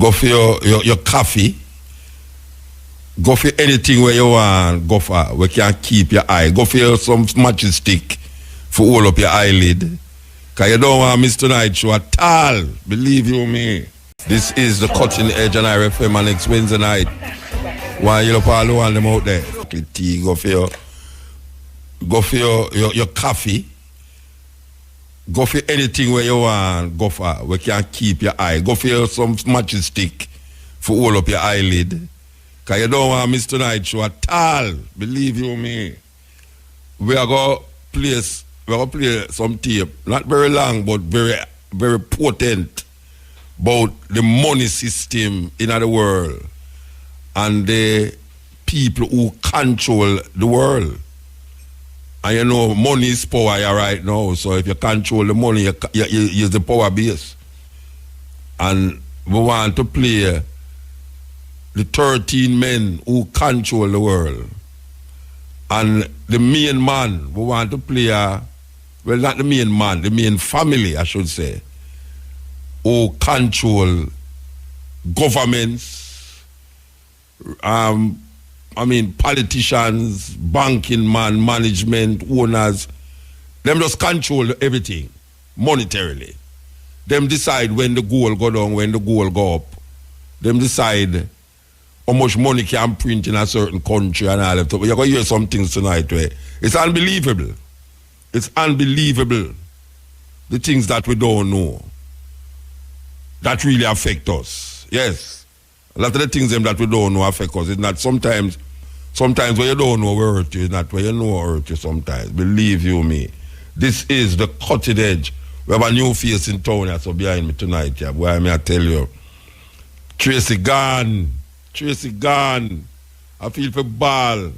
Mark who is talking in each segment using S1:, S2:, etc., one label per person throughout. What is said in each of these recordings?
S1: Go for your coffee. Go for anything where you want. Go for where can keep your eye. Go for some matching stick for hold up your eyelid. Because you don't want to miss tonight's show at all. Believe you me. This is the Cutting Edge on RFM and next Wednesday night. Why you look all the one them out there? Tea, go for your coffee. Go for anything where you want. Go for where can keep your eye. Go for some matching stick for hold up your eyelid. Because you don't want to miss tonight's show at all. Believe you me. We are going to play some tape. Not very long, but very, very potent about the money system in the world and the people who control the world. And you know, money is power here right now. So if you control the money, you use the power base. And we want to play the 13 men who control the world. And the main man, we want to play, well, not the main man, the main family, I should say, who control governments, politicians, banking man, management, owners. Them just control everything monetarily. Them decide when the gold go down, when the gold go up. Them decide how much money can print in a certain country and all that. You're going to hear some things tonight where it's unbelievable. It's unbelievable. The things that we don't know that really affect us. Yes. A lot of the things that we don't know affect us. It's not sometimes when you don't know where hurt you, it's not when you know where hurt you sometimes. Believe you me. This is the Cutting Edge. We have a new face in town here, so behind me tonight, yeah. Boy, I tell you. Tracy gone. I feel for ball.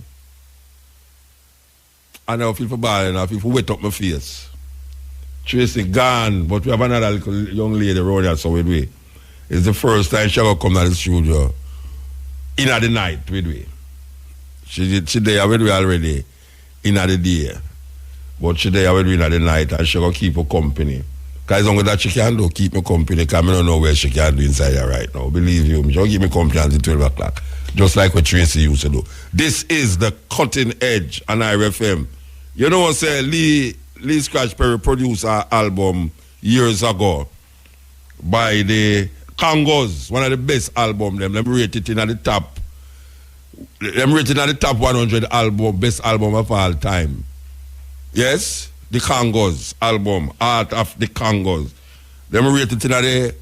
S1: I never feel for ball and I feel for wet up my face. Tracy gone, but we have another little young lady around here, so we. It's the first time she ever come to the studio in the night with me. She there with me already in the day. But she there with me in the night and she gonna keep her company. Because as long as that she can do, keep me company, because I don't know where she can do inside here right now. Believe you, she give me company until 12 o'clock. Just like what Tracy used to do. This is the Cutting Edge on RFM. You know what I'm saying? Lee Scratch Perry produced an album years ago by the Congos, one of the best albums. Them rated in at the top. Them rated in the top 100 album, best album of all time. Yes, the Congos album, Art of the Congos. Them rated in the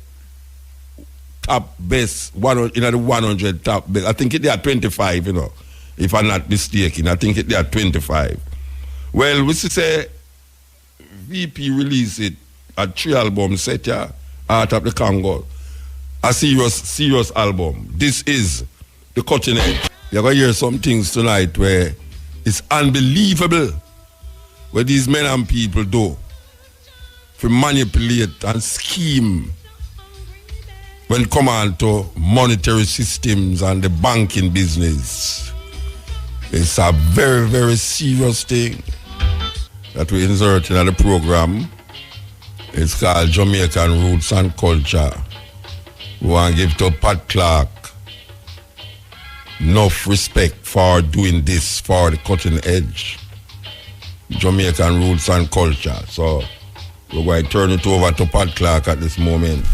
S1: top best, in the 100 top best. I think they are 25, you know, if I'm not mistaken. I think they are 25. Well, we say VP released it, a 3 album set, yeah, Art of the Congo. A serious album. This is the Cutting Edge. You're going to hear some things tonight where it's unbelievable what these men and people do to manipulate and scheme when it comes on to monetary systems and the banking business. It's a very, very serious thing that we insert in the program. It's called Jamaican Roots and Culture. We want to give to Pat Clark enough respect for doing this for the Cutting Edge. Jamaican Roots and Culture. So we're going to turn it over to Pat Clark at this moment.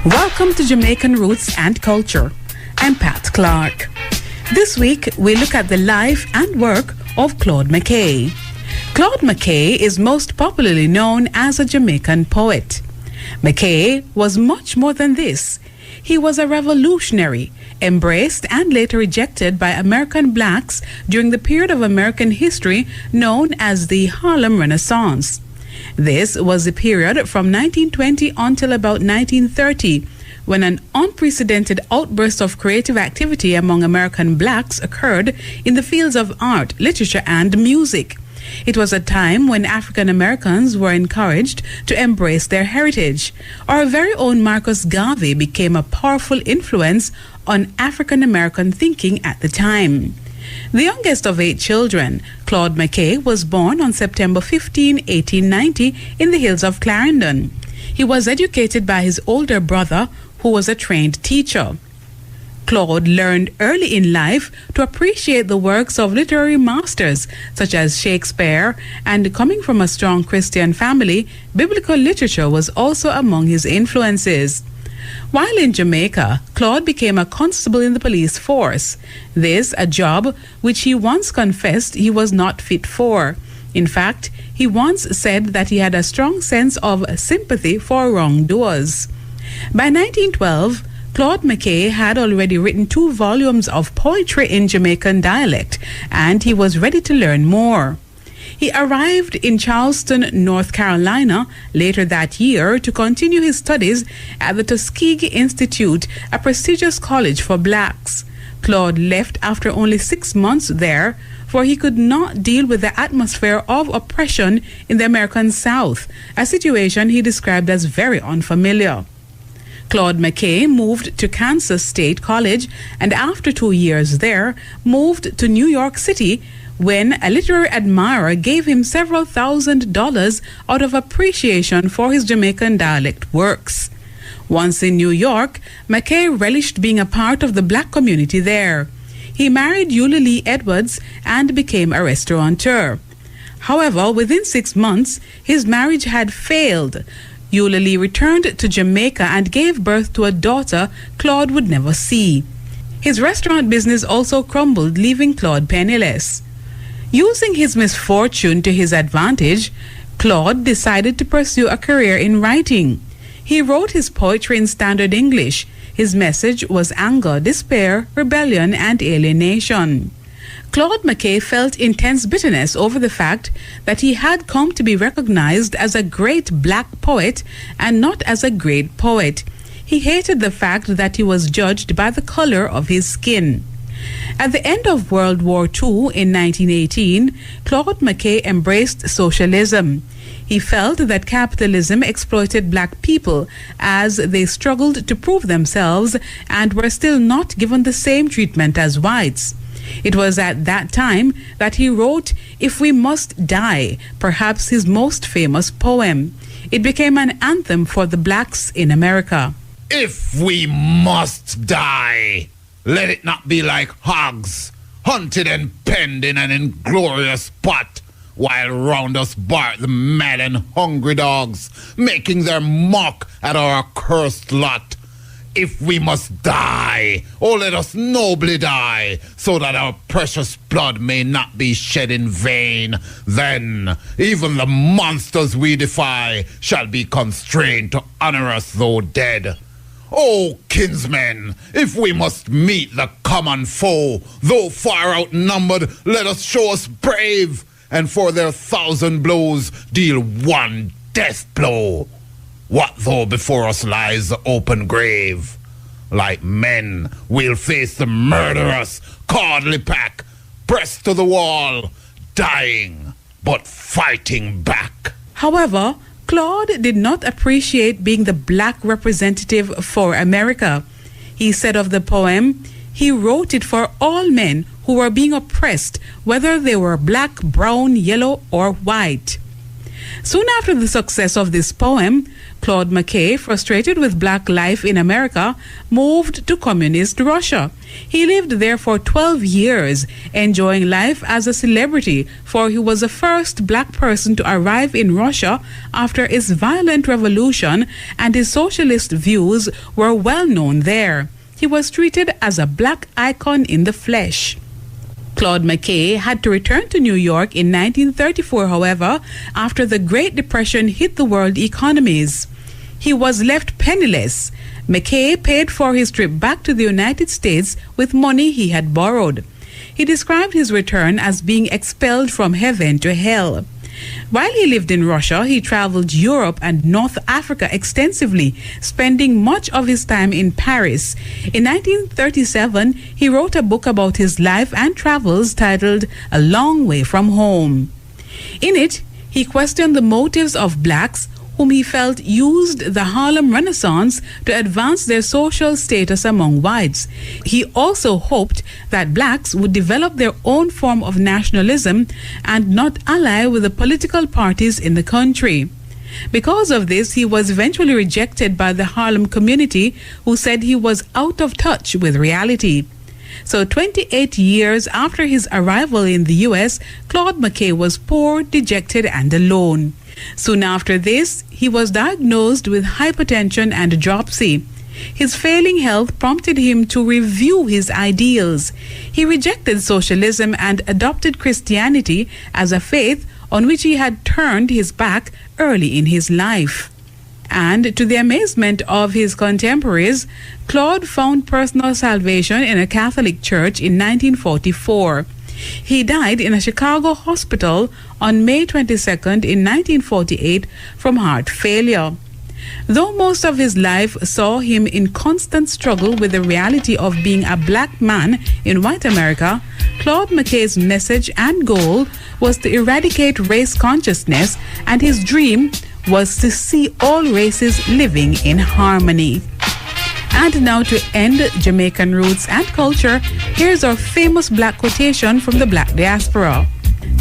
S2: Welcome to Jamaican Roots and Culture. I'm Pat Clark. This week, we look at the life and work of Claude McKay. Claude McKay is most popularly known as a Jamaican poet. McKay was much more than this. He was a revolutionary, embraced and later rejected by American blacks during the period of American history known as the Harlem Renaissance. This was the period from 1920 until about 1930, when an unprecedented outburst of creative activity among American blacks occurred in the fields of art, literature, and music. It was a time when African Americans were encouraged to embrace their heritage. Our very own Marcus Garvey became a powerful influence on African American thinking at the time. The youngest of 8 children, Claude McKay was born on September 15, 1890 in the hills of Clarendon. He was educated by his older brother, who was a trained teacher. Claude learned early in life to appreciate the works of literary masters such as Shakespeare, and coming from a strong Christian family, biblical literature was also among his influences. While in Jamaica, Claude became a constable in the police force. This, a job which he once confessed he was not fit for. In fact, he once said that he had a strong sense of sympathy for wrongdoers. By 1912, Claude McKay had already written 2 volumes of poetry in Jamaican dialect, and he was ready to learn more. He arrived in Charleston, North Carolina, later that year to continue his studies at the Tuskegee Institute, a prestigious college for blacks. Claude left after only 6 months there, for he could not deal with the atmosphere of oppression in the American South, a situation he described as very unfamiliar. Claude McKay moved to Kansas State College, and after 2 years there, moved to New York City when a literary admirer gave him several $1,000s out of appreciation for his Jamaican dialect works. Once in New York, McKay relished being a part of the black community there. He married Eulalie Edwards and became a restaurateur. However, within 6 months, his marriage had failed. Eulalie returned to Jamaica and gave birth to a daughter Claude would never see. His restaurant business also crumbled, leaving Claude penniless. Using his misfortune to his advantage, Claude decided to pursue a career in writing. He wrote his poetry in standard English. His message was anger, despair, rebellion, and alienation. Claude McKay felt intense bitterness over the fact that he had come to be recognized as a great black poet and not as a great poet. He hated the fact that he was judged by the color of his skin. At the end of World War II in 1918, Claude McKay embraced socialism. He felt that capitalism exploited black people as they struggled to prove themselves and were still not given the same treatment as whites. It was at that time that he wrote If We Must Die, perhaps his most famous poem. It became an anthem for the blacks in America.
S3: If we must die, let it not be like hogs, hunted and penned in an inglorious spot, while round us bark the mad and hungry dogs, making their mock at our cursed lot. If we must die, oh let us nobly die, so that our precious blood may not be shed in vain. Then even the monsters we defy shall be constrained to honor us though dead. O kinsmen, if we must meet the common foe, though far outnumbered, let us show us brave, and for their 1,000 blows deal one death blow. What though before us lies the open grave? Like men, we'll face the murderous, cowardly pack, pressed to the wall, dying, but fighting back.
S2: However, Claude did not appreciate being the black representative for America. He said of the poem, he wrote it for all men who were being oppressed, whether they were black, brown, yellow, or white. Soon after the success of this poem, Claude McKay, frustrated with black life in America, moved to communist Russia. He lived there for 12 years, enjoying life as a celebrity, for he was the first black person to arrive in Russia after its violent revolution, and his socialist views were well known there. He was treated as a black icon in the flesh. Claude McKay had to return to New York in 1934, however, after the Great Depression hit the world economies. He was left penniless. McKay paid for his trip back to the United States with money he had borrowed. He described his return as being expelled from heaven to hell. While he lived in Russia, he traveled Europe and North Africa extensively, spending much of his time in Paris. In 1937, he wrote a book about his life and travels titled A Long Way from Home. In it, he questioned the motives of blacks whom he felt used the Harlem Renaissance to advance their social status among whites. He also hoped that blacks would develop their own form of nationalism and not ally with the political parties in the country. Because of this, he was eventually rejected by the Harlem community, who said he was out of touch with reality. So 28 years after his arrival in the U.S., Claude McKay was poor, dejected, and alone. Soon after this, he was diagnosed with hypertension and dropsy. His failing health prompted him to review his ideals. He rejected socialism and adopted Christianity as a faith on which he had turned his back early in his life. And to the amazement of his contemporaries, Claude found personal salvation in a Catholic church in 1944. He died in a Chicago hospital on May 22nd in 1948 from heart failure. Though most of his life saw him in constant struggle with the reality of being a black man in white America, Claude McKay's message and goal was to eradicate race consciousness, and his dream was to see all races living in harmony. And now, to end Jamaican roots and culture, here's our famous black quotation from the black diaspora.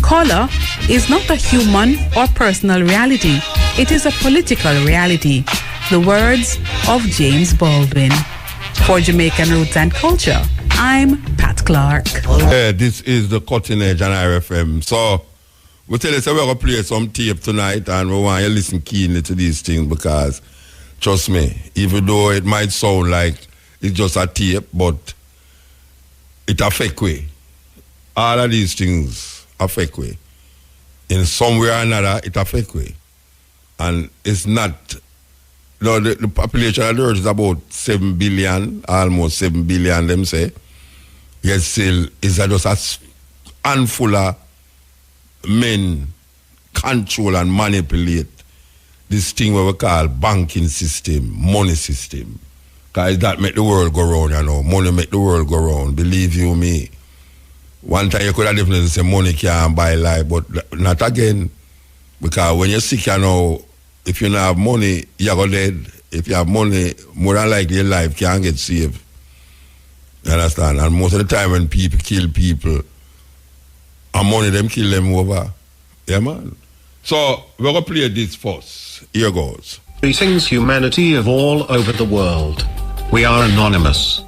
S2: Color is not a human or personal reality. It is a political reality. The words of James Baldwin. For Jamaican Roots and Culture, I'm Pat Clark.
S1: Yeah, this is the Cutting Edge on RFM. So, we tell you, so we're going to play some tape tonight, and we want you to listen keenly to these things, because, trust me, even though it might sound like it's just a tape, but it affects way. All of these things affect way. In some way or another, it affects way. And it's not, you know, the population of the earth is about 7 billion, almost 7 billion, them say. Yet still, it's just a handful of men control and manipulate this thing what we call banking system, money system. Because that make the world go round, you know. Money make the world go round, believe you me. One time you could have definitely say money can't buy life, but not again. Because when you're sick, you know, if you don't have money, you're going dead. If you have money, more than likely your life can't get saved. You understand? And most of the time when people kill people, and money them kill them over. Yeah, man. So, we're going to play this first. Here goes.
S4: Greetings, humanity of all over the world. We are anonymous.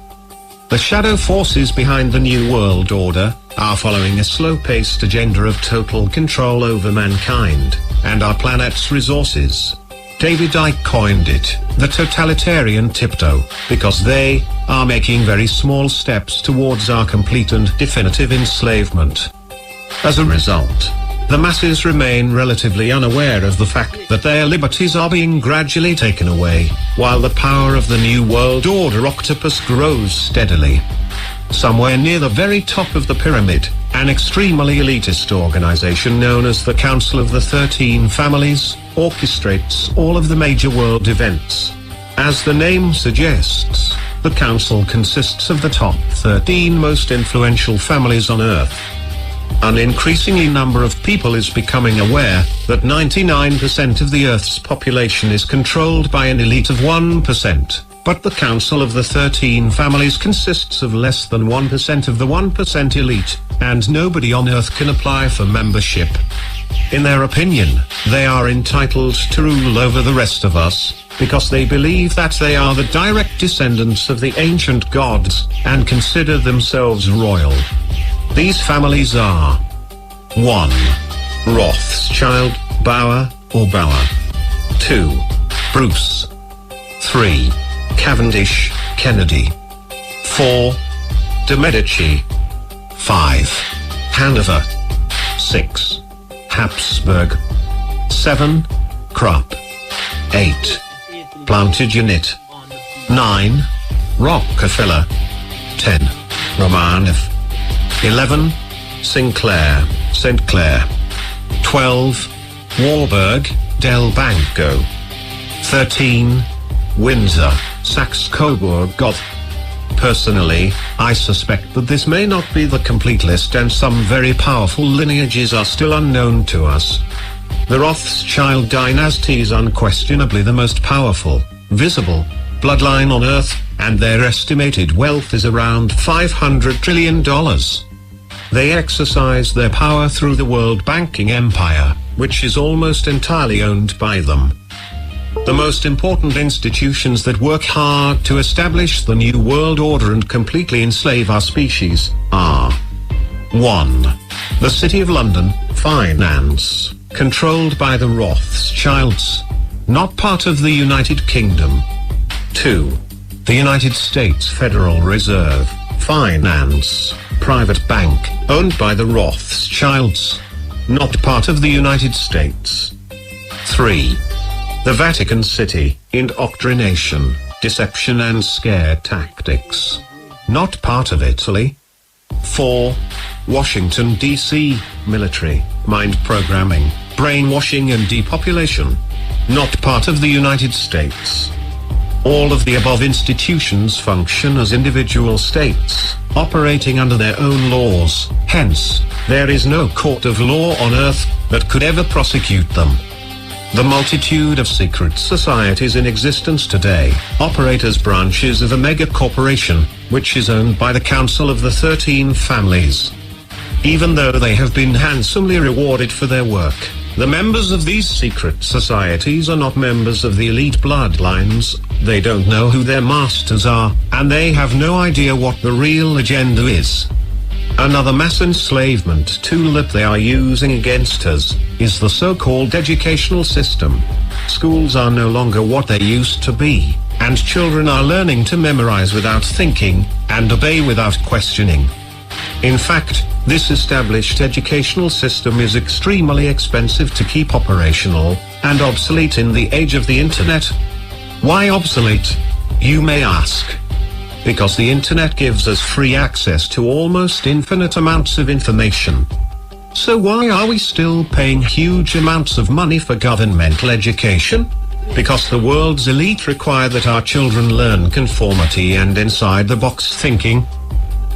S4: The shadow forces behind the New World Order are following a slow-paced agenda of total control over mankind and our planet's resources. David Icke coined it the totalitarian tiptoe, because they are making very small steps towards our complete and definitive enslavement. As a result, the masses remain relatively unaware of the fact that their liberties are being gradually taken away, while the power of the New World Order octopus grows steadily. Somewhere near the very top of the pyramid, an extremely elitist organization known as the Council of the 13 Families orchestrates all of the major world events. As the name suggests, the council consists of the top 13 most influential families on Earth. An increasingly number of people is becoming aware that 99% of the Earth's population is controlled by an elite of 1%, but the Council of the 13 Families consists of less than 1% of the 1% elite, and nobody on Earth can apply for membership. In their opinion, they are entitled to rule over the rest of us, because they believe that they are the direct descendants of the ancient gods, and consider themselves royal. These families are 1. Rothschild, Bauer or Bauer. 2. Bruce. 3. Cavendish, Kennedy. 4. De Medici. 5. Hanover. 6. Habsburg. 7. Krupp. 8. Plantagenet. 9. Rockefeller. 10. Romanov. 11. Sinclair, St. Clair. 12. Warburg, Del Banco. 13. Windsor, Saxe-Coburg-Gotha. Personally, I suspect that this may not be the complete list, and some very powerful lineages are still unknown to us. The Rothschild dynasty is unquestionably the most powerful, visible bloodline on Earth, and their estimated wealth is around $500 trillion. They exercise their power through the world banking empire, which is almost entirely owned by them. The most important institutions that work hard to establish the New World Order and completely enslave our species are 1. The City of London, finance, controlled by the Rothschilds, not part of the United Kingdom. 2. The United States Federal Reserve, finance, private bank, owned by the Rothschilds, not part of the United States. 3. The Vatican City, indoctrination, deception and scare tactics, not part of Italy. 4. Washington, D.C., military, mind programming, brainwashing and depopulation, not part of the United States. All of the above institutions function as individual states, operating under their own laws, hence, there is no court of law on earth that could ever prosecute them. The multitude of secret societies in existence today operate as branches of a mega corporation, which is owned by the Council of the 13 Families. Even though they have been handsomely rewarded for their work, the members of these secret societies are not members of the elite bloodlines, they don't know who their masters are, and they have no idea what the real agenda is. Another mass enslavement tool that they are using against us is the so-called educational system. Schools are no longer what they used to be, and children are learning to memorize without thinking and obey without questioning. In fact, this established educational system is extremely expensive to keep operational and obsolete in the age of the internet. Why obsolete, you may ask? Because the internet gives us free access to almost infinite amounts of information. So why are we still paying huge amounts of money for governmental education? Because the world's elite require that our children learn conformity and inside-the-box thinking.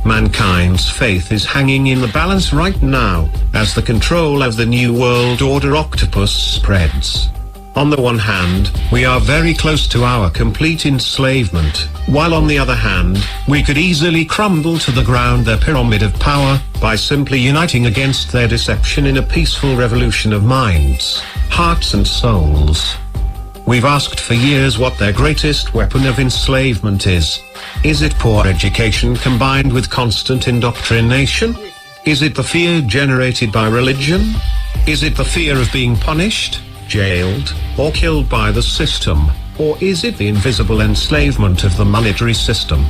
S4: Mankind's faith is hanging in the balance right now, as the control of the New World Order octopus spreads. On the one hand, we are very close to our complete enslavement, while on the other hand, we could easily crumble to the ground their pyramid of power by simply uniting against their deception in a peaceful revolution of minds, hearts and souls. We've asked for years what their greatest weapon of enslavement is. Is it poor education combined with constant indoctrination? Is it the fear generated by religion? Is it the fear of being punished, jailed, or killed by the system? Or is it the invisible enslavement of the monetary system?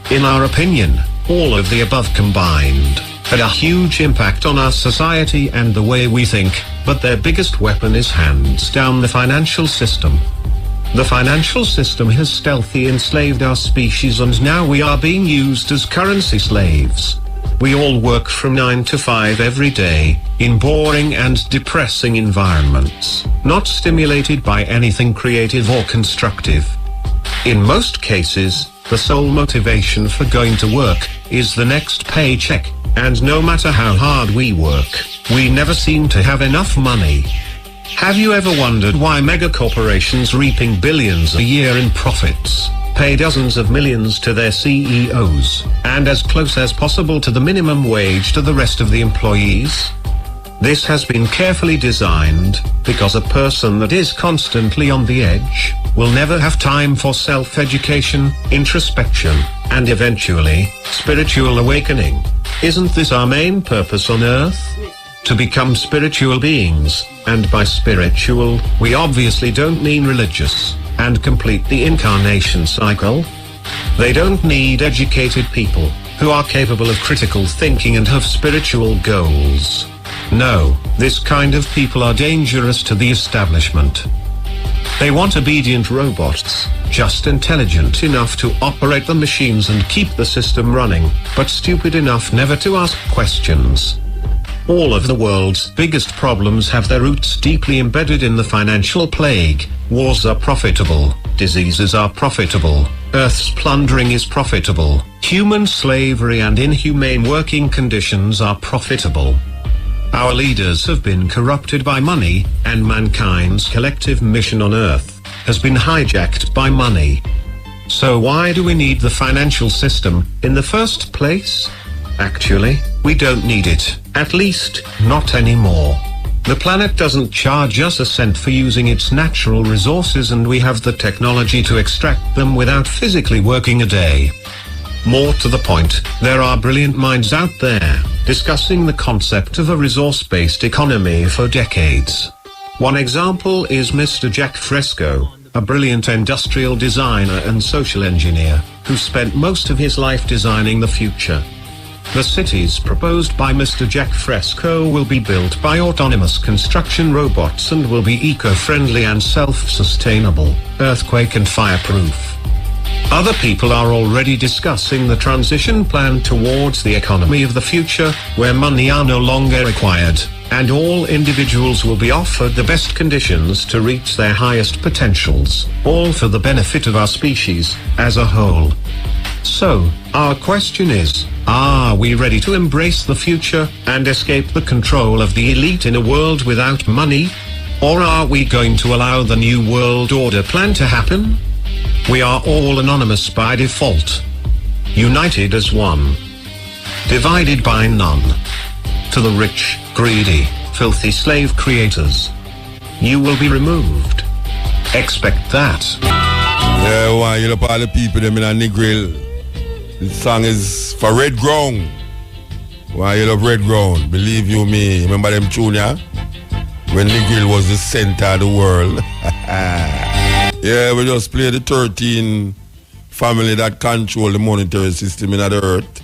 S4: In our opinion, all of the above combined had a huge impact on our society and the way we think, but their biggest weapon is hands down the financial system. The financial system has stealthily enslaved our species and now we are being used as currency slaves. We all work from 9 to 5 every day, in boring and depressing environments, not stimulated by anything creative or constructive. In most cases, the sole motivation for going to work is the next paycheck, and no matter how hard we work, we never seem to have enough money. Have you ever wondered why megacorporations reaping billions a year in profits pay dozens of millions to their CEOs, and as close as possible to the minimum wage to the rest of the employees? This has been carefully designed, because a person that is constantly on the edge will never have time for self-education, introspection, and eventually, spiritual awakening. Isn't this our main purpose on Earth? To become spiritual beings, and by spiritual, we obviously don't mean religious, and complete the incarnation cycle. They don't need educated people, who are capable of critical thinking and have spiritual goals. No, this kind of people are dangerous to the establishment. They want obedient robots, just intelligent enough to operate the machines and keep the system running, but stupid enough never to ask questions. All of the world's biggest problems have their roots deeply embedded in the financial plague. Wars are profitable, diseases are profitable, Earth's plundering is profitable, human slavery and inhumane working conditions are profitable. Our leaders have been corrupted by money, and mankind's collective mission on Earth has been hijacked by money. So why do we need the financial system in the first place? Actually, we don't need it, at least not anymore. The planet doesn't charge us a cent for using its natural resources, and we have the technology to extract them without physically working a day. More to the point, there are brilliant minds out there discussing the concept of a resource-based economy for decades. One example is Mr. Jack Fresco, a brilliant industrial designer and social engineer, who spent most of his life designing the future. The cities proposed by Mr. Jack Fresco will be built by autonomous construction robots and will be eco-friendly and self-sustainable, earthquake and fireproof. Other people are already discussing the transition plan towards the economy of the future, where money are no longer required, and all individuals will be offered the best conditions to reach their highest potentials, all for the benefit of our species as a whole. So, our question is, are we ready to embrace the future and escape the control of the elite in a world without money? Or are we going to allow the New World Order plan to happen? We are all anonymous by default, united as one, divided by none. To the rich, greedy, filthy slave creators, you will be removed. Expect that.
S1: Yeah, why you look all the people them in a Negril. This song is for Red Ground. Why you love Red Ground? Believe you me. Remember them tune, yeah? When Negril was the center of the world. Yeah, we just play the 13 family that control the monetary system in the earth.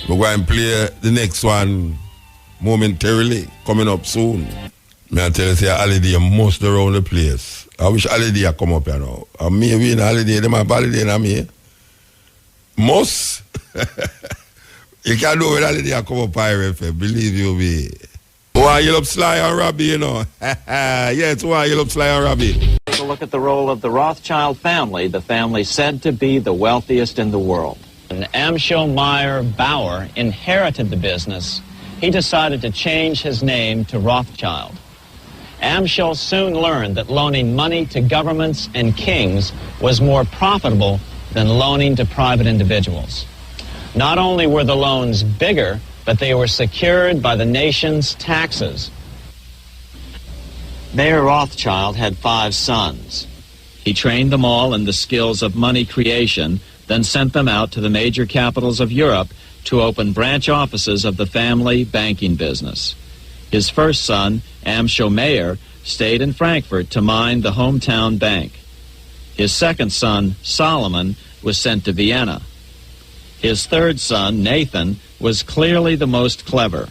S1: We're going to play the next one momentarily, coming up soon. May I tell you, say, holiday must around the place. I wish holiday come up here now. And me win holiday, them have holiday and me. Must. You can't do it holiday come up here, believe you me. Why you love Sly and Robbie, you know? Yes, why you love Sly and Robbie?
S5: Take a look at the role of the Rothschild family, the family said to be the wealthiest in the world. When Amschel Meyer Bauer inherited the business, he decided to change his name to Rothschild. Amschel soon learned that loaning money to governments and kings was more profitable than loaning to private individuals. Not only were the loans bigger, but they were secured by the nation's taxes. Mayer Rothschild had 5 sons. He trained them all in the skills of money creation, then sent them out to the major capitals of Europe to open branch offices of the family banking business. His first son, Amschel Meyer, stayed in Frankfurt to mind the hometown bank. His second son, Solomon, was sent to Vienna. His third son, Nathan, was clearly the most clever.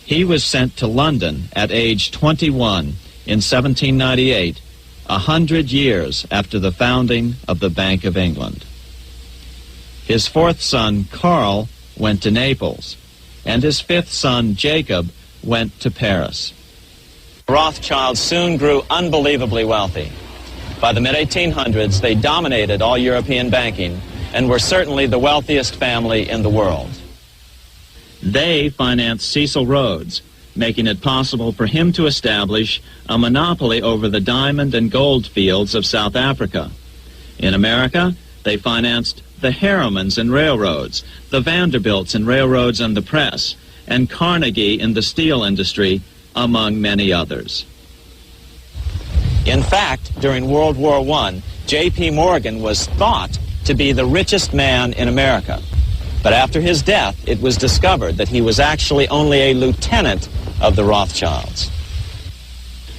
S5: He was sent to London at age 21 in 1798, 100 years after the founding of the Bank of England. His fourth son, Karl, went to Naples, and his fifth son, Jacob, went to Paris. Rothschilds soon grew unbelievably wealthy. By the mid-1800s, they dominated all European banking and were certainly the wealthiest family in the world. They financed Cecil Rhodes, making it possible for him to establish a monopoly over the diamond and gold fields of South Africa. In America, they financed the Harrimans in railroads, the Vanderbilts in railroads and the press, and Carnegie in the steel industry, among many others. In fact, during World War I, J.P. Morgan was thought to be the richest man in America. But after his death, it was discovered that he was actually only a lieutenant of the Rothschilds.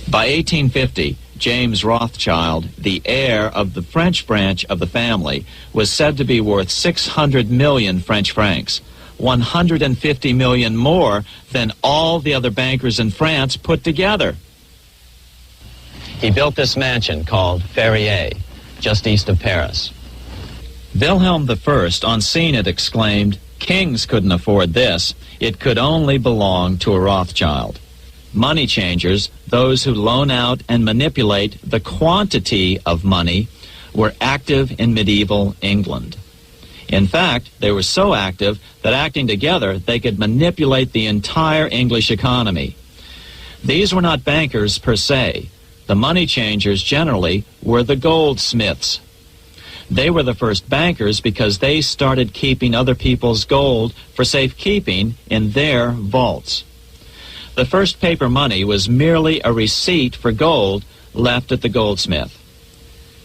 S5: By 1850, James Rothschild, the heir of the French branch of the family, was said to be worth 600 million French francs, 150 million more than all the other bankers in France put together. He built this mansion called Ferrier, just east of Paris. Wilhelm I, on seeing it, exclaimed, "Kings couldn't afford this. It could only belong to a Rothschild." Money changers, those who loan out and manipulate the quantity of money, were active in medieval England. In fact, they were so active that acting together, they could manipulate the entire English economy. These were not bankers per se. The money changers generally were the goldsmiths. They were the first bankers because they started keeping other people's gold for safekeeping in their vaults. The first paper money was merely a receipt for gold left at the goldsmith.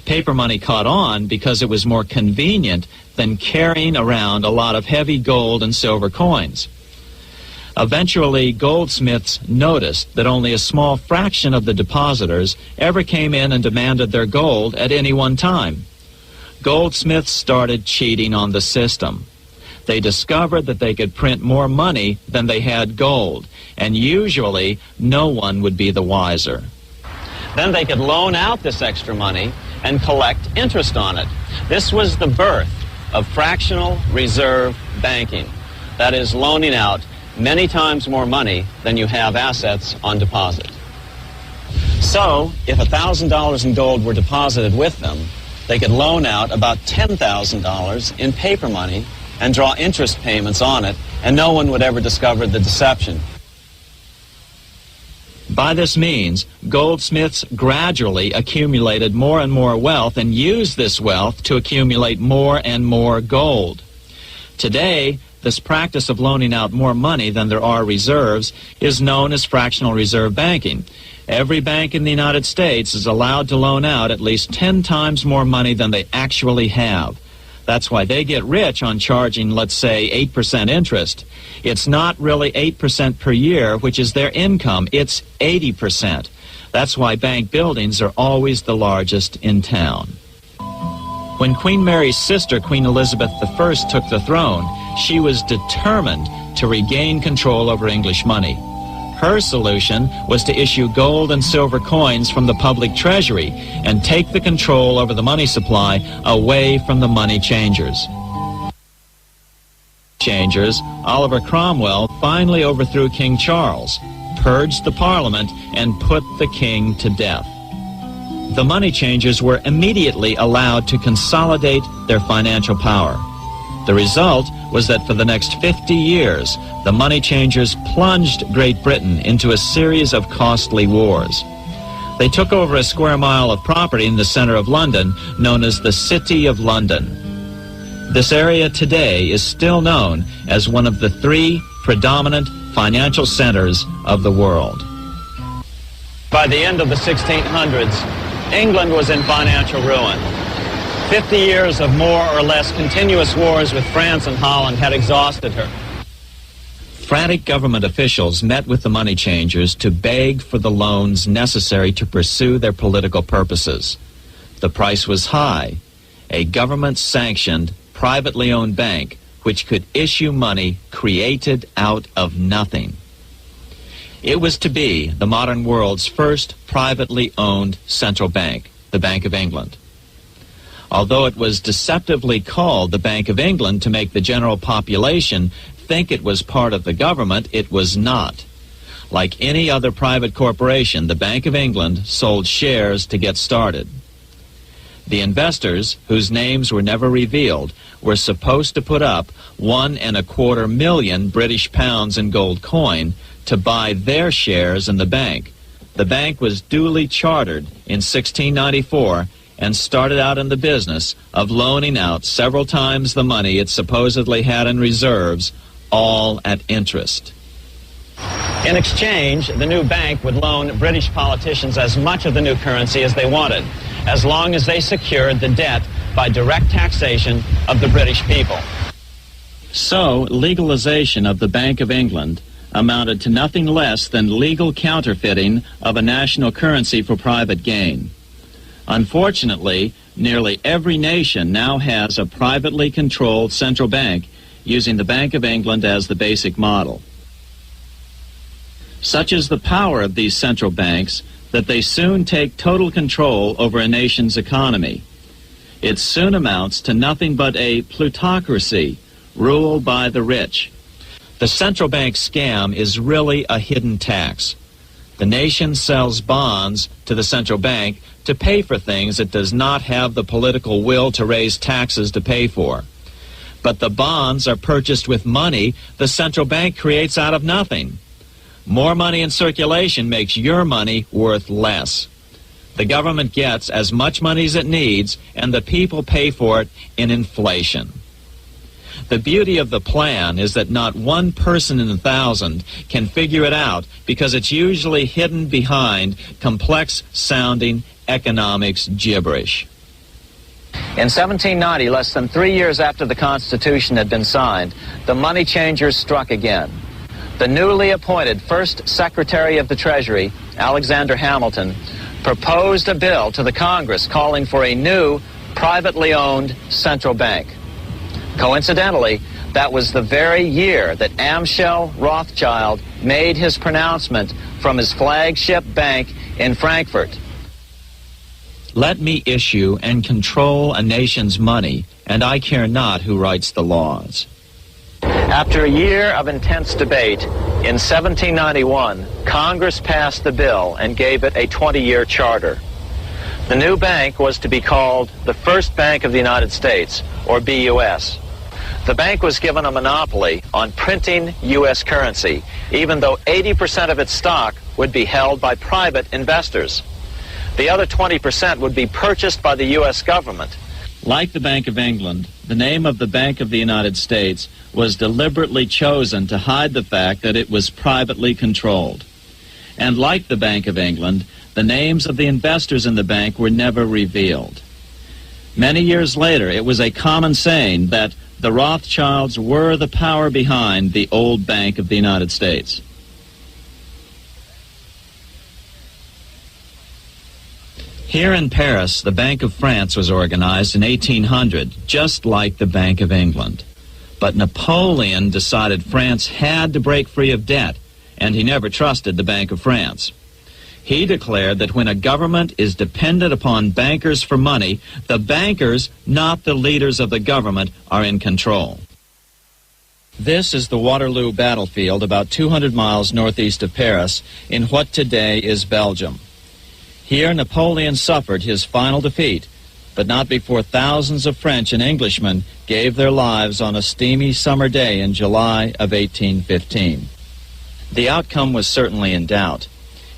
S5: Paper money caught on because it was more convenient than carrying around a lot of heavy gold and silver coins. Eventually, goldsmiths noticed that only a small fraction of the depositors ever came in and demanded their gold at any one time. Goldsmiths started cheating on the system. They discovered that they could print more money than they had gold, and usually no one would be the wiser.
S6: Then they could loan out this extra money and collect interest on it. This was the birth of fractional reserve banking. That is, loaning out many times more money than you have assets on deposit. So, if $1,000 in gold were deposited with them, they could loan out about $10,000 in paper money and draw interest payments on it, and no one would ever discover the deception.
S5: By this means, goldsmiths gradually accumulated more and more wealth and used this wealth to accumulate more and more gold. Today, this practice of loaning out more money than there are reserves is known as fractional reserve banking. Every bank in the United States is allowed to loan out at least 10 times more money than they actually have. That's why they get rich on charging, let's say, 8% interest. It's not really 8% per year, which is their income. It's 80%. That's why bank buildings are always the largest in town. When Queen Mary's sister, Queen Elizabeth I, took the throne, she was determined to regain control over English money. Her solution was to issue gold and silver coins from the public treasury and take the control over the money supply away from the money changers. Oliver Cromwell finally overthrew King Charles, purged the Parliament, and put the king to death. The money changers were immediately allowed to consolidate their financial power. The result was that for the next 50 years, the money changers plunged Great Britain into a series of costly wars. They took over a square mile of property in the center of London, known as the City of London. This area today is still known as one of the 3 predominant financial centers of the world.
S6: By the end of the 1600s, England was in financial ruin. 50 years of more or less continuous wars with France and Holland had exhausted her.
S5: Frantic government officials met with the money changers to beg for the loans necessary to pursue their political purposes. The price was high. A government-sanctioned, privately owned bank which could issue money created out of nothing. It was to be the modern world's first privately owned central bank, the Bank of England. Although it was deceptively called the Bank of England to make the general population think it was part of the government, it was not. Like any other private corporation, the Bank of England sold shares to get started. The investors, whose names were never revealed, were supposed to put up £1.25 million British pounds in gold coin to buy their shares in the bank. The bank was duly chartered in 1694 and started out in the business of loaning out several times the money it supposedly had in reserves, all at interest.
S6: In exchange, the new bank would loan British politicians as much of the new currency as they wanted, as long as they secured the debt by direct taxation of the British people.
S5: So, legalization of the Bank of England amounted to nothing less than legal counterfeiting of a national currency for private gain. Unfortunately, nearly every nation now has a privately controlled central bank using the Bank of England as the basic model. Such is the power of these central banks that they soon take total control over a nation's economy. It soon amounts to nothing but a plutocracy ruled by the rich. The central bank scam is really a hidden tax. The nation sells bonds to the central bank to pay for things it does not have the political will to raise taxes to pay for. But the bonds are purchased with money the central bank creates out of nothing. More money in circulation makes your money worth less. The government gets as much money as it needs, and the people pay for it in inflation. The beauty of the plan is that not one person in 1,000 can figure it out because it's usually hidden behind complex-sounding economics gibberish.
S6: In 1790, less than 3 years after the Constitution had been signed, the money changers struck again. The newly appointed first Secretary of the Treasury, Alexander Hamilton, proposed a bill to the Congress calling for a new, privately owned central bank. Coincidentally, that was the very year that Amschel Rothschild made his pronouncement from his flagship bank in Frankfurt.
S5: Let me issue and control a nation's money, and I care not who writes the laws.
S6: After a year of intense debate, in 1791, Congress passed the bill and gave it a 20-year charter. The new bank was to be called the First Bank of the United States, or BUS. The bank was given a monopoly on printing U.S. currency, even though 80% of its stock would be held by private investors. The other 20% would be purchased by the U.S. government.
S5: Like the Bank of England, the name of the Bank of the United States was deliberately chosen to hide the fact that it was privately controlled. And like the Bank of England, the names of the investors in the bank were never revealed. Many years later, it was a common saying that the Rothschilds were the power behind the old Bank of the United States. Here in Paris, the Bank of France was organized in 1800, just like the Bank of England. But Napoleon decided France had to break free of debt, and he never trusted the Bank of France. He declared that when a government is dependent upon bankers for money, the bankers, not the leaders of the government, are in control. This is the Waterloo battlefield about 200 miles northeast of Paris in what today is Belgium. Here Napoleon suffered his final defeat, but not before thousands of French and Englishmen gave their lives on a steamy summer day in July of 1815. The outcome was certainly in doubt.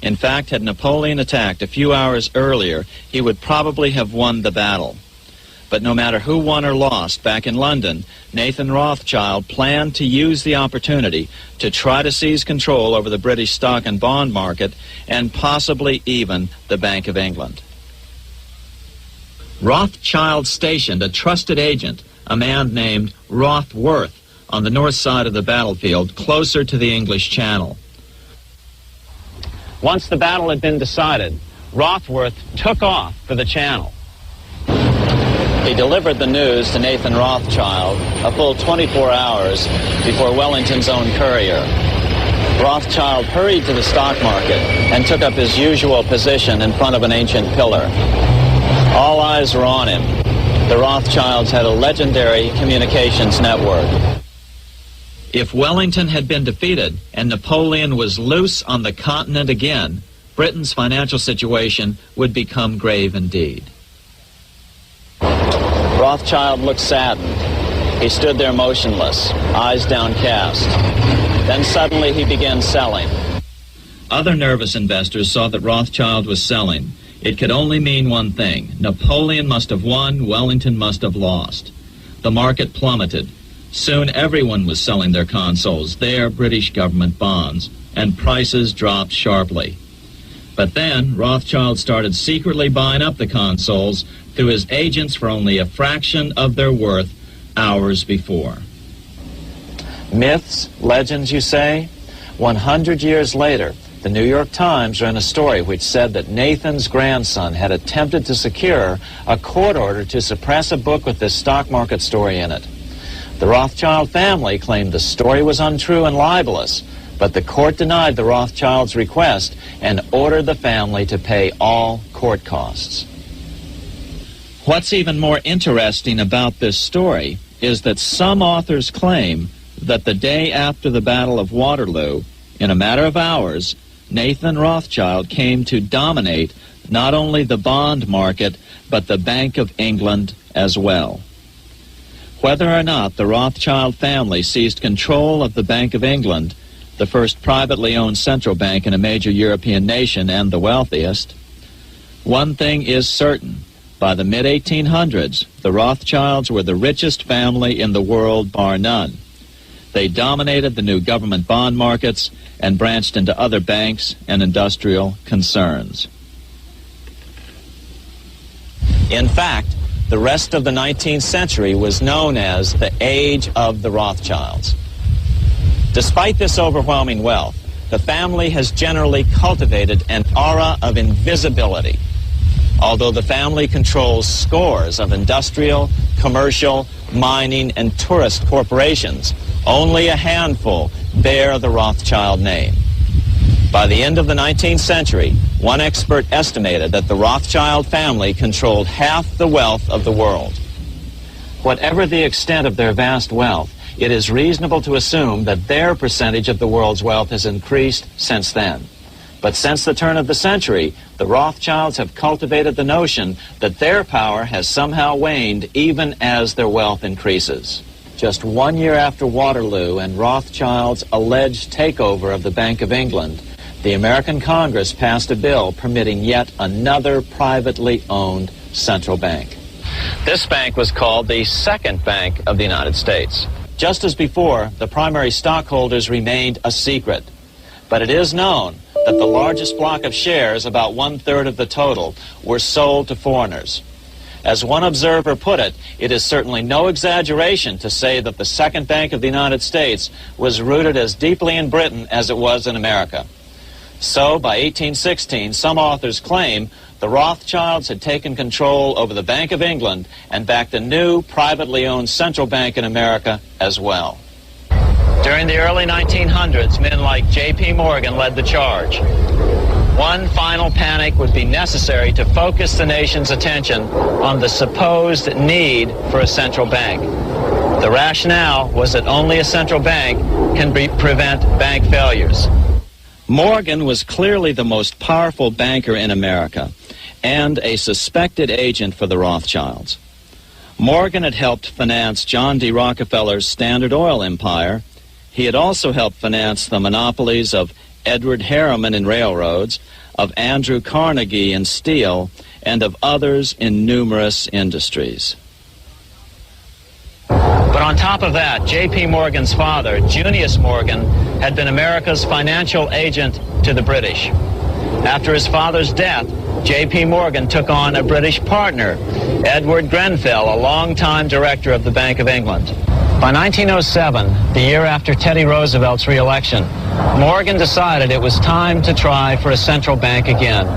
S5: In fact, had Napoleon attacked a few hours earlier, he would probably have won the battle. But no matter who won or lost, back in London, Nathan Rothschild planned to use the opportunity to try to seize control over the British stock and bond market and possibly even the Bank of England. Rothschild stationed a trusted agent, a man named Rothworth, on the north side of the battlefield, closer to the English Channel.
S6: Once the battle had been decided, Rothworth took off for the Channel. He delivered the news to Nathan Rothschild a full 24 hours before Wellington's own courier. Rothschild hurried to the stock market and took up his usual position in front of an ancient pillar. All eyes were on him. The Rothschilds had a legendary communications network.
S5: If Wellington had been defeated and Napoleon was loose on the continent again, Britain's financial situation would become grave indeed.
S6: Rothschild looked saddened. He stood there motionless, eyes downcast. Then suddenly he began selling.
S5: Other nervous investors saw that Rothschild was selling. It could only mean one thing. Napoleon must have won, Wellington must have lost. The market plummeted. Soon everyone was selling their consols, their British government bonds, and prices dropped sharply. But then Rothschild started secretly buying up the consols through his agents for only a fraction of their worth hours before.
S6: Myths, legends, you say? 100 years later, the New York Times ran a story which said that Nathan's grandson had attempted to secure a court order to suppress a book with this stock market story in it. The Rothschild family claimed the story was untrue and libelous, but the court denied the Rothschilds' request and ordered the family to pay all court costs.
S5: What's even more interesting about this story is that some authors claim that the day after the Battle of Waterloo, in a matter of hours, Nathan Rothschild came to dominate not only the bond market, but the Bank of England as well. Whether or not the Rothschild family seized control of the Bank of England, the first privately owned central bank in a major European nation and the wealthiest, one thing is certain. By the mid-1800s, the Rothschilds were the richest family in the world, bar none. They dominated the new government bond markets and branched into other banks and industrial concerns. In fact, the rest of the 19th century was known as the Age of the Rothschilds. Despite this overwhelming wealth, the family has generally cultivated an aura of invisibility. Although the family controls scores of industrial, commercial, mining, and tourist corporations, only a handful bear the Rothschild name. By the end of the 19th century, one expert estimated that the Rothschild family controlled half the wealth of the world. Whatever the extent of their vast wealth, it is reasonable to assume that their percentage of the world's wealth has increased since then. But since the turn of the century, the Rothschilds have cultivated the notion that their power has somehow waned even as their wealth increases. Just 1 year after Waterloo and Rothschild's alleged takeover of the Bank of England, the American Congress passed a bill permitting yet another privately owned central bank. This bank was called the Second Bank of the United States. Just as before, the primary stockholders remained a secret. But it is known that the largest block of shares, about 1/3 of the total, were sold to foreigners. As one observer put it, it is certainly no exaggeration to say that the Second Bank of the United States was rooted as deeply in Britain as it was in America. So, by 1816, some authors claim the Rothschilds had taken control over the Bank of England and backed a new privately owned central bank in America as well. During the early 1900s, men like J.P. Morgan led the charge. One final panic would be necessary to focus the nation's attention on the supposed need for a central bank. The rationale was that only a central bank can prevent bank failures. Morgan was clearly the most powerful banker in America and a suspected agent for the Rothschilds. Morgan had helped finance John D. Rockefeller's Standard Oil empire. He had also helped finance the monopolies of Edward Harriman in railroads, of Andrew Carnegie in steel, and of others in numerous industries. But on top of that, J.P. Morgan's father, Junius Morgan, had been America's financial agent to the British. After his father's death, J.P. Morgan took on a British partner, Edward Grenfell, a longtime director of the Bank of England. By 1907, the year after Teddy Roosevelt's re-election, Morgan decided it was time to try for a central bank again.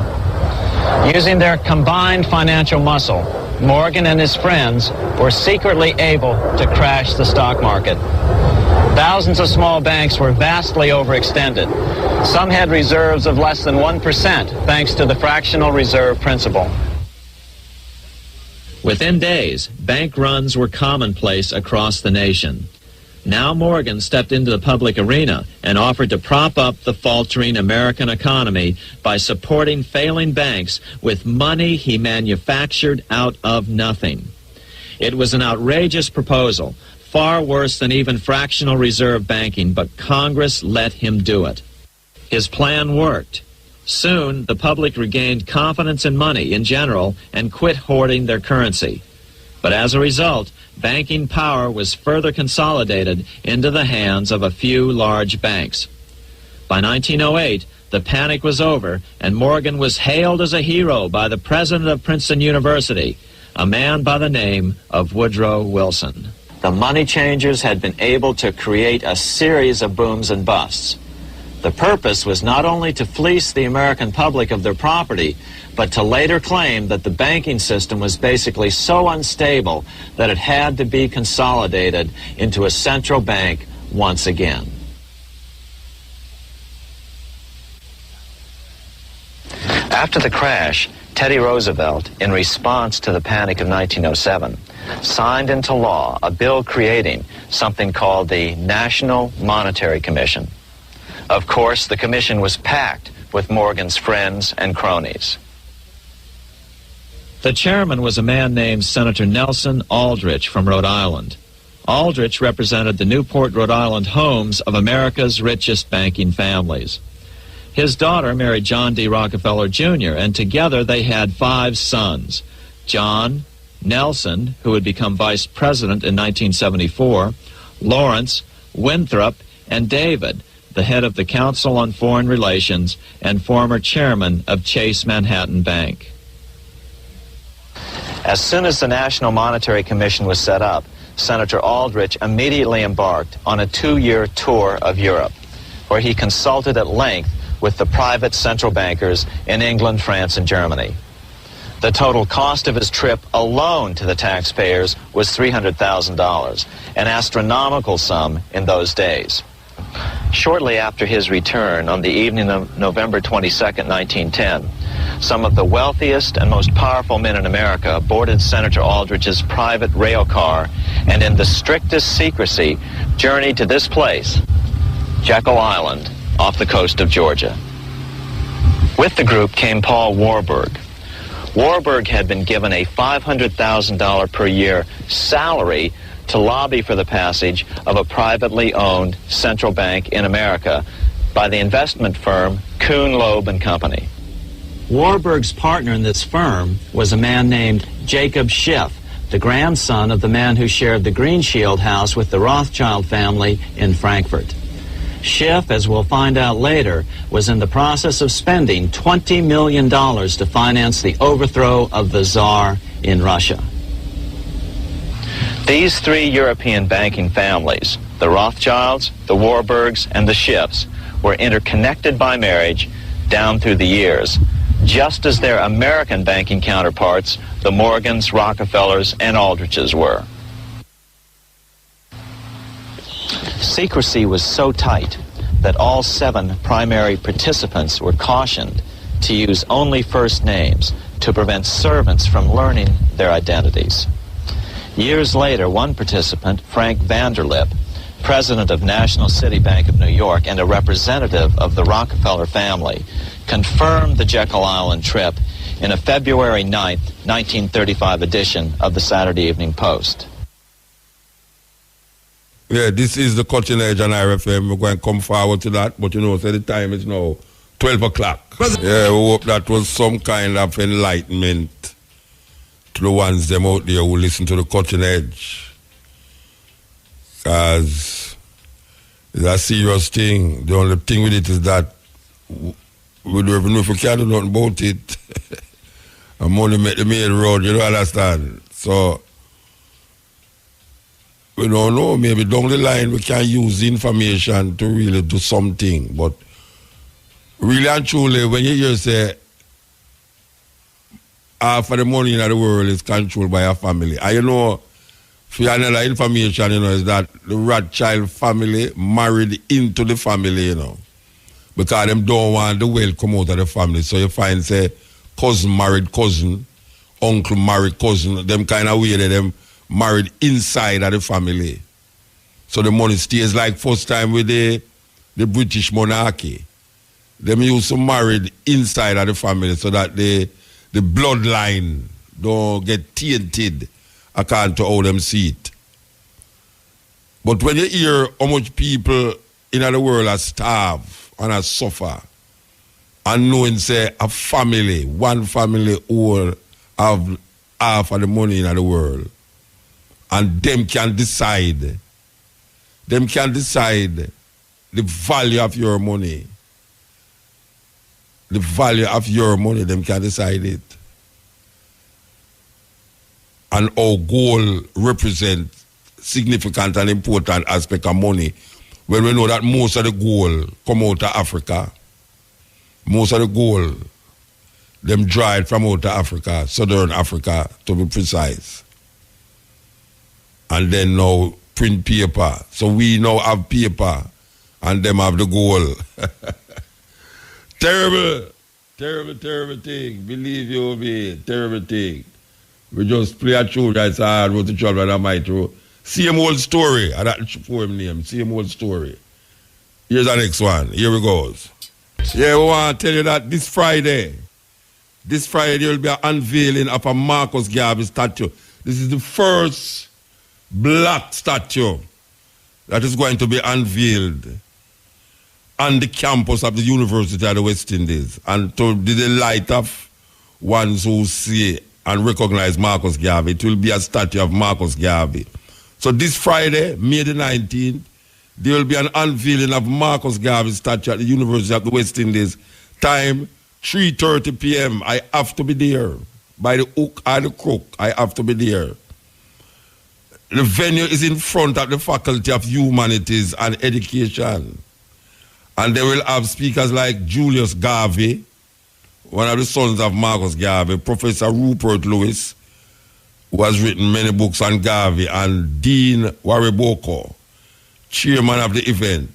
S5: Using their combined financial muscle, Morgan and his friends were secretly able to crash the stock market. Thousands of small banks were vastly overextended. Some had reserves of less than 1% thanks to the fractional reserve principle. Within days, bank runs were commonplace across the nation. Now Morgan stepped into the public arena and offered to prop up the faltering American economy by supporting failing banks with money he manufactured out of nothing. It was an outrageous proposal, far worse than even fractional reserve banking, but Congress let him do it. His plan worked. Soon, the public regained confidence in money in general and quit hoarding their currency. But as a result, banking power was further consolidated into the hands of a few large banks. By 1908, the panic was over, and Morgan was hailed as a hero by the president of Princeton University, a man by the name of Woodrow Wilson. The money changers had been able to create a series of booms and busts. The purpose was not only to fleece the American public of their property, but to later claim that the banking system was basically so unstable that it had to be consolidated into a central bank once again. After the crash, Teddy Roosevelt, in response to the panic of 1907, signed into law a bill creating something called the National Monetary Commission. Of course, the commission was packed with Morgan's friends and cronies. The chairman was a man named Senator Nelson Aldrich from Rhode Island. Aldrich represented the Newport, Rhode Island homes of America's richest banking families. His daughter married John D. Rockefeller Jr., and together they had 5 sons. John, Nelson, who would become vice president in 1974, Lawrence, Winthrop, and David, the head of the Council on Foreign Relations and former chairman of Chase Manhattan Bank.
S6: As soon as the National Monetary Commission was set up, Senator Aldrich immediately embarked on a 2-year tour of Europe, where he consulted at length with the private central bankers in England, France, and Germany. The total cost of his trip alone to the taxpayers was $300,000, an astronomical sum in those days. Shortly after his return, on the evening of November 22nd, 1910, some of the wealthiest and most powerful men in America boarded Senator Aldrich's private rail car and in the strictest secrecy journeyed to this place, Jekyll Island, off the coast of Georgia. With the group came Paul Warburg. Warburg had been given a $500,000 per year salary to lobby for the passage of a privately owned central bank in America by the investment firm Kuhn, Loeb and Company.
S5: Warburg's partner in this firm was a man named Jacob Schiff, the grandson of the man who shared the Green Shield house with the Rothschild family in Frankfurt. Schiff, as we'll find out later, was in the process of spending $20 million to finance the overthrow of the Tsar in Russia.
S6: These 3 European banking families, the Rothschilds, the Warburgs, and the Schiffs, were interconnected by marriage down through the years, just as their American banking counterparts, the Morgans, Rockefellers, and Aldriches were. Secrecy was so tight that all 7 primary participants were cautioned to use only first names to prevent servants from learning their identities. Years later, one participant, Frank Vanderlip, president of National City Bank of New York and a representative of the Rockefeller family, confirmed the Jekyll Island trip in a February 9th, 1935 edition of the Saturday Evening Post.
S1: Yeah, this is the Cutting Edge on RFM. We're going to come forward to that, but so the time is now 12 o'clock. Yeah, we hope that was some kind of enlightenment to the ones them out there who listen to the Cutting Edge. Because it's a serious thing. The only thing with it is that we don't even know if we can do nothing about it. I'm only make the main road, you don't understand? So, we don't know, maybe down the line we can use the information to really do something. But really and truly, when you hear say, half of the money in the world is controlled by a family. And you know, for another information, is that the Rothschild family married into the family, because them don't want the wealth come out of the family. So you find, say, cousin married cousin, uncle married cousin, them kind of way that them married inside of the family. So the money stays like first time with the British monarchy. Them used to married inside of the family so that the bloodline don't get tainted according to how them see it. But when you hear how much people in the world are starved and are suffer, and knowing, say, a family, one family who have half of the money in the world, and them can decide the value of your money. The value of your money, them can decide it. And our gold represent significant and important aspect of money. When we know that most of the gold come out of Africa, most of the gold, them dried from out of Africa, Southern Africa, to be precise. And then now print paper. So we now have paper, and them have the gold. Terrible, terrible, terrible thing. Believe you me, terrible thing. We just play a tune that's hard with the children of my throat. Same old story. I don't for him name. Same old story. Here's the next one. Here we goes. Yeah, we want to tell you that this Friday there will be an unveiling of a Marcus Garvey statue. This is the first black statue that is going to be unveiled on the campus of the University of the West Indies, and to the delight of ones who see and recognize Marcus Garvey. It will be a statue of Marcus Garvey. So this Friday, May the 19th, there will be an unveiling of Marcus Garvey's statue at the University of the West Indies. Time, 3:30 p.m. I have to be there. By the hook or the crook, I have to be there. The venue is in front of the Faculty of Humanities and Education. And they will have speakers like Julius Garvey, one of the sons of Marcus Garvey, Professor Rupert Lewis, who has written many books on Garvey, and Dean Wariboko, chairman of the event.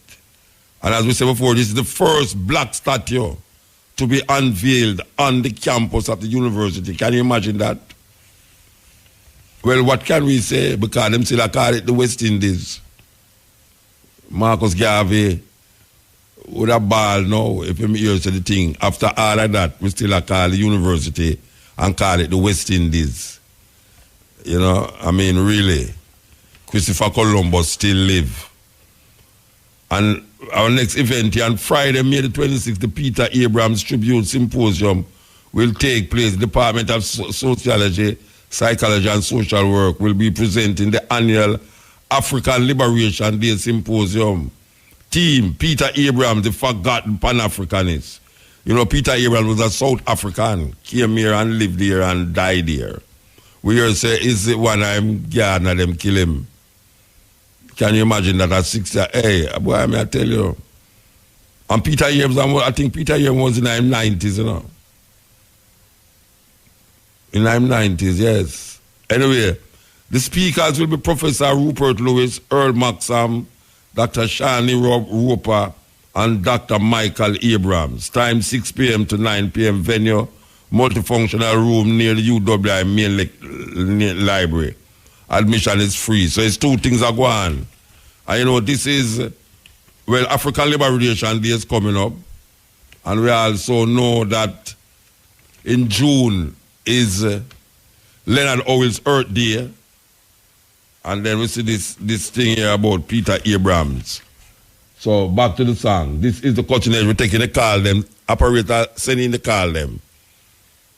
S1: And as we said before, this is the first black statue to be unveiled on the campus of the university. Can you imagine that? Well, what can we say? Because them still call it the West Indies. Marcus Garvey would have ball now if him hears the thing. After all of that, we still call the university and call it the West Indies. You know, I mean, really, Christopher Columbus still live. And our next event here on Friday, May the 26th, the Peter Abrams Tribute Symposium will take place. The Department of Sociology, Psychology and Social Work will be presenting the annual African Liberation Day Symposium. Team, Peter Abrams, the forgotten Pan-Africanist. You know, Peter Abrams was a South African, came here and lived here and died here. We hear say, is it one I'm Gardner, them kill him. Can you imagine that at 60? Hey, boy, I mean, I tell you. And Peter Abrams, I think Peter Abrams was in the 90s, you know. In the 90s, yes. Anyway, the speakers will be Professor Rupert Lewis, Earl Maxam, Dr. Shani Roper, and Dr. Michael Abrams. Time 6 p.m. to 9 p.m. Venue, multifunctional room near the UWI main library. Admission is free. So it's two things are going on. And you know, this is, well, African Liberation Day is coming up. And we also know that in June is Leonard Howell's Earth Day. And then we see this thing here about Peter Abrams. So back to the song. This is the continuation. We're taking the call them. Operator sending the call them.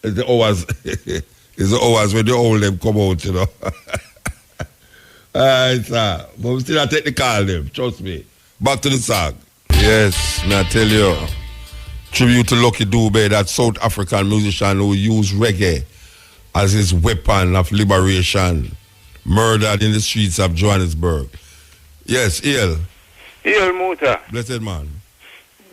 S1: It's the hours. It's the hours when the old them come out, you know. Alright, sir. But we still have to take the call them. Trust me. Back to the song. Yes, may I tell you. Tribute to Lucky Dube, that South African musician who used reggae as his weapon of liberation, murdered in the streets of Johannesburg. Yes, El.
S7: El Muta.
S1: Blessed man.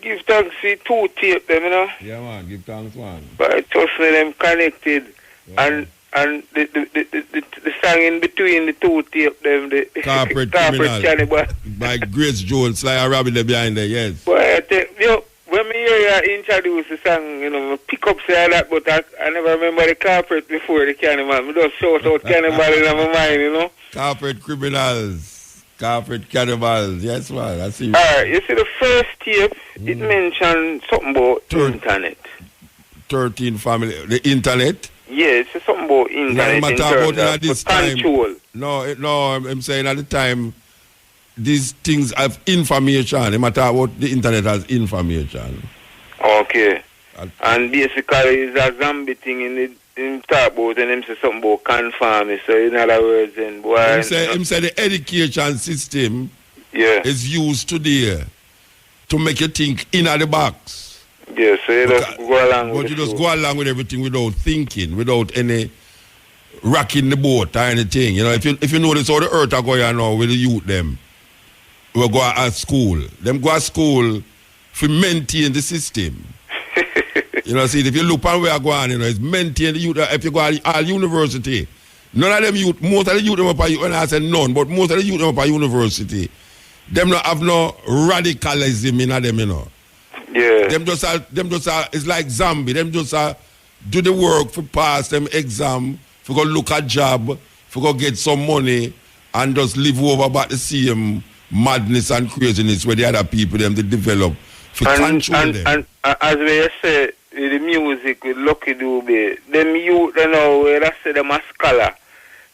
S7: Give thanks to two tape them, you know.
S1: Yeah, man. Give thanks, man.
S7: But I trust me them connected. Yeah. And the song in between the two tape them, the
S1: Corporate Criminal. By Grace Jones, Sly Rabbit there behind there, yes.
S7: But I tell you, when me hear you introduce the song, you know, I pick up say that, but I never remember the Corporate before the Cannibal. I just shout out Cannibal in my mind, you know.
S1: Corporate Criminals. Corporate Cannibals. Yes, man. I see.
S7: All right. You see, the first tape, it mentioned something about internet.
S1: 13 family. The internet?
S7: Yes, it's something about internet.
S1: No, about this
S7: control.
S1: Time. No, I'm saying at the time, these things have information. It matter about the internet has information.
S7: Okay. And basically, it's a zombie thing in talk about, and him say something about conformity. So in other words, and boy,
S1: him say the education system is used today to make you think in the box.
S7: Yeah, so you just go along with it. But you
S1: just go along with everything without thinking, without any rocking the boat or anything. You know, if you notice how the earth are going now with the youth them, we go at school. Them go at school to maintain the system. You know, see, if you look at where I go on, you know, it's maintain the youth. If you go at university, none of them youth, most of the youth them up at, when I say none, but most of the youth them up at university, them not have no radicalism in them, you know.
S7: Yeah.
S1: Them just are, it's like zombie. Them just do the work for pass them exam, for go look at job, for go get some money, and just live over about the same madness and craziness where the other people them they develop for control them.
S7: And as we say, with the music with Lucky Dube, them youth you know where I say them a scholar.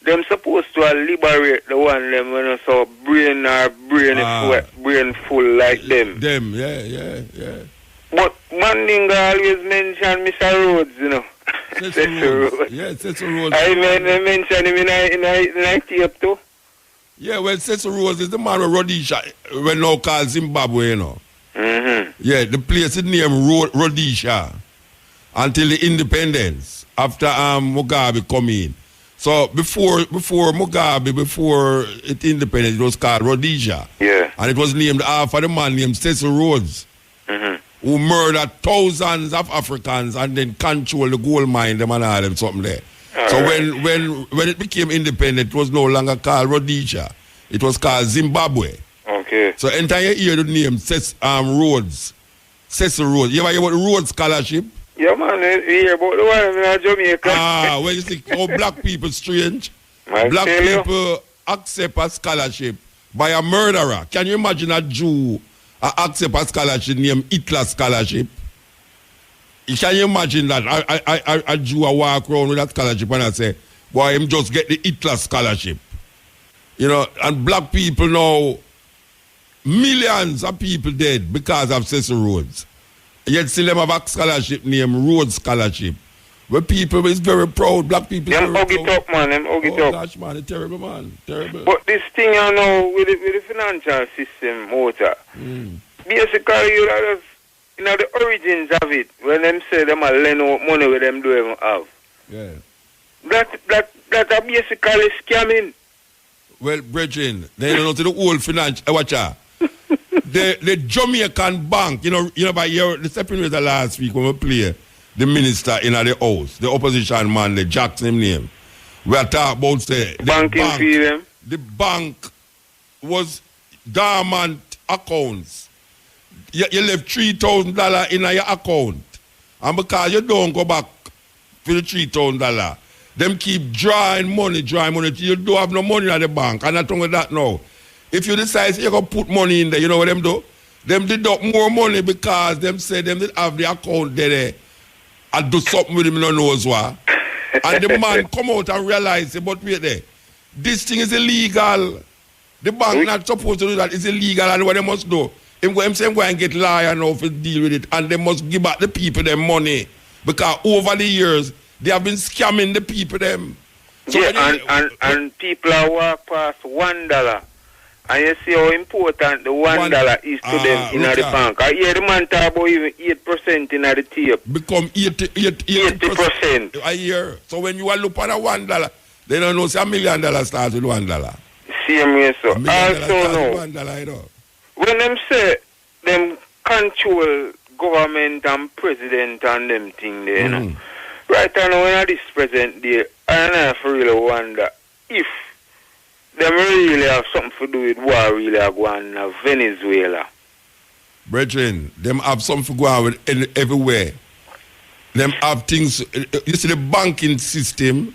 S7: Them supposed to liberate the one them when so brain full like them.
S1: Them, yeah.
S7: But one thing I always mention Mr. Rhodes, you know.
S1: Cecil Rhodes. Yeah, Cecil Rhodes.
S7: I mentioned him in tape too.
S1: Yeah, well, Cecil Rhodes is the man with Rhodesia, we now call Zimbabwe, you know.
S7: Mm-hmm.
S1: Yeah, the place is named Rhodesia until the independence, after Mugabe come in. So before Mugabe, before it independence, it was called Rhodesia.
S7: Yeah.
S1: And it was named after the man named Cecil Rhodes, who murdered thousands of Africans and then controlled the gold mine, them and all them something there. So when it became independent, it was no longer called Rhodesia. It was called Zimbabwe.
S7: Okay.
S1: So entire hear the name Rhodes. Cecil Rhodes. You ever hear about the Rhodes Scholarship?
S7: Yeah, man, you hear about the one in Jamaica.
S1: Well, you see how black people strange.
S7: I
S1: Black
S7: tell you.
S1: people accept a scholarship by a murderer. Can you imagine a Jew accept a scholarship named Hitler Scholarship? Can you imagine that? A Jew walk around with that scholarship and I say, boy, him just get the Hitler Scholarship. You know, and black people now, millions of people dead because of Cecil Rhodes. Yet still them have a scholarship named Rhodes Scholarship. Where people is very proud, black people
S7: Them hug it up, man, them hug it up.
S1: Gosh, man, it's terrible, man. Terrible.
S7: But this thing, you know, with the financial system, motor, basically, you know, the origins of it, when them say them are lend out money where them do even have.
S1: Yeah.
S7: That are basically scamming.
S1: Well, brethren, they don't know to the old financial, watch out. The Jamaican bank, you know, by the second last week when we play the minister in the house, the opposition man, the Jackson name, we are talking about say the bank was dormant accounts. You left $3,000 in your account, and because you don't go back for the $3,000, them keep drawing money till you don't have no money at the bank. And not only that now. If you decide you're going to put money in there, you know what them do? Them deduct more money because them say them did have the account there and do something with him, no knows what. And the man come out and realize, but wait there, this thing is illegal. The bank not supposed to do that. It's illegal, and what they must do, him say go and get lawyer now to deal with it, and they must give back the people their money. Because over the years, they have been scamming the people them. So
S7: yeah, and people are walk past $1. And you see how important the $1 is to them in the bank. I hear the man talk about even 8% in the tape.
S1: Become 80%. I hear. So when you are looking at $1, they don't know say $1 million starts with $1.
S7: Same way, so. Also no. When them say them control government and president and them thing there, you know. Right now when this present day, I really wonder if them really have something to do with war really going on in Venezuela.
S1: Brethren, them have something to go on with everywhere. Them have things, you see the banking system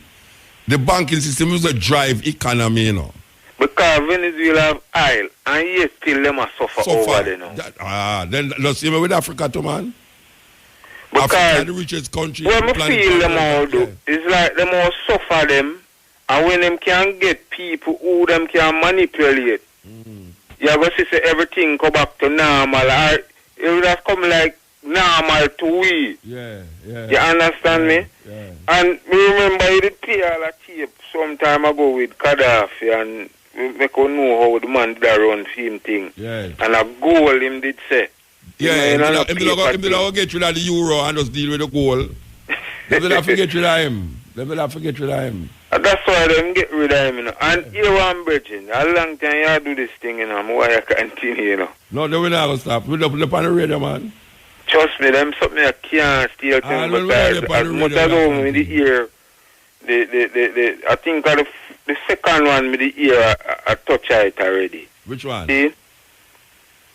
S1: is a drive economy, you know.
S7: Because Venezuela have oil, and yet still them are suffer over there now.
S1: Then let's see with Africa too, man.
S7: Because
S1: Africa, the richest country.
S7: when we feel them all do, it's like them all suffer them. And when them can get people who them can manipulate, you have to say everything go back to normal. Or it would have come like normal to we.
S1: Yeah.
S7: You understand me?
S1: Yeah.
S7: And me remember you did play all a tape some time ago with Gaddafi, and we make you know how the man did run film thing.
S1: Yeah.
S7: And a goal him did say.
S1: Yeah, him did get rid of the euro and just deal with the goal. They will not forget rid of him.
S7: That's why them get rid of him, you know. And here one bridging. A long time you do this thing, you know. I'm why I continue, you know.
S1: No, they will not stop. We'll put on the radio, man.
S7: Trust me, them something I can't steal things, because as much as over me the ear, I think the second one with the ear, I touch it already.
S1: Which one?
S7: See?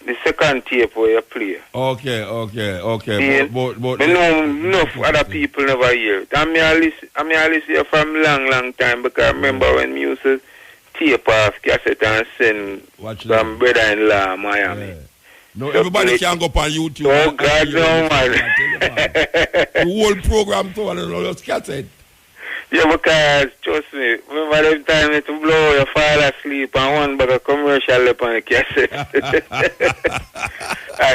S7: The second tape where you play.
S1: Okay.
S7: But know enough other people never hear it. I listen from long time, because I remember when we used to tape off cassette and send from brother-in-law Miami.
S1: Yeah. No, everybody can go up on YouTube.
S7: Oh, God, no, man.
S1: The whole program too, and just cassette.
S7: Yeah, because, trust me, remember the time it blow, you fall asleep, and one bag of commercial up on the cassette.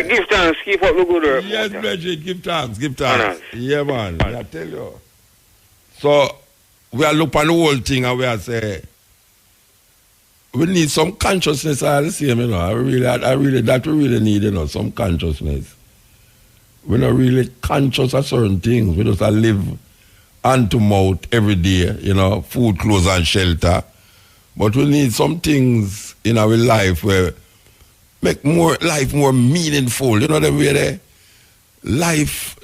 S7: Give thanks, keep up the good work.
S1: Yes, Bridget, give thanks. Yeah, man. I tell you. So we are look on the whole thing and we are say we need some consciousness all the same, you know. I really that we really need, you know, some consciousness. We're not really conscious of certain things. We just live hand to mouth every day, you know, food, clothes and shelter. But we need some things in our life where make life more meaningful. You know the way there? Life,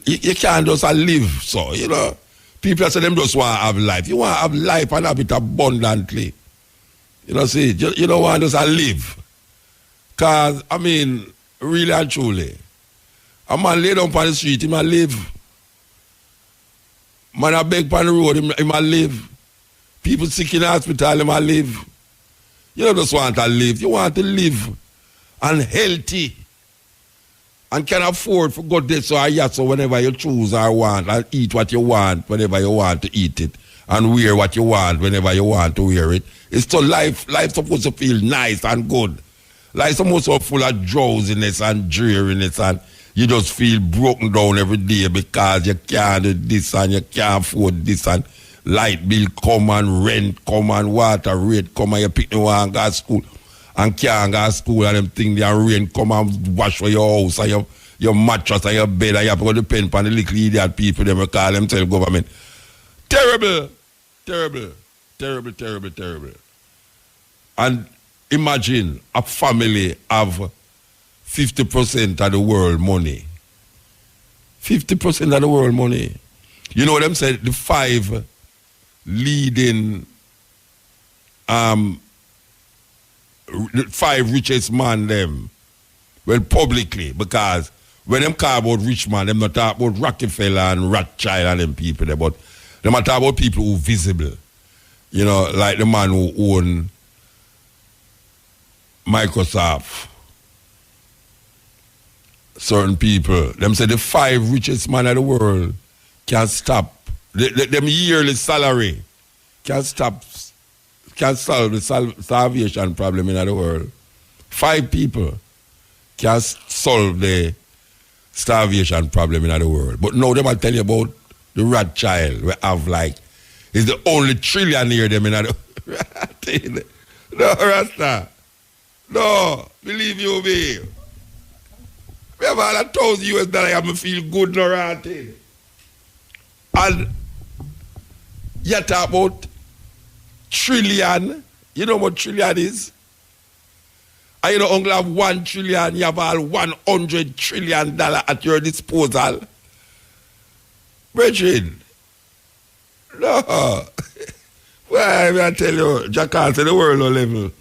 S1: you can't just live, so, you know. People say them just want to have life. You want to have life and have it abundantly. You know, see, you don't want to just live. Because, I mean, really and truly, a man lay down on the street, he might live. Man a beg on the road, he might live. People sick in the hospital, he might live. You don't just want to live. You want to live and healthy. And can afford for good this or yes, so whenever you choose or want, and eat what you want whenever you want to eat it. And wear what you want whenever you want to wear it. It's so life supposed to feel nice and good. Life supposed to be full of drowsiness and dreariness and you just feel broken down every day because you can't do this and you can't afford this and light bill come and rent come and water rate come and you pick no one go to school and can't go to school and them things and rain come and wash for your house and your mattress and your bed and you have to go depend on the little idiot people them call themselves government. Terrible. And imagine a family of 50% of the world money. 50% of the world money. You know what I'm saying? The 5 leading, the 5 richest man them. Well, publicly, because when them talk about rich man, them not talk about Rockefeller and Rothschild and them people there, but them talk about people who visible. You know, like the man who own Microsoft. Certain people, them say the 5 richest men of the world can stop them yearly salary can solve the starvation problem in the world. 5 people can solve the starvation problem in the world. But now them I tell you about the Rothschild we have like is the only trillionaire them in the no Rasta. No, believe you me. We have all $1,000 and I feel good no ranting. And you talk about trillion. You know what trillion is? And you don't only have 1 trillion, you have all $100 trillion at your disposal. Brethren, no. Well, I tell you, Jackal say the world no level.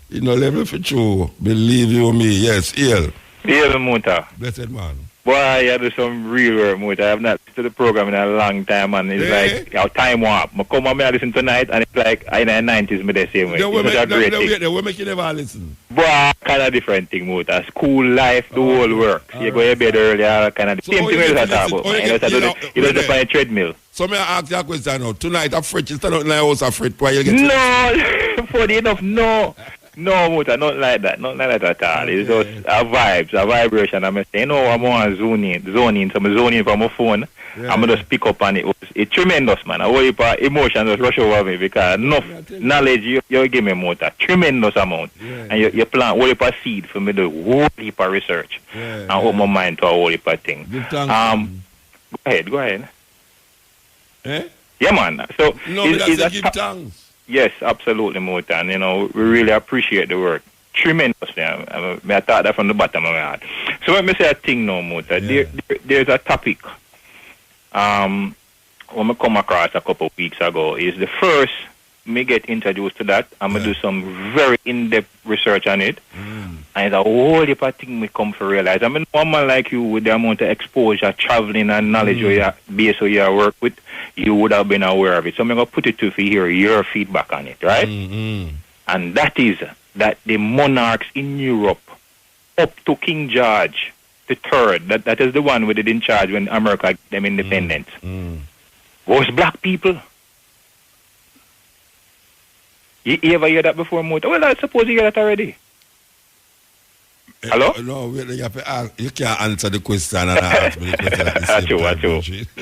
S1: It's no level for true. Believe you me, yes, Ill.
S8: Ill Muta.
S1: Blessed man.
S8: Boy, you do some real work, Muta. I have not listened to the program in a long time, and it's like our time warp. I come and I listen tonight, and it's like in the 90s, me the same way.
S1: We make you never listen.
S8: Boy, kind of different thing, Muta. School life, the whole work. You go to bed earlier, kind of the same thing I talk about. You don't find a treadmill.
S1: So may I ask you a question now? Tonight, a fret, you stand out in the house afraid why you get
S8: no, funny enough, no. No, Muta, not like that. Not like that at all. It's just a vibes, a vibration. I'm saying, no, I'm on zoning. So I'm zoning from my phone. Yeah. I'm just pick up on it. It's tremendous, man. A whole heap of emotion just rush over me because enough knowledge you give me, Muta. Tremendous amount. Yeah. And you plant a whole heap of seed for me to do a whole heap of research. Yeah. And open my mind to a whole heap of things. Go ahead.
S1: Eh?
S8: Yeah, man. So,
S1: no, that's give thanks.
S8: Yes, absolutely, Muta. And, you know, we really appreciate the work. Tremendously. I thought that from the bottom of my heart. So let me say a thing now, Muta. Yeah. There's a topic when I come across a couple of weeks ago. Is the first me get introduced to that. I'm going to do some very in-depth research on it. And it's a whole heap of thing we come to realize. I mean, one man like you with the amount of exposure, traveling and knowledge based on your work with, you would have been aware of it. So I'm going to put it to hear your feedback on it, right? And that is that the monarchs in Europe, up to King George III, that is the one who did in charge when America gave them independence, was black people. You ever hear that before, Muta? Well, I suppose you hear that already. Hello?
S1: No, wait, you have to ask. You can't answer the question and ask me the question at the same time.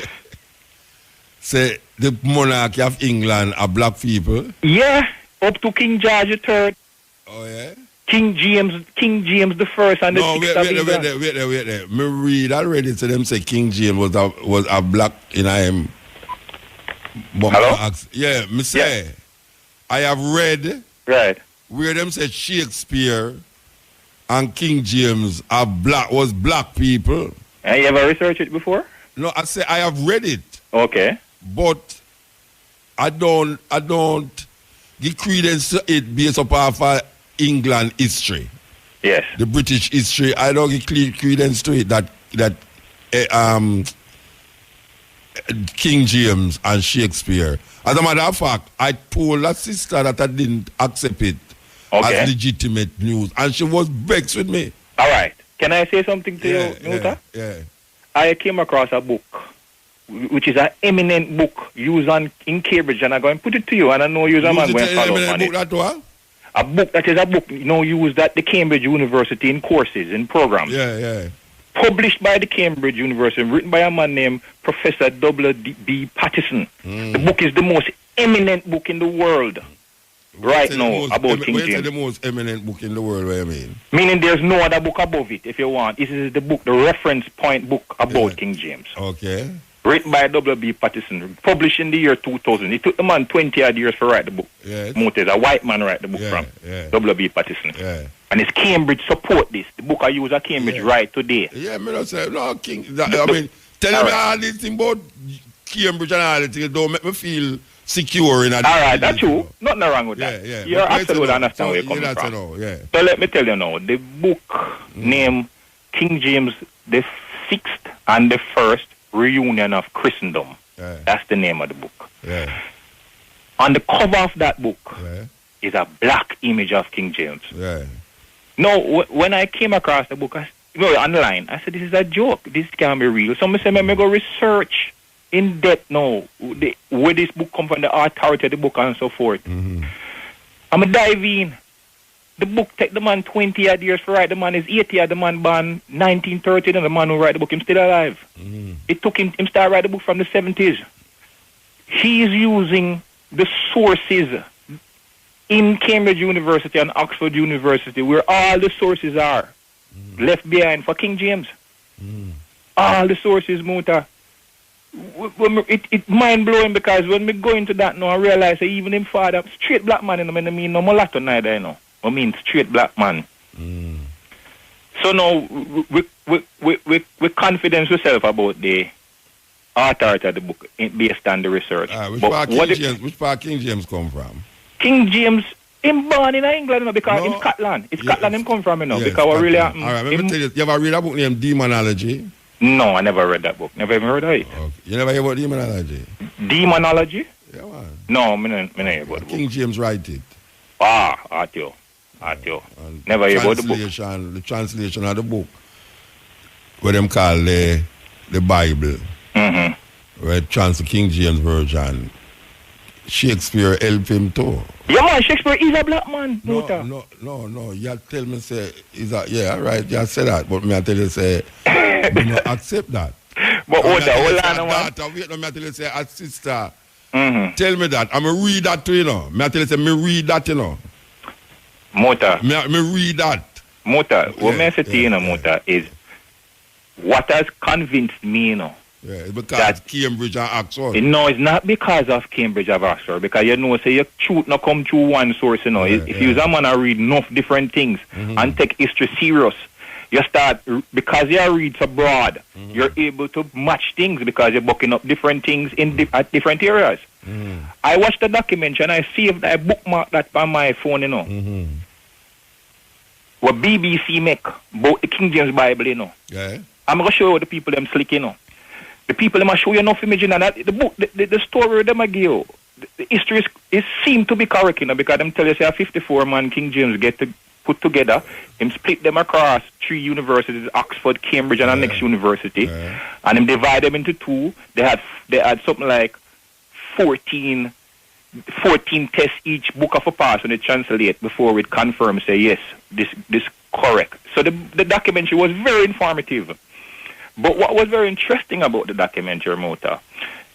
S1: say the monarchy of England are black people.
S8: Yeah, up to King George III.
S1: Oh, yeah?
S8: King James the First and
S1: no,
S8: the Sixth of England.
S1: Wait there. Me read already to them say King James was a black in him.
S8: Hello?
S1: Yeah, me say, yeah. I have read
S8: right
S1: where them say Shakespeare and King James was black people.
S8: And you ever researched it before?
S1: No, I say I have read it.
S8: Okay.
S1: But I don't give credence to it based upon England history.
S8: Yes.
S1: The British history. I don't give credence to it that King James and Shakespeare. As a matter of fact, I told a sister that I didn't accept it as legitimate news, and she was vexed with me.
S8: All right. Can I say something to you, Nuta?
S1: Yeah.
S8: I came across a book, which is an eminent book used in Cambridge, and I'm going to put it to you, and I know you're a man going to follow up on it. A book that is a book, used at the Cambridge University in courses, in programs.
S1: Yeah.
S8: Published by the Cambridge University, written by a man named Professor W.B. Pattison. The book is the most eminent book in the world about King James.
S1: The most eminent book in the world, what do you mean?
S8: Meaning there's no other book above it, if you want. This is the book, the reference point book about King James.
S1: Okay.
S8: Written by W.B. Pattison, published in the year 2000. It took the man 20-odd years to write the book.
S1: Yes.
S8: There's a white man write the book from W.B. Pattison.
S1: Yeah.
S8: And it's Cambridge support this. The book I use at Cambridge right today.
S1: Yeah, me not say, no, King. Telling me all these things about Cambridge and all these things don't make me feel secure in a...
S8: All right, that's true. Nothing wrong with that.
S1: Yeah.
S8: You're absolutely understand where you're coming from. So let me tell you now, the book named King James the Sixth and the First Reunion of Christendom. That's the name of the book. On the cover of that book is a black image of King James. No, when I came across the book, online, I said, this is a joke. This can't be real. So I said, I'm going to go research in depth now where this book come from, the authority of the book and so forth. I'm going to dive in. The book take the man 20-odd years to write. The man is 80-odd. The man born 1930, and the man who write the book, him still alive. It took him start write the book from the 70s. He is using the sources in Cambridge University and Oxford University, where all the sources are left behind for King James. All the sources, Muta. It's mind-blowing, because when we go into that now, I realize that even him father, straight black man, I mean no mulatto neither, you know. I mean straight black man. So now, we confidence yourself about the authority of the book based on the research.
S1: Which part King James come from?
S8: King James, him born in England, because in Scotland. It's Scotland him come from, because what really happened.
S1: All right, let me tell you, you ever read a book named Demonology?
S8: No, I never read that book. Never even heard of it.
S1: Okay. You never hear about Demonology?
S8: Demonology?
S1: Yeah, man.
S8: No, I never hear about the book.
S1: King James write it.
S8: Atio. Never hear about the book.
S1: The translation of the book, what them call the Bible, where the King James Version. Shakespeare helped him too.
S8: Yeah, man, Shakespeare is a black man.
S1: No. You tell me say all right. You say that, but me I tell you say me not accept that.
S8: But hold on,
S1: wait, no, me I tell you say a sister. Tell me that. I'm read that too, you know. Me I tell you say me read that, you know.
S8: Mota.
S1: Me read that.
S8: Mota. What me say to you, Mota, is what has convinced me, you know.
S1: Yeah, it's because Cambridge and Oxford.
S8: No, it's not because of Cambridge and Oxford. Because say your truth not come through one source, you know. If you a man to read enough different things and take history serious, you start, because you read so broad, you're able to match things because you're booking up different things at different areas. I watched the documentary and I saved, I bookmarked that on my phone, you know. What BBC make about the King James Bible, you know.
S1: Yeah.
S8: I'm going to show you the people them slick, you know. The people them show you enough image, and that the book, the story them I give you, the history is seem to be correct, you know, because them tell you say a 54-man King James get to put together, him split them across 3 universities, Oxford, Cambridge, and the next university, and him divide them into 2. They had something like 14 tests each book of a pass when they translate before it confirm say yes, this correct. So the documentary was very informative. But what was very interesting about the documentary, Mota,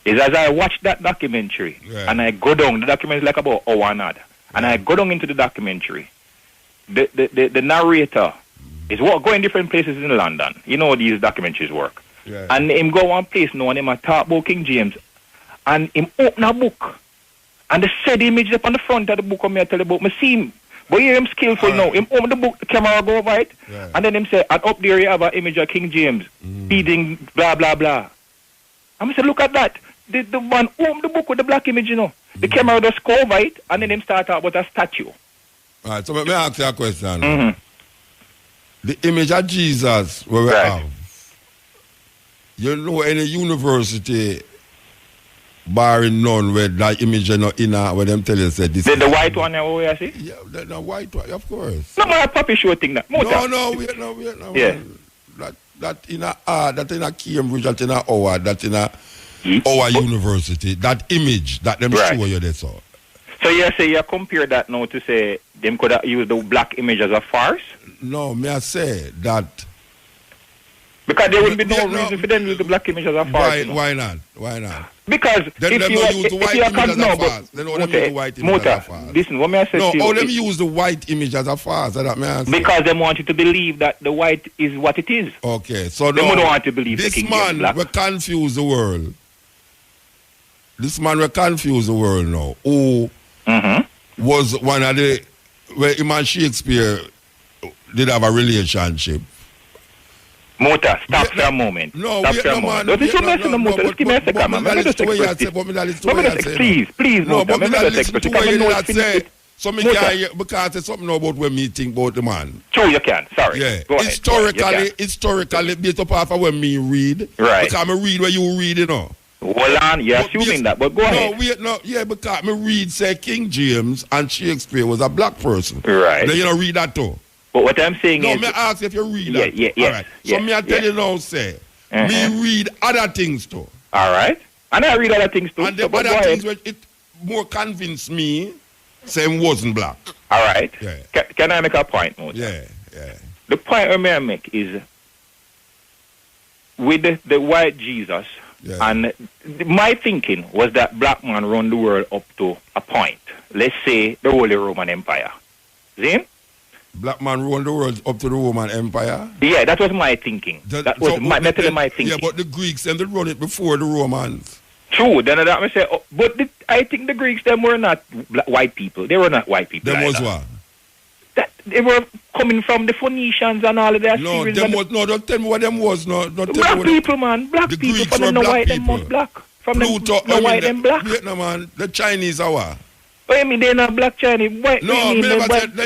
S8: is as I watch that documentary, and I go down, the documentary is like about an hour and a half, and I go down into the documentary, the narrator is going different places in London. You know how these documentaries work.
S1: Yeah.
S8: And him go one place now and him a talk about King James, and him open a book, and the said image up on the front of the book of me I tell you about, me see him. But hear him skillful now. Him open the book, the camera go over it, and then him say, and up there you have an image of King James feeding blah blah blah. And I say, look at that. The man open the book with the black image, you know. The camera just go over it, and then him start out with a statue.
S1: All right, so let me ask you a question. The image of Jesus where we have, you know any university barring none where that image is not in where them tell you said this
S8: the white one where you see?
S1: Yeah, the white one, of course.
S8: No, my puppy show thing that.
S1: No, wait.
S8: Yeah.
S1: That in a Cambridge, that in a Howard, that in a our university, that image that them show you they saw.
S8: So you say you compare that now to say them could have used the black image as a farce?
S1: No, may I say that
S8: because there would be no reason for them to use the black image as a farce.
S1: Why not?
S8: Because
S1: then
S8: if
S1: them
S8: you
S1: use the white image as a farce. Then them use the white image as a farce.
S8: Listen, what may I say to you?
S1: No, them use the white image as a farce. That may I say.
S8: Because they want you to believe that the white is what it is.
S1: Okay, so
S8: they don't want to believe
S1: this
S8: the King
S1: man
S8: black.
S1: will confuse the world. This man will confuse the world now. Who was one of the where him and Shakespeare did have a relationship.
S8: Mota, stop for a moment.
S1: No,
S8: stop for a moment. Don't you mention the Mota? Just give me a second, man. Let me just express. Please, Mota. Let me just express.
S1: So me can hear, because there's something about when me think about the man.
S8: Sure, you can. Sorry.
S1: Yeah.
S8: Go ahead.
S1: Historically, based off of when me read.
S8: Right.
S1: Because I read where you read, you know.
S8: Hold on, you're assuming that, but go ahead.
S1: Because me read say King James and Shakespeare was a black person.
S8: Right.
S1: Then you don't read that too.
S8: But what I'm saying is...
S1: No, me ask if you read that.
S8: Yeah.
S1: All right. So me I tell you now, say, me read other things too.
S8: All right. And I read other things too.
S1: And the other things, it more convinced me, say he wasn't black.
S8: All right.
S1: Yeah.
S8: Can I make a point, Mota?
S1: Yeah.
S8: The point I make is, with the white Jesus... Yeah. And my thinking was that black man run the world up to a point. Let's say the Holy Roman Empire. See?
S1: Black man run the world up to the Roman Empire?
S8: Yeah, that was my thinking. That was my thinking.
S1: Yeah, but the Greeks and they run it before the Romans.
S8: True. Then that me say, but I think the Greeks, them were not white people. They were not white people.
S1: Them was what?
S8: They were coming from the Phoenicians and all of that.
S1: No, don't tell me what them was. No, don't tell me
S8: black people, man. Black
S1: the
S8: people.
S1: Greeks
S8: From
S1: were
S8: the
S1: black
S8: white
S1: people.
S8: Them black. From
S1: Pluto,
S8: the white and black.
S1: Vietnam, man. The Chinese are what?
S8: Oh, you mean they're not black Chinese? White,
S1: no, me never said.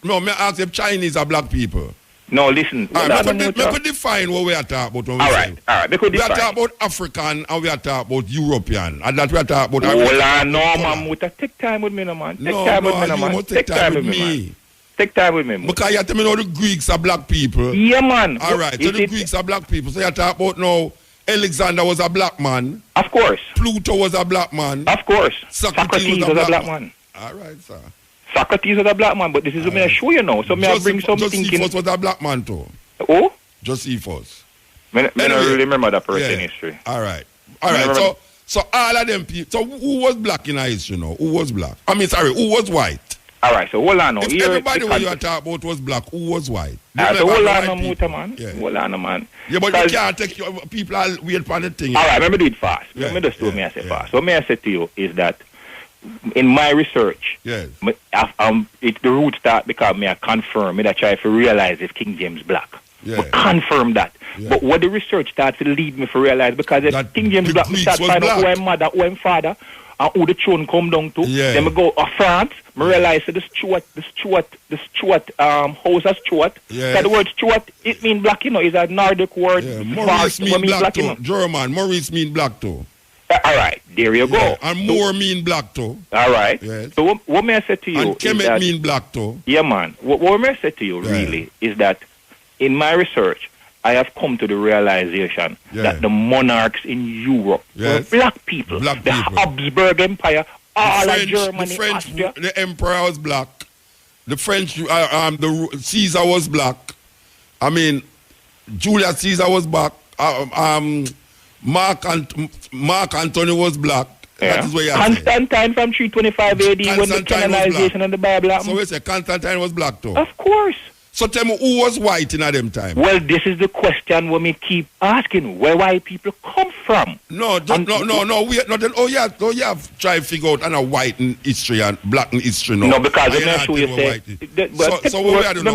S1: No, me ask if Chinese are black people.
S8: No, listen.
S1: All right, we could define what we are talking about.
S8: All right.
S1: We are talking about African and we are talking about European. And that we are talking about...
S8: Hold on, no, man. Take time with me, no, man. Take time with me. Take time with me.
S1: Because you tell me now the Greeks are black people.
S8: Yeah, man.
S1: All right, so the Greeks are black people. So you talk about now Alexander was a black man.
S8: Of course.
S1: Pluto was a black man.
S8: Of course.
S1: Socrates was a black man. All right, sir.
S8: Socrates was a black man, but this is what I show you now. So may I bring some thinking.
S1: Josephus was a black man too.
S8: Who?
S1: Josephus.
S8: I don't really remember that person in history.
S1: All right. So all of them people. So who was black in history now? Who was black? Who was white?
S8: All right, so hold on now.
S1: If everybody what you are talking about was black, who was white?
S8: So hold on now, Muta, man. Yeah. Hold on, man.
S1: Yeah, but you can't take people are weird for the thing.
S8: All right, let me do it fast. Let me just do me I say fast. So may I say to you is that in my research, the root start because me I confirm, me I try to realize if King James black. Yeah. But confirm that. Yeah. But what the research starts to lead me to realize because if that King James black, me start finding out who I'm mother, who I'm father, and who the throne come down to. Yeah. Then we go to France. I realize the Stuart house of Stuart. Yeah. So the word Stuart, it means black, is a Nordic word.
S1: Yeah. Maurice mean black too. German. Maurice mean black too.
S8: All right, there you go.
S1: And Moore mean black too.
S8: All right.
S1: Yes.
S8: So what may I say to you?
S1: And Kemet mean black too.
S8: Yeah, man. What may I say to you really is that in my research, I have come to the realization that the monarchs in Europe were black people. The Habsburg Empire, all of Germany,
S1: the French,
S8: Austria.
S1: the emperor was black. The French, the Caesar was black. Julius Caesar was black. Mark Antony was black.
S8: Yeah.
S1: That is what you are
S8: Constantine from 325 AD when the canonization of the Bible happened.
S1: So we say Constantine was black too.
S8: Of course.
S1: So tell me, who was white in them time?
S8: Well, this is the question we keep asking: where white people come from?
S1: No. We have tried to figure out a white in history and black in history.
S8: No, because I'm not sure you say.
S1: So what we are doing? So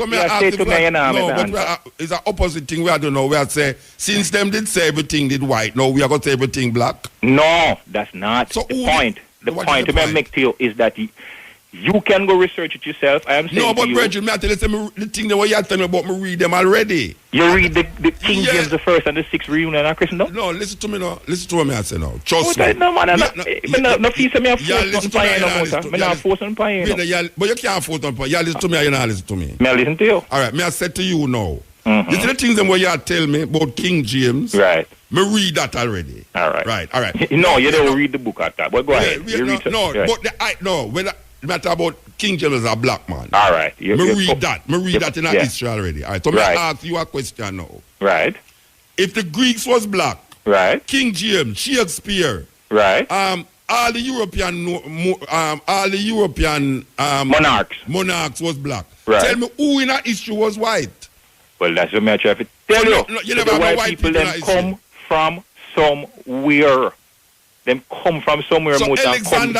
S1: me ask if but it's an opposite thing. We are doing now. We are say since them did say everything did white. Now we are going to say everything black.
S8: No, that's not the point. The point I make to you is that. You can go research it yourself. I am saying
S1: no, but
S8: to you.
S1: Bridget, me I tell you the thing that you are telling me about, me read them already.
S8: You read the King James the first and the sixth reunion of Christendom?
S1: No, listen to me now. Listen to what me I say now. Trust me.
S8: No, man. No fee me a force on paying no more. Me not force on paying.
S1: But you can't force on paying. You listen to me or you not listen to me.
S8: Me listen to you.
S1: All right, me I said to you now. You see the things that you tell me about King James?
S8: Right.
S1: Me read that already.
S8: All right.
S1: Right.
S8: No, you don't read the book at that. But go ahead.
S1: But matter about King James as a black man.
S8: All right.
S1: Me read that in our history already. All right. So me ask you a question now.
S8: Right.
S1: If the Greeks was black,
S8: right.
S1: King James, Shakespeare,
S8: right.
S1: All the European monarchs was black.
S8: Right.
S1: Tell me who in our history was white.
S8: Well, that's what I try to tell you.
S1: You never have white people
S8: then come from somewhere. Them come from somewhere.
S1: So Alexander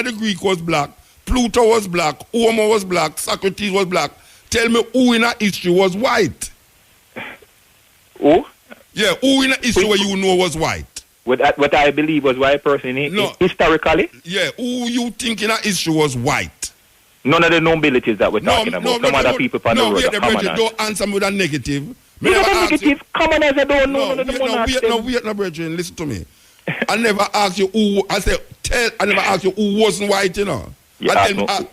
S1: the Greek was black. Pluto was black. Homer was black. Socrates was black. Tell me who in our history was white.
S8: Who?
S1: Yeah, who in our history where you know was white?
S8: What I believe was white person historically.
S1: Yeah, who you think in our history was white?
S8: None of the nobilities that we're talking about. Some other people from the road.
S1: Don't answer me with a negative.
S8: Commoners, I don't know.
S1: No, brethren, listen to me. I never asked you who. I never asked you who wasn't white, you know.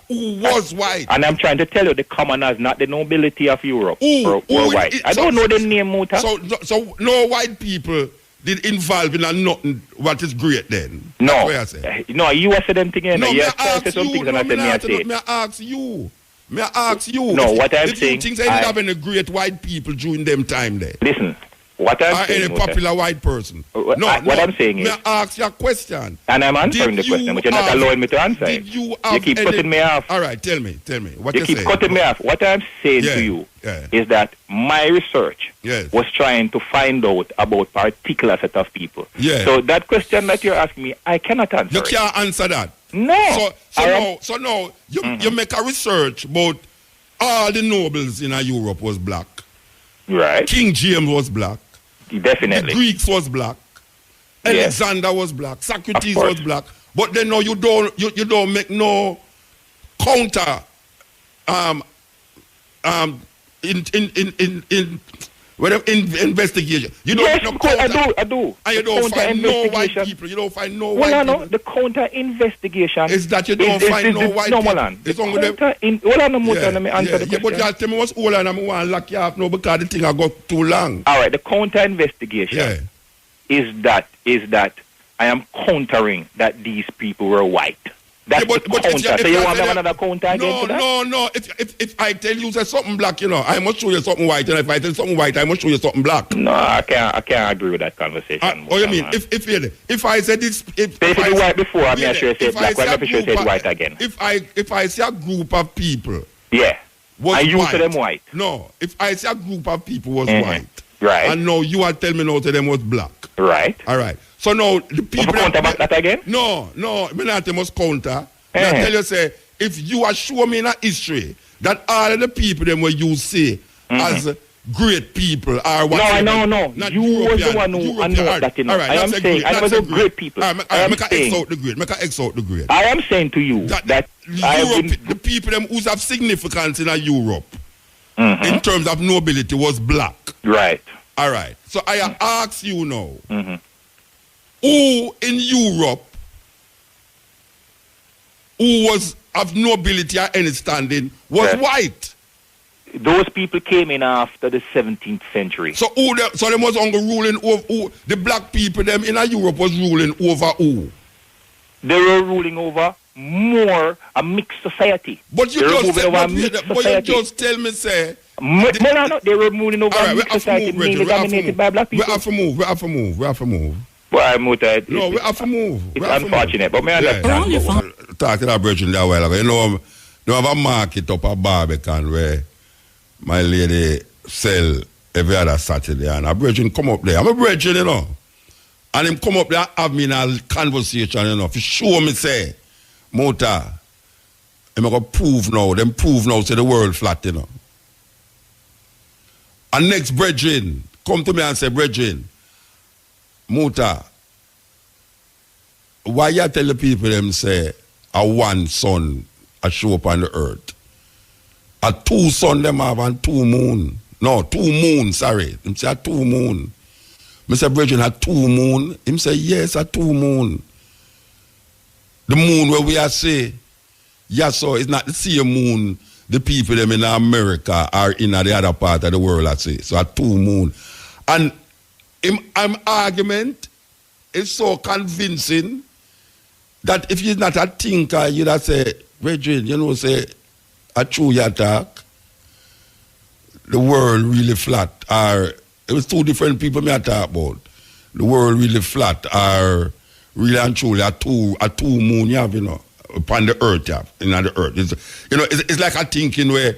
S1: Who was white.
S8: And I'm trying to tell you, the commoners, not the nobility of Europe, were white. I don't know the name, Muta.
S1: So no white people did involve in nothing what is great then.
S8: No.
S1: That's what I say.
S8: No, you are saying them things.
S1: No,
S8: you are saying some things and I said me I say.
S1: May I ask you?
S8: No, what I'm
S1: if
S8: saying.
S1: You think they didn't have any great white people during them time there?
S8: Listen, what I'm saying.
S1: Any popular white person?
S8: What I'm saying is.
S1: May I ask you a question?
S8: And I'm answering the question, but you're not allowing me to answer it. You keep cutting me off.
S1: All right, tell me. What
S8: you keep cutting me off. What I'm saying to you is that my research was trying to find out about particular set of people. So that question that you're asking me, I cannot answer.
S1: You can't answer that.
S8: No.
S1: So now you make a research about all the nobles in Europe was black.
S8: Right.
S1: King James was black.
S8: Definitely.
S1: The Greeks was black. Alexander was black. Socrates was black. But then no, you don't make no counter in investigation. You don't make no counter.
S8: I do.
S1: And you don't find no white people. You don't find no white people.
S8: No, the counter investigation
S1: is that you don't find no white people.
S8: It's only let me answer the question.
S1: But you tell me what's all and I'm going to lock you up now because the thing I got too long.
S8: All right, the counter investigation is that I am countering that these people were white. That's the counter. So you want to have another counter again to that?
S1: No. If I tell you there's something black, I must show you something white. And if I tell you something white, I must show you something black.
S8: No, I can't agree with that conversation.
S1: What you mean? If I said this... If
S8: you did white before, I'm not sure you said black. I'm not sure you said white again.
S1: If I see a group of people...
S8: Yeah.
S1: And
S8: you to them white?
S1: No. If I see a group of people was white...
S8: Right.
S1: And now you are telling me now to them was black.
S8: Right.
S1: All right. So now the people...
S8: counter back that again?
S1: No. Me not must counter. I tell you, say, if you are show me in a history that all of the people them where you see as great people are what?
S8: No. You was the one who announced that.
S1: All right,
S8: I am saying I was a great people.
S1: Make a X out the grade.
S8: I am saying to you that
S1: Europe, the people them who have significance in Europe in terms of nobility was black.
S8: Right.
S1: All right. So I ask you now, who in Europe who was of nobility or any standing was white?
S8: Those people came in after the 17th century.
S1: So they was only ruling over who? The black people them in Europe was ruling over who?
S8: They were ruling over more a mixed society.
S1: But you just tell me, say,
S8: They were moving over
S1: All right, we
S8: in
S1: have to
S8: society
S1: move, Bridget.
S8: mainly dominated by black people.
S1: We have to move.
S8: Well, Muta,
S1: No, we have to move.
S8: It's unfortunate, but me understand.
S1: Talking about Bridget there a while ago. You know, they have a market up at Barbican where my lady sell every other Saturday, and a Bridget come up there. I'm a Bridget, you know. And him come up there and have me in a conversation, you know, to show me, say, Muta, I'm going to prove now, say the world flat, you know. And next brethren, come to me and say, brethren, Muta, why you tell the people them say a one sun a show up on the earth? A two sun them have and 2 moon. No, 2 moon, sorry. Him say a 2 moon. Me say, brethren, a 2 moon. Him say, yes, a 2 moon. The moon where we are say, yes, so it's not the same moon the people them in America are in the other part of the world, I say. So a 2 moon. And him argument is so convincing that if you're not a thinker, you'd have say, brethren, you know, say, a true attack, the world really flat. Or it was 2 different people me I talk about. The world really flat, or really and truly a two moon you have, you know, upon the earth, you have, in the earth. It's like a thinking where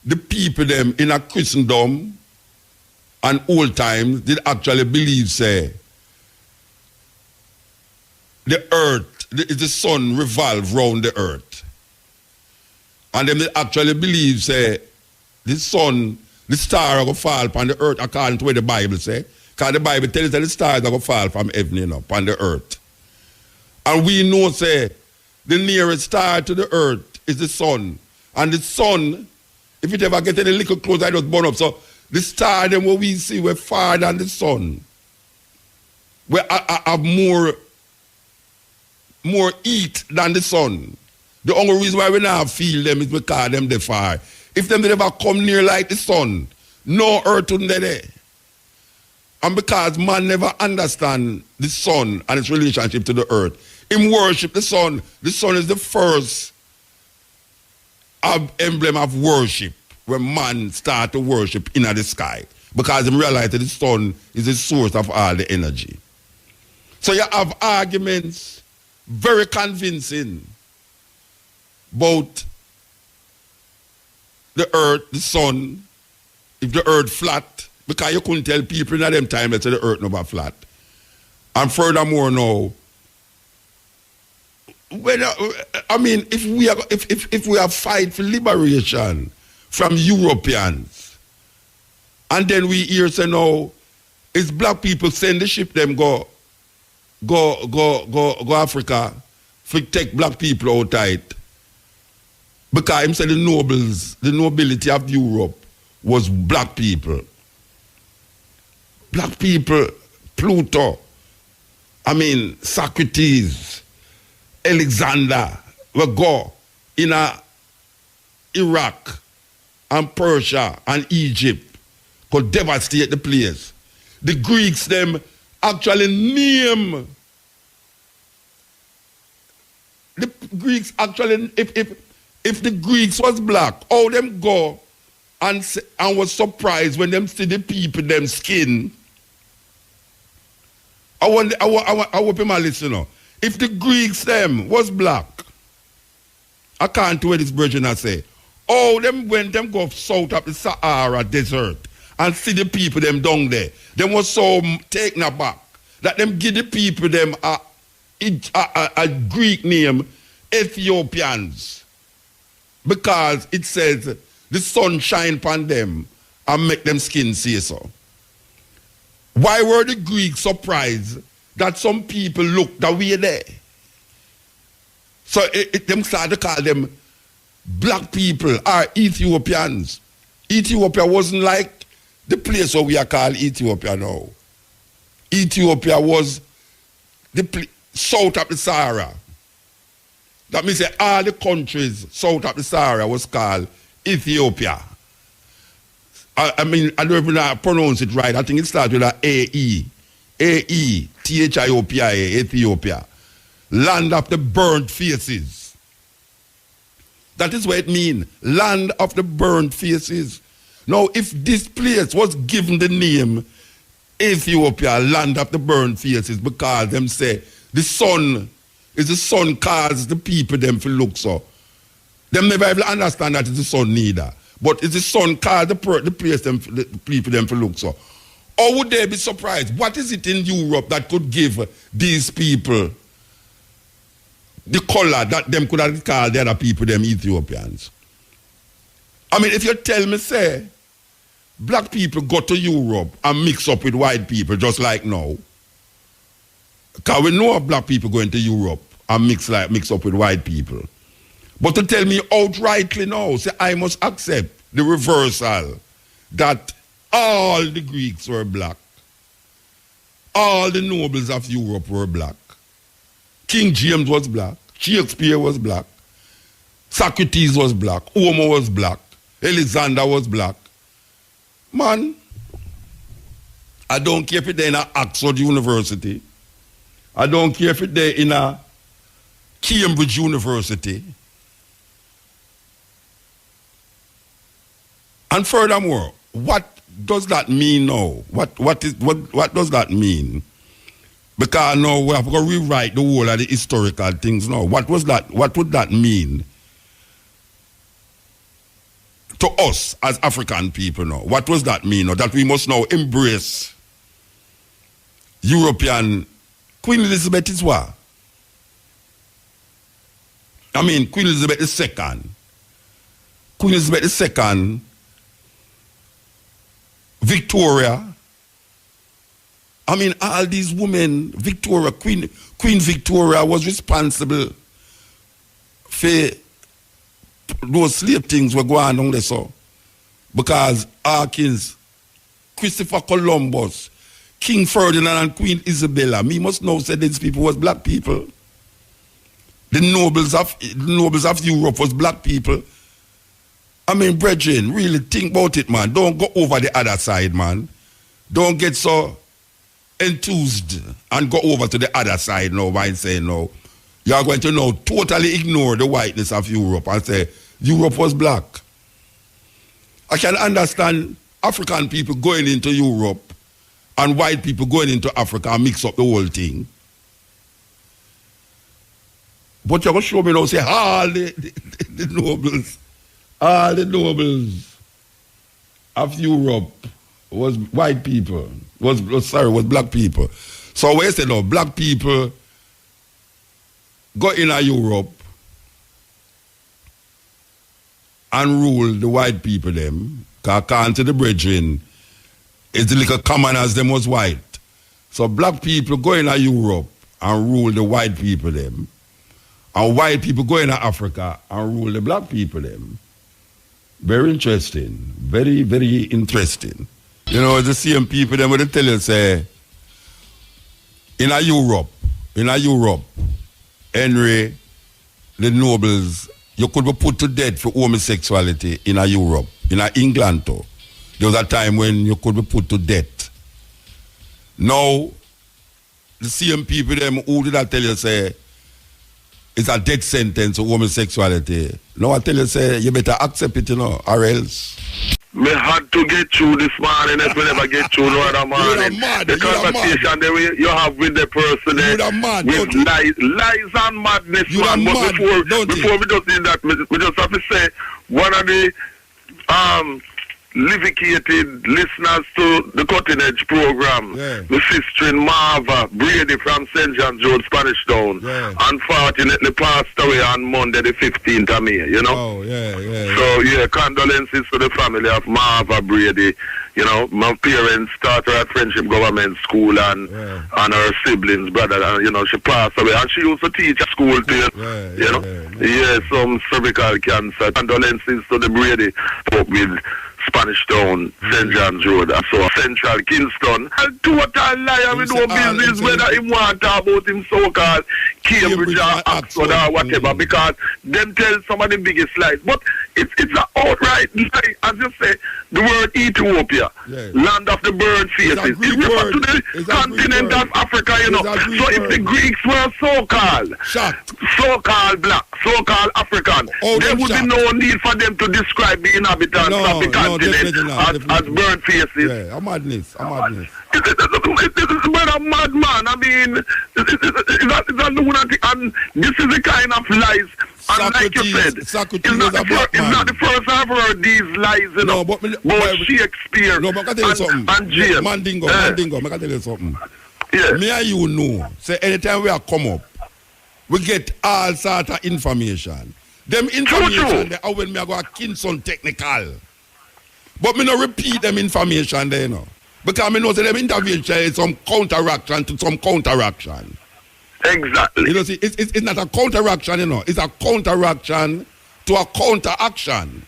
S1: the people them in a Christendom and old times did actually believe, say, the earth, the sun revolve round the earth. And them they actually believe, say, the sun, the star are going to fall upon the earth according to what the Bible say. Because the Bible tells us that the stars are going to fall from heaven, you know, upon the earth. And we know, say, the nearest star to the earth is the sun. And the sun, if it ever get any little closer, it just burn up. So the star, then what we see, we're far than the sun. We have more heat than the sun. The only reason why we now feel them is because them they far. If them they never come near like the sun, no earth wouldn't be there. And because man never understand the sun and its relationship to the earth, him worship the sun. The sun is the first emblem of worship when man start to worship in the sky. Because him realize that the sun is the source of all the energy. So you have arguments, very convincing, about the earth, the sun, if the earth flat, because you couldn't tell people in them time that the earth never flat. And furthermore now, if we are fight for liberation from Europeans, and then we hear say now, it's black people send the ship them go Africa for take black people out tight. Because him said the nobility of Europe was black people. Black people, Pluto, Socrates, Alexander, will go in Iraq and Persia and Egypt could devastate the place. The Greeks, them actually name. The Greeks actually, if the Greeks was black, how them go and was surprised when them see the people, them skin. I hope him a listener. If the Greeks them was black, I can't do what this virgin I say. Oh, them when them go south of the Sahara desert and see the people them down there, them was so taken aback that them give the people them a Greek name, Ethiopians, because it says the sun shine upon them and make them skin say so. Why were the Greeks surprised that some people looked that way there? So them started to call them black people or Ethiopians. Ethiopia wasn't like the place where we are called Ethiopia now. Ethiopia was the south of the Sahara. That means that all the countries south of the Sahara was called Ethiopia. I don't even pronounce it right. I think it starts with an A-E. A-E, Thiopia, Ethiopia. Land of the burnt faces. That is what it means. Land of the burnt faces. Now, if this place was given the name Ethiopia, land of the burnt faces, because them say the sun causes the people them to look so. Them never even understand that it's the sun neither. But it's the sun cause the place them, the people them to look so. Or would they be surprised? What is it in Europe that could give these people the color that them could have called the other people them Ethiopians? I mean, if you tell me, say, black people go to Europe and mix up with white people just like now, because we know black people going to Europe and mix up with white people. But to tell me outrightly now, say I must accept the reversal that all the Greeks were black. All the nobles of Europe were black. King James was black. Shakespeare was black. Socrates was black. Homer was black. Alexander was black. Man, I don't care if it's in Oxford University. I don't care if it's in a Cambridge University. And furthermore, what does that mean now? What does that mean? Because now we have to rewrite the whole of the historical things now. What would that mean to us as African people now? What does that mean now? That we must now embrace European. Queen Elizabeth is what? I mean, Queen Elizabeth II. Queen Elizabeth II, Victoria. I mean, all these women, Victoria, Queen Victoria was responsible for those slave things were going on there, so. Because Hawkins, Christopher Columbus, King Ferdinand and Queen Isabella, me must know say these people was black people. The nobles of Europe was black people. I mean, brethren, really think about it, man. Don't go over the other side, man. Don't get so enthused and go over to the other side now by saying no. You are going to now totally ignore the whiteness of Europe and say Europe was black. I can understand African people going into Europe and white people going into Africa and mix up the whole thing. But you're going to show me now, say all the nobles of Europe was white people, was black people. So we say no, black people go in Europe and rule the white people them, because according to the brethren, it's the little commoners them was white. So black people go in Europe and rule the white people them, and white people go in Africa and rule the black people them. Very interesting. Very, very interesting. You know, the same people them would tell you, say, in Europe, Henry, the nobles, you could be put to death for homosexuality in Europe. In England too. There was a time when you could be put to death. Now, the same people them who did I tell you, say, it's a death sentence for homosexuality. Now I tell you, say, you better accept it, you know, or else.
S9: Me had to get through this morning if we never get through no other morning. The conversation that you have with the person with lies and madness, man. But before we just do that, we just have to say one of the livicated listeners to the Cutting Edge program, the sister in Marva Brady from St. John's Road, Spanish Town, unfortunately passed away on Monday the 15th of May, you know? So, condolences to the family of Marva Brady. You know, my parents started at Friendship Government School and her siblings, brother, and, you know, she passed away. And she used to teach at school too, you know? Some cervical cancer. Condolences to the Brady with Spanish Town, St. John's Road, so Central Kingston. A total liar with no business whether he want to talk about him so-called Cambridge or Oxford or whatever, because them tell some of the biggest lies. But it's an outright lie. As you say, the word Ethiopia, land of the bird faces, it refers to the continent of Africa, you know. So if the Greeks were so-called black, so-called African, there would be no need for them to describe the inhabitants of the continent as bird faces.
S1: Yeah, a madness.
S9: It's a madman. I mean, it's a lunatic, and this is the kind of lies. And like you said, it's not the first I've heard these lies, you know, about Shakespeare and James.
S1: Mandingo, I can tell you something.
S9: Yeah.
S1: Me and you know, say anytime we are come up, we get all sort of information. Them information there, when me go a Kingston technical. But me no repeat them information there, you know. Because I know that them intervention is some counteraction to some counteraction.
S9: Exactly.
S1: You know, see, it's not a counteraction, you know. It's a counteraction to a counteraction.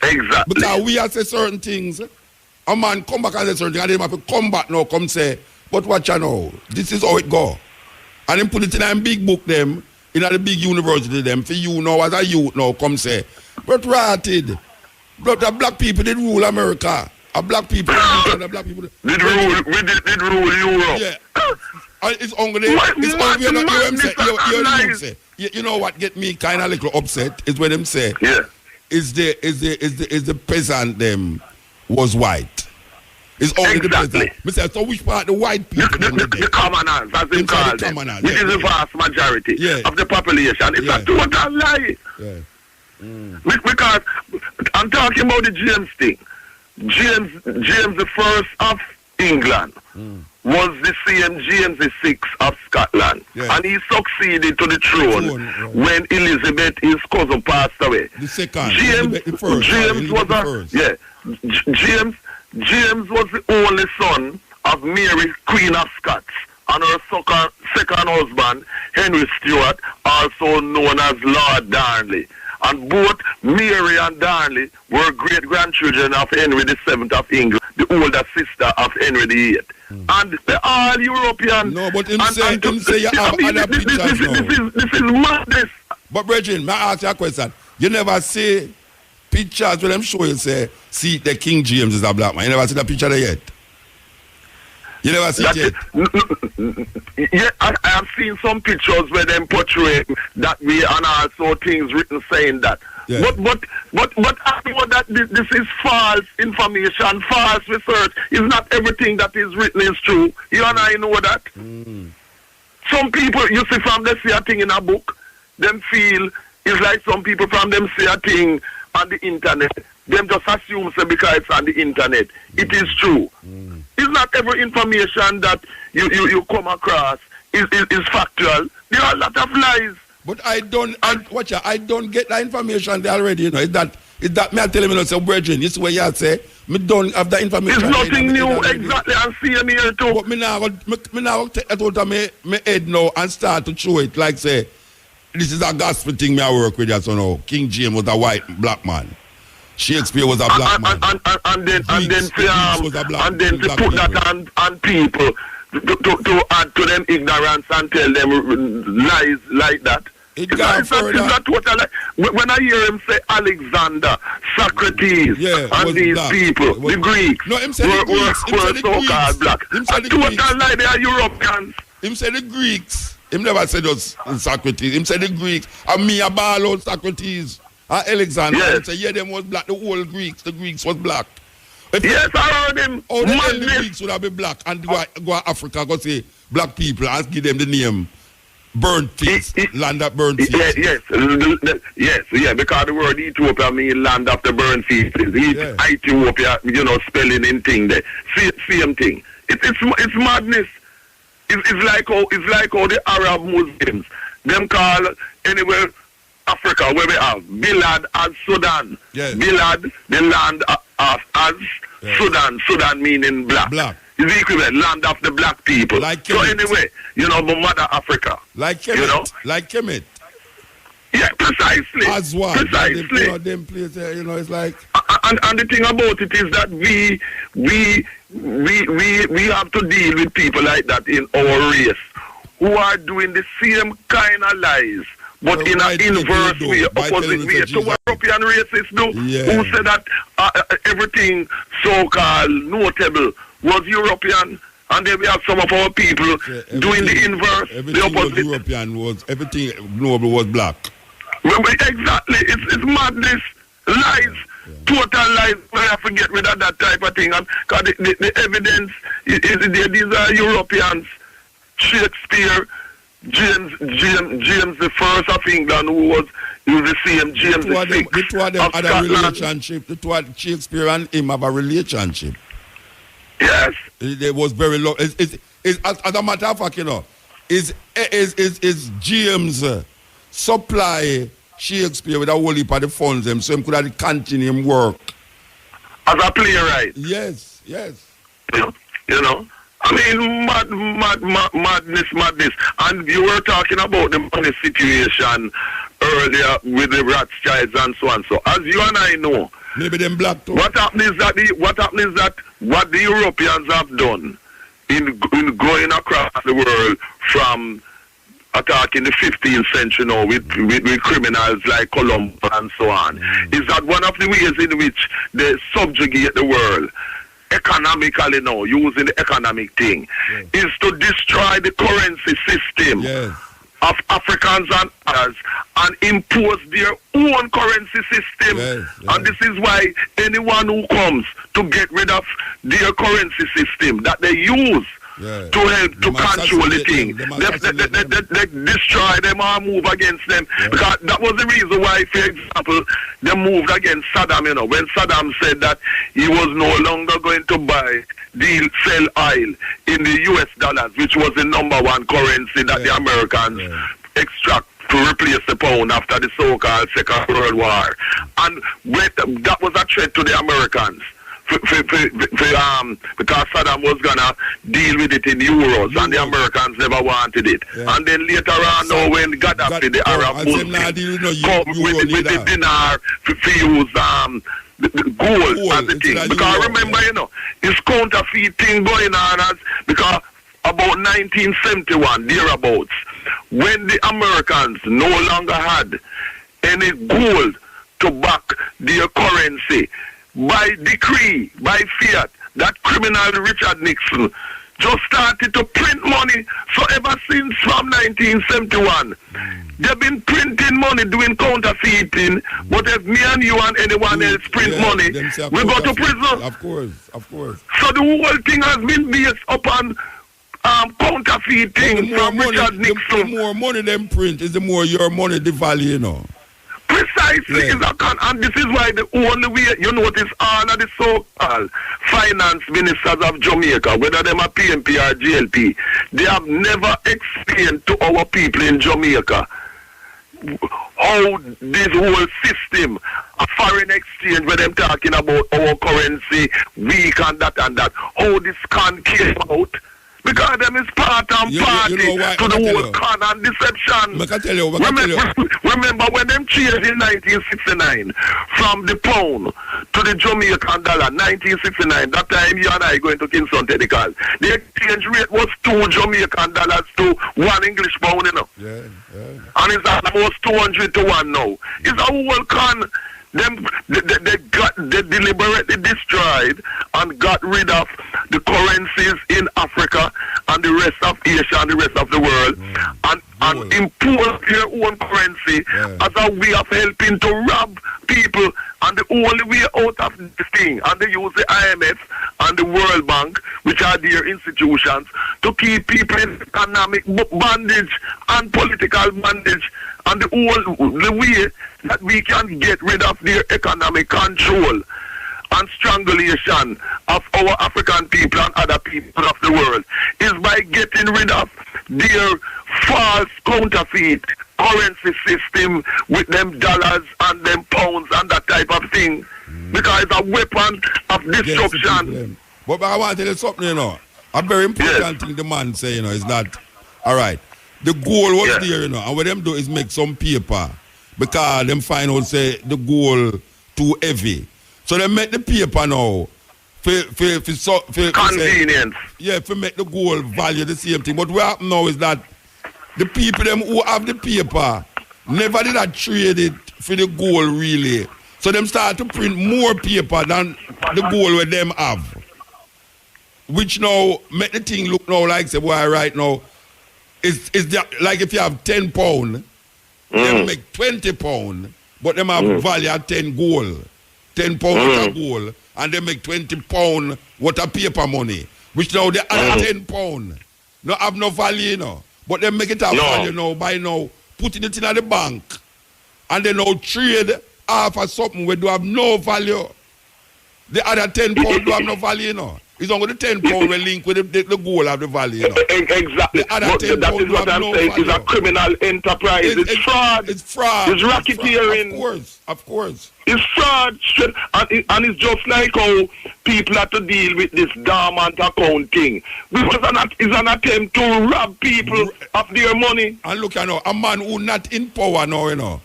S9: Exactly.
S1: Because we have say certain things, a man come back and say certain things, and they have to come back now, come say, but watch you know, this is how it go. And then put it in a big book them, in a big university them, for you now, as a youth now, come say, but rotted. But the black people did rule America. A black people
S9: did rule Europe.
S1: Yeah. It's only you know what get me kind of little upset is when them say is the peasant them was white. It's only the peasant. Mr. So which part the white people
S9: the commoners, as they call them, which is the vast majority of the population. It's a total lie. Because I'm talking about the James thing. James the first of England was the same James VI of Scotland, and he succeeded to the throne when Elizabeth, his cousin, passed away.
S1: The second,
S9: James was the only son of Mary, Queen of Scots, and her second husband, Henry Stuart, also known as Lord Darnley. And both Mary and Darnley were great-grandchildren of Henry VII of England, the older sister of Henry VIII. And they're all European.
S1: No, but him say you have other pictures now.
S9: This is madness.
S1: But, Brethren, may I ask you a question? You never see pictures where them show you say, see, the King James is a black man. You never see the picture there yet? You never see it yet?
S9: Yeah, I have seen some pictures where them portray that way, and also things written saying that. Yeah. But I know that this is false information, false research. It's not everything that is written is true. You and I know that. Some people, you see, from them see a thing in a book, them feel it's like some people from them see a thing on the internet. Them just assume so because it's on the internet. It is true. It's not every information that you come across is factual. There are a lot of lies.
S1: But I don't get that information there already, you know. Is that me telling me, say, Brethren, this is what you say, me don't have that information.
S9: It's nothing new, exactly, and see me here too.
S1: But me now take that out of me head now and start to show it, like say, this is a gospel thing me I work with, so now. King James was a white black man. Shakespeare was a black man.
S9: And then to put that on people to add to them ignorance and tell them lies like that.
S1: It's not
S9: total lie. When I hear him say Alexander, Socrates, and these
S1: black.
S9: people, the Greeks,
S1: no, him say the Greeks.
S9: were so-called black. A total lie, they are Europeans.
S1: Him say the Greeks. Him never said us Socrates. Him say the Greeks. And me a ball out Socrates. Alexander. Yes. Say, them was black. The whole Greeks. The Greeks was black.
S9: Yes, I heard him.
S1: How the hell the Greeks would have been black and go to Africa go say black people and give them the name burnt fields, land of burnt fields.
S9: Yes, because the word Ethiopia means land of the burnt fields. Ethiopia, spelling in thing there. Same thing. It's madness. It's like how the Arab Muslims, them call anywhere Africa where we have Bilad as Sudan.
S1: Yes.
S9: Bilad, the land of as Sudan. Sudan meaning black. It's the equivalent, land of the black people.
S1: Like
S9: so anyway, Mother Africa.
S1: Like Kemet. Like Kemet.
S9: Yeah, precisely.
S1: As well.
S9: Precisely.
S1: Them place, it's like.
S9: And the thing about it is that we have to deal with people like that in our race who are doing the same kind of lies, but in an inverse way, opposite way to what European racists do, who say that everything so-called notable was European, and then we have some of our people doing the inverse, the opposite.
S1: Everything noble was black.
S9: Exactly, it's madness, lies. Total lies. We have to get rid of that type of thing. Because the evidence is these are Europeans. Shakespeare, James the First of England, who was the same James the Sixth.
S1: The two of them had a relationship. The two of Shakespeare and him have a relationship.
S9: Yes.
S1: It was very long. As a matter of fact, you know, is James supply Shakespeare with a whole heap of the funds them so him could have continue him work
S9: as a playwright.
S1: Yes.
S9: You know, I mean, madness. And you were talking about the money situation earlier with the Rothschilds and so on. So as you and I know,
S1: maybe them black too.
S9: What happened is that what the Europeans have done in going across the world from attacking the 15th century now with criminals like Columbus and so on, is that one of the ways in which they subjugate the world economically now, using the economic thing, is to destroy the currency system of Africans and others and impose their own currency system. And this is why anyone who comes to get rid of their currency system that they use to help to control the thing, they destroy them or move against them. Because that was the reason why, for example, they moved against Saddam, you know, when Saddam said that he was no longer going to sell oil in the US dollars, which was the number one currency that the Americans extract to replace the pound after the so-called Second World War. And that was a threat to the Americans. Because Saddam was gonna deal with it in euros, and the Americans never wanted it. And then later on, now when Gaddafi, the Arab Muslim, come with the dinar to use gold as the thing. Because remember, you know, it's counterfeit thing going on because about 1971, thereabouts, when the Americans no longer had any gold to back their currency, by decree, by fiat, that criminal Richard Nixon just started to print money. So ever since from 1971, they've been printing money, doing counterfeiting. But if me and you and anyone else print money, we go to prison.
S1: Of course.
S9: So the whole thing has been based upon counterfeiting from Richard Nixon.
S1: The more money them print is the more your money the value, you know.
S9: Precisely, and this is why the only way, you notice all of the so-called finance ministers of Jamaica, whether them are PNP or GLP, they have never explained to our people in Jamaica how this whole system of foreign exchange, where them talking about our currency, weak and that, how this came out. Because them is part and party to the whole con and deception. Remember when them changed in 1969 from the pound to the Jamaican dollar, 1969, that time you and I going to Kingston Technical, the exchange rate was 2 Jamaican dollars to 1 English pound, you know. And it's almost 200 to 1 now. It's a whole con. They deliberately destroyed and got rid of the currencies in Africa and the rest of Asia and the rest of the world, and imposed their own currency as a way of helping to rob people. And the only way out of this thing, and they use the IMF and the World Bank, which are their institutions, to keep people in economic bondage and political bondage. And the way that we can get rid of their economic control and strangulation of our African people and other people of the world is by getting rid of their false counterfeit currency system with them dollars and them pounds and that type of thing. Because it's a weapon of destruction.
S1: But I want to tell you something, you know. A very important thing the man say, you know, is that, all right, the goal was there, you know, and what them do is make some paper because them find out, say, the goal too heavy. So they make the paper now for
S9: convenience.
S1: For make the goal value the same thing. But what happen now is that the people them who have the paper never did that trade it for the gold really. So them start to print more paper than the gold where them have. Which now make the thing look now like say boy right now is like if you have 10 pound, them make 20 pound, but them have value at 10 gold. 10 pound worth of gold, and they make 20 pound worth of paper money. Which now the other 10 pound no have no value, you know. But they make it have value now by now putting it in the bank. And they now trade half of something where do have no value. The other 10 pound do have no value, you know. It's only the 10 pound will link with the gold of the value, you know.
S9: Exactly.
S1: The other 10
S9: that
S1: pound
S9: is what I'm saying. It's a criminal enterprise. It's fraud.
S1: It's fraud.
S9: It's racketeering.
S1: Of course.
S9: It's fraud. And it's just like how people have to deal with this dormant account thing. Because it's an attempt to rob people of their money.
S1: And look, you know, a man who not in power now, you know,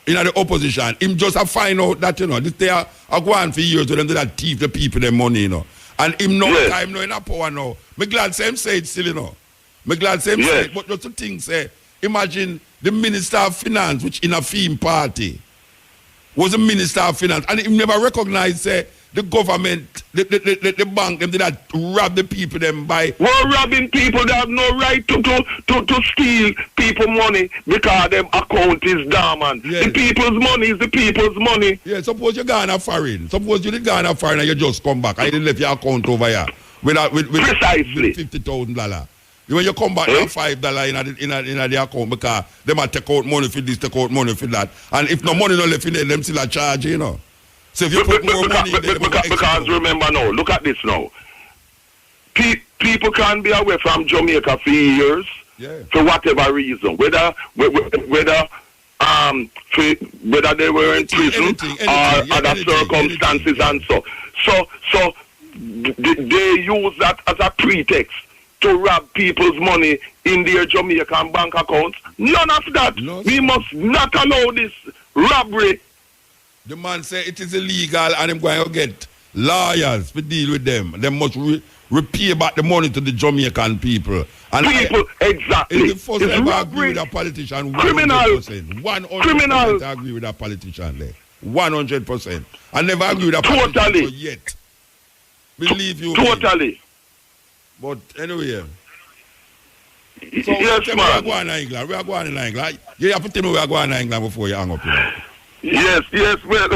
S1: in the opposition, him just a find out that, you know, this they are going for years to them that thief the people their money, you know. And him no time no in a power now. Me glad same say it still, you know. Me glad same say it, but just to think, say, imagine the Minister of Finance, which in a theme party, was a Minister of Finance, and he never recognized, say, the government, the bank, them did that rob the people them by.
S9: We're robbing people that have no right to steal people money because them account is dormant. Yes. The people's money is the people's money.
S1: Yeah, suppose you gone a foreign. Suppose you did gone a foreign and you just come back and you left your account over here with
S9: precisely
S1: $50,000. When you come back, you have $5 in the account because they might take out money for this, take out money for that. And if no money no left in there, them still a charge, you know. So if you put more money in there,
S9: because remember now, look at this now. People can be away from Jamaica for years for whatever reason, whether they were in prison or other circumstances and so they use that as a pretext to rob people's money in their Jamaican bank accounts. None of that. No, we must not allow this robbery.
S1: The man say it is illegal and I'm going to get lawyers to deal with them. They must repay back the money to the Jamaican people. And
S9: exactly.
S1: It's the first time I agree with a politician. 100%. 100% I agree with a politician there. 100%. I never agree with a politician yet. Believe you
S9: Totally.
S1: Me. But anyway. So
S9: yes, man.
S1: We are going to England. We are going to England. You have to tell me we are going to England before you hang up. You know?
S9: Yes. Well.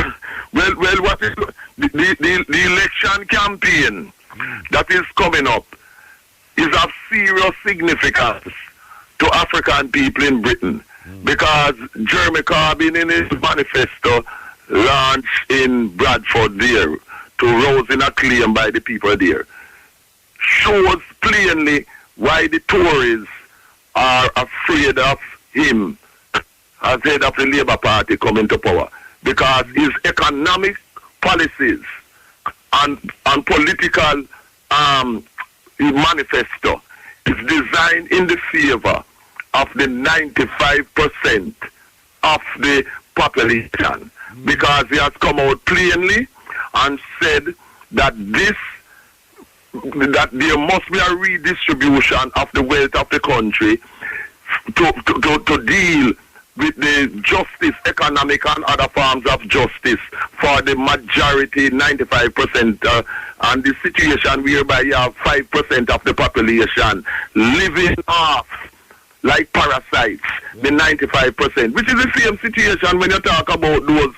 S9: What is the election campaign that is coming up is of serious significance to African people in Britain because Jeremy Corbyn in his manifesto launched in Bradford there to rouse in acclaim by the people there shows plainly why the Tories are afraid of him as head of the Labour Party coming to power, because his economic policies and political manifesto is designed in the favor of the 95% of the population, because he has come out plainly and said that there must be a redistribution of the wealth of the country to deal with the justice, economic and other forms of justice for the majority, 95%, and the situation whereby you have 5% of the population living off like parasites, the 95%, which is the same situation when you talk about those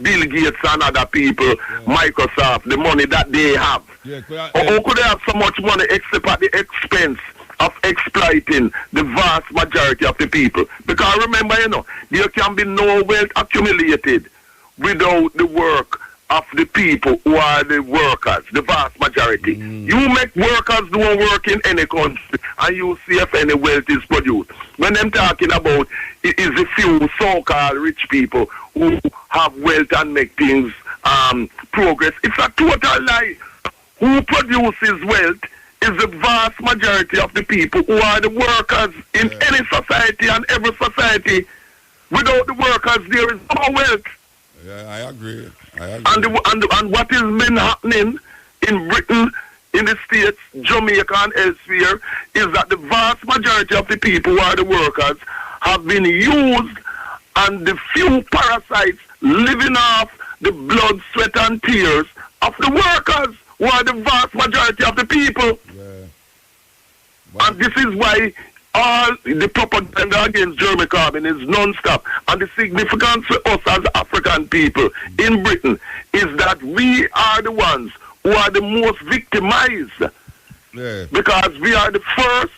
S9: Bill Gates and other people, Microsoft, the money that they have. How could they have so much money except at the expense of exploiting the vast majority of the people? Because remember, there can be no wealth accumulated without the work of the people who are the workers, the vast majority. You make workers do work in any country and you see if any wealth is produced. When I'm talking about it is a few so-called rich people who have wealth and make things progress, it's a total lie. Who produces wealth is the vast majority of the people who are the workers in any society and every society. Without the workers, there is no wealth.
S1: Yeah, I agree.
S9: And what has been happening in Britain in the States, Jamaica and elsewhere, is that the vast majority of the people who are the workers have been used, and the few parasites living off the blood, sweat and tears of the workers who are the vast majority of the people.
S1: Yeah. Wow.
S9: And this is why all the propaganda against Jeremy Corbyn is non-stop. And the significance for us as African people in Britain is that we are the ones who are the most victimized.
S1: Yeah.
S9: Because we are the first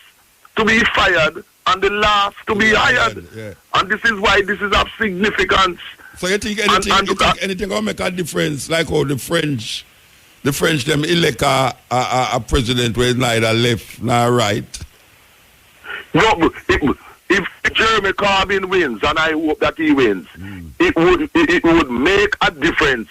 S9: to be fired and the last to be hired.
S1: Yeah.
S9: And this is why this is of significance.
S1: So you think anything will make a difference, like how the French them elect a president where it's neither left nor right?
S9: No, if Jeremy Corbyn wins, and I hope that he wins, it would make a difference,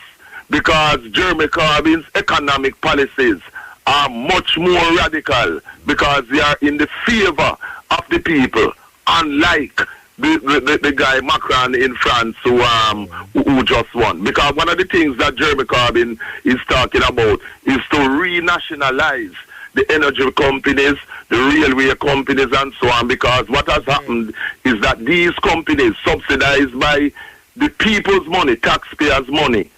S9: because Jeremy Corbyn's economic policies are much more radical, because they are in the favor of the people, unlike the guy Macron in France who just won. Because one of the things that Jeremy Corbyn is talking about is to renationalize the energy companies, the railway companies and so on, because what has happened is that these companies, subsidized by the people's money, taxpayers' money,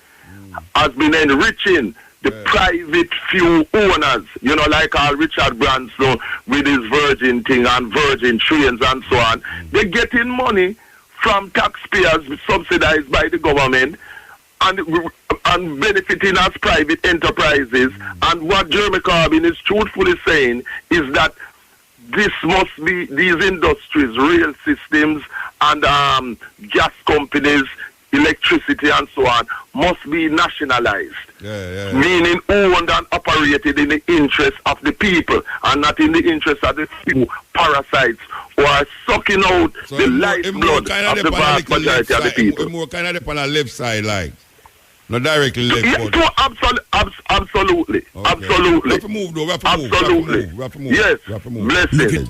S9: has been enriching the private few owners, you know, like Richard Branson with his Virgin thing and Virgin Trains and so on. They're getting money from taxpayers subsidized by the government and benefiting as private enterprises. And what Jeremy Corbyn is truthfully saying is that this must be, these industries, rail systems and gas companies, electricity and so on, must be nationalized. Meaning owned and operated in the interest of the people and not in the interest of the few parasites who are sucking out so the lifeblood of the vast majority of the people.
S1: More kind of on the left side, like, not directly left.
S9: Yeah, absolutely.
S1: Okay.
S9: Absolutely.
S1: We have to move though.
S9: Absolutely.
S1: We have to move.
S9: Yes.
S1: We have to move.
S9: Blessed.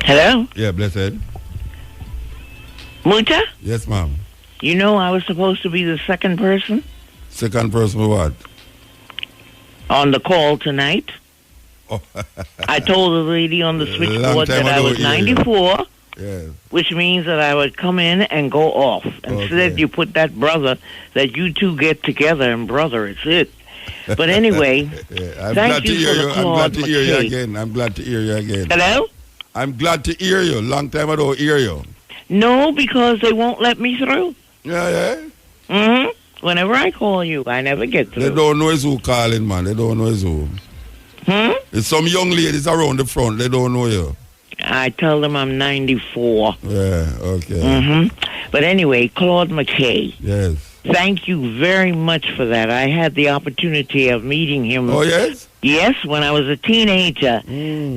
S10: Hello?
S1: Yeah, blessed.
S10: Muta?
S1: Yes, ma'am.
S10: You know I was supposed to be the second person?
S1: Second person for what?
S10: On the call tonight.
S1: Oh.
S10: I told the lady on the switchboard that I was 94, which means that I would come in and go off. Instead, you put that brother, that you two get together and brother, it's it. But anyway, thank you for the Claude
S1: I'm glad to hear you
S10: McKay.
S1: again. I'm glad to hear you again.
S10: Hello?
S1: I'm glad to hear you. Long time I don't hear you.
S10: No, because they won't let me through.
S1: Yeah.
S10: Mm-hmm. Whenever I call you, I never get through.
S1: They don't know it's who calling, man. They don't know it's who. It's some young ladies around the front. They don't know you.
S10: I tell them I'm 94.
S1: Yeah, okay.
S10: Mm-hmm. But anyway, Claude McKay.
S1: Yes.
S10: Thank you very much for that. I had the opportunity of meeting him.
S1: Oh, yes?
S10: Yes, when I was a teenager.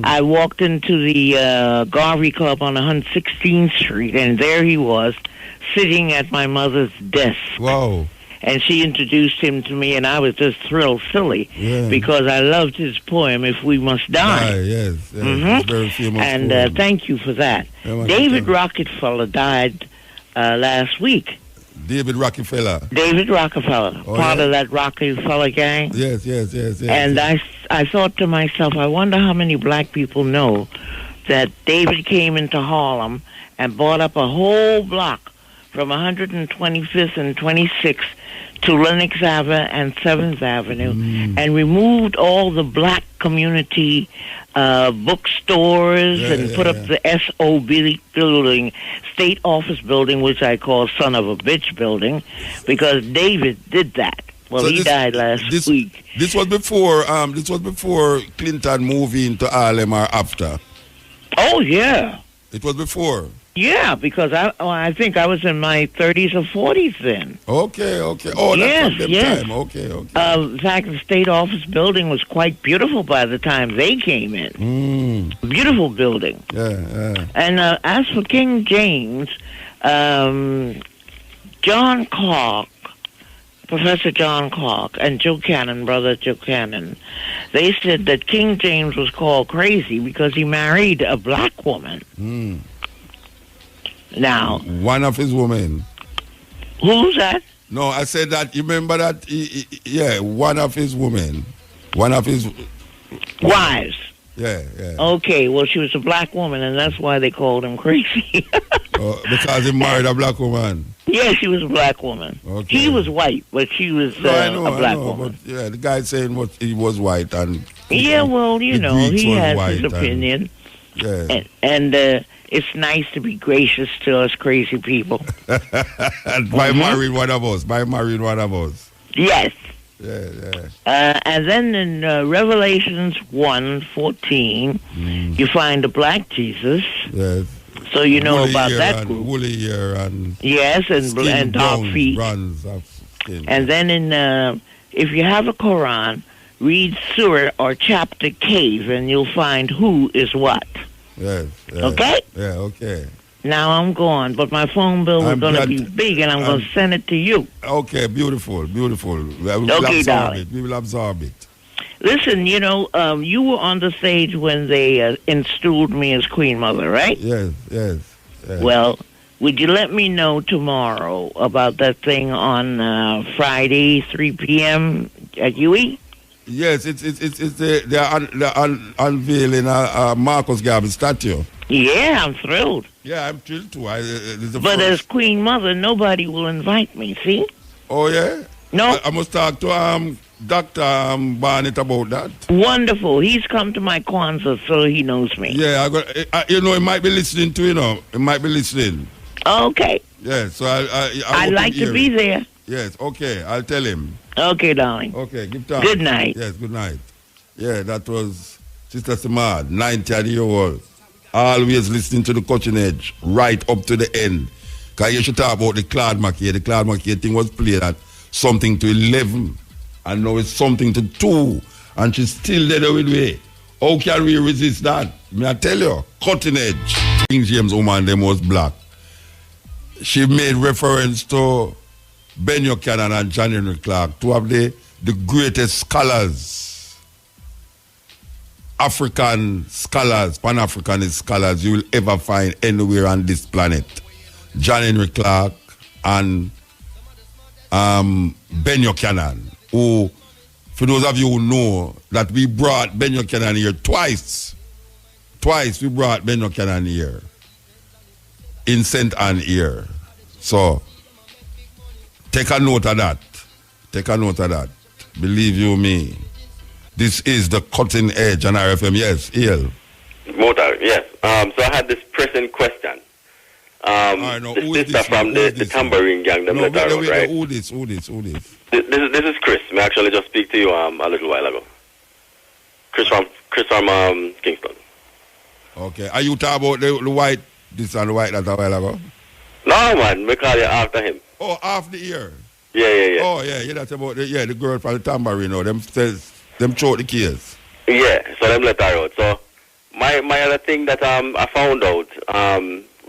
S10: I walked into the Garvey Club on 116th Street, and there he was, sitting at my mother's desk.
S1: Wow.
S10: And she introduced him to me, and I was just thrilled silly because I loved his poem, If We Must Die.
S1: Yes. It's very famous
S10: and thank you for that. David Rockefeller died last week.
S1: David Rockefeller.
S10: Part of that Rockefeller gang.
S1: Yes.
S10: And I thought to myself, I wonder how many black people know that David came into Harlem and bought up a whole block from 125th and 26th to Lenox Avenue and 7th Avenue and removed all the black community bookstores and put up the SOB building, State Office building, which I call Son of a Bitch building, because David did that. Well, so he died last week.
S1: This was before Clinton moved into Harlem or after?
S10: Oh, yeah.
S1: It was before?
S10: Yeah, because I think I was in my 30s or 40s then.
S1: Okay. Oh, that's from them time. Okay.
S10: In fact, the State Office building was quite beautiful by the time they came in. Beautiful building.
S1: Yeah.
S10: And as for King James, John Clark, Professor John Clark, and Joe Cannon, brother Joe Cannon, they said that King James was called crazy because he married a black woman. Now,
S1: one of his women.
S10: Who's that?
S1: No, I said that. You remember that? One of his women One of his
S10: wives.
S1: Yeah.
S10: Okay, well, she was a black woman, and that's why they called him crazy.
S1: Because he married a black woman.
S10: Yeah, she was a black woman.
S1: Okay.
S10: He was white, but she was a black woman.
S1: But, yeah, the guy saying he was white and.
S10: Yeah, well, he has his opinion.
S1: Yeah.
S10: And it's nice to be gracious to us crazy people.
S1: By marrying one of us.
S10: Yes.
S1: Yeah.
S10: And then in Revelations 1:14, you find a black Jesus.
S1: Yes.
S10: So you know about that group.
S1: Woolly hair and
S10: yes, and dark feet.
S1: Bronze of skin.
S10: And then if you have a Quran, read Surah or chapter Cave, and you'll find who is what.
S1: Yes.
S10: Okay?
S1: Yeah, okay.
S10: Now I'm gone, but my phone bill is going to be big, and I'm going to send it to you.
S1: Okay, beautiful. We will absorb it.
S10: Listen, you were on the stage when they installed me as Queen Mother, right?
S1: Yes.
S10: Well, would you let me know tomorrow about that thing on Friday, 3 p.m. at UE?
S1: Yes, they're unveiling a Marcus Garvey statue.
S10: Yeah, I'm thrilled.
S1: Yeah, I'm thrilled too.
S10: But as Queen Mother, nobody will invite me, see?
S1: Oh, yeah?
S10: No.
S1: I must talk to Dr. Barnett about that.
S10: Wonderful. He's come to my Kwanzaa, so he knows me.
S1: Yeah, he might be listening to, He might be listening.
S10: Okay.
S1: Yeah, so
S10: I'd like to be there.
S1: Yes, okay, I'll tell him.
S10: Okay, darling.
S1: Okay, give time.
S10: Good night.
S1: Yes, good night. Yeah, that was Sister Samad, 90-year-old. Always listening to the cutting edge, right up to the end. Because you should talk about the Claude McKay. The Claude McKay thing was played at something to 11. And now it's something to 2. And she's still there with me. How can we resist that? I tell you, cutting edge. King James woman, them was black. She made reference to Ben Buchanan and John Henry Clark, two of the greatest scholars, African scholars, Pan-Africanist scholars you will ever find anywhere on this planet. John Henry Clark and Ben Buchanan, who, for those of you who know, that we brought Ben Buchanan here twice. Twice we brought Ben Buchanan here. In St. Anne here. So, take a note of that. Believe you me. This is the cutting edge on RFM. Yes, El.
S11: Motor, yes. So I had this pressing question. The sister from the tambourine gang, the Mutabaruka, right?
S1: Who this?
S11: This is Chris. I actually just speak to you a little while ago. Chris from Kingston.
S1: Okay. Are you talking about the white, this and the white that a while ago?
S11: No, man. We call you after him.
S1: Oh, after the year.
S11: Yeah.
S1: Oh, yeah. That's about the girl from the tambourine. Them choke the case.
S11: Yeah. So them let her out. So my other thing that I found out,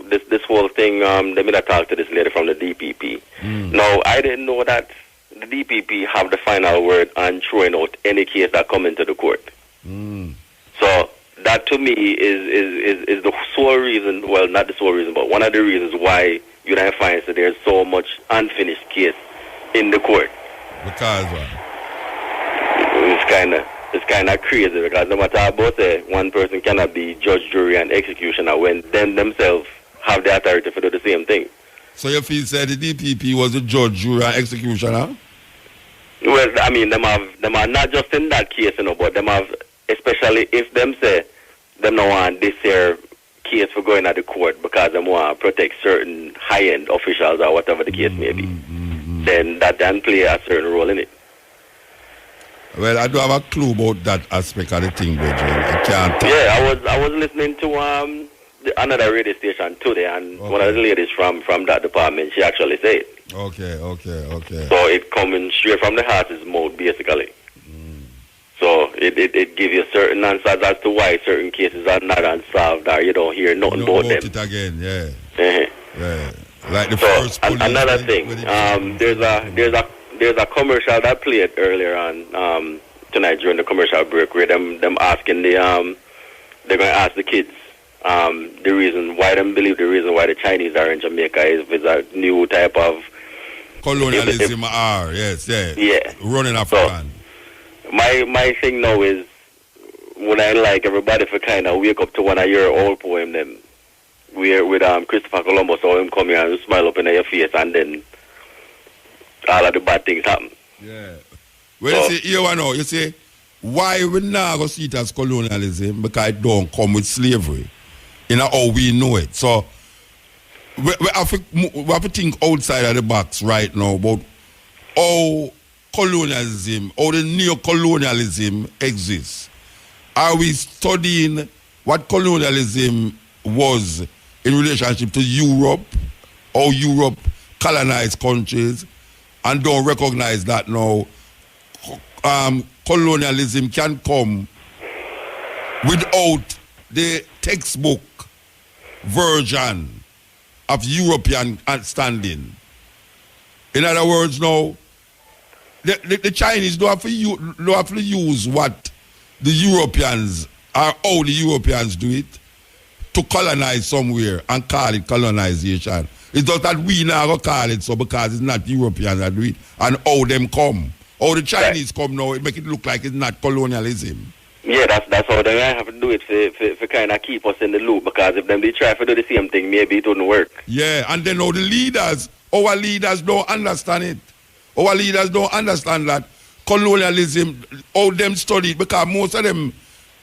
S11: this whole thing, they made a talk to this lady from the DPP. Now, I didn't know that the DPP have the final word on throwing out any case that come into the court. So that to me is the sole reason, well, not the sole reason, but one of the reasons why you don't find that there's so much unfinished case in the court.
S1: Because what?
S11: It's kind of crazy because no matter about one person cannot be judge, jury, and executioner when them themselves have the authority to do the same thing.
S1: So you feel said the DPP was the judge, jury, and executioner?
S11: Well, I mean, them are not just in that case, but them have, especially if them say them don't want this here case for going at the court because they want to protect certain high-end officials or whatever the case may be, then that then play a certain role in it.
S1: Well, I don't have a clue about that aspect of the thing, Bridget. I can't.
S11: Yeah, I was listening to another radio station today, and one of the ladies from that department, she actually said it.
S1: Okay.
S11: So it coming straight from the horse's mouth, basically. So it gives you certain answers as to why certain cases are not unsolved, or you don't hear nothing about them.
S1: It again, yeah.
S11: Yeah.
S1: Like the first police.
S11: Another thing, there's a commercial that played earlier on tonight during the commercial break where them asking they're going to ask the kids the reason why the Chinese are in Jamaica is a new type of
S1: colonialism. Yes, yeah. Running African.
S11: my thing now is when I like everybody for kind of wake up to one of your old poem them with Christopher Columbus or him come here and smile up in your face and then all of the bad things happen.
S1: Yeah. Well, you see, you see, why we now go see it as colonialism? Because it don't come with slavery. You know how we know it. So we have to think outside of the box right now about how colonialism, how the neo-colonialism exists. Are we studying what colonialism was in relationship to Europe, how Europe colonized countries, and don't recognize that now colonialism can come without the textbook version of European understanding. In other words, now, the Chinese don't have to use what the Europeans, or how the Europeans do it, to colonize somewhere and call it colonization. It's just that we now go call it so because it's not Europeans that do it, and how them come. How the Chinese come now, it make it look like it's not colonialism.
S11: Yeah, that's how they have to do it for kind of keep us in the loop, because if them they try to do the same thing, maybe it wouldn't work.
S1: Yeah, and then now the leaders, our leaders don't understand it. Our leaders don't understand that colonialism, how them study it, because most of them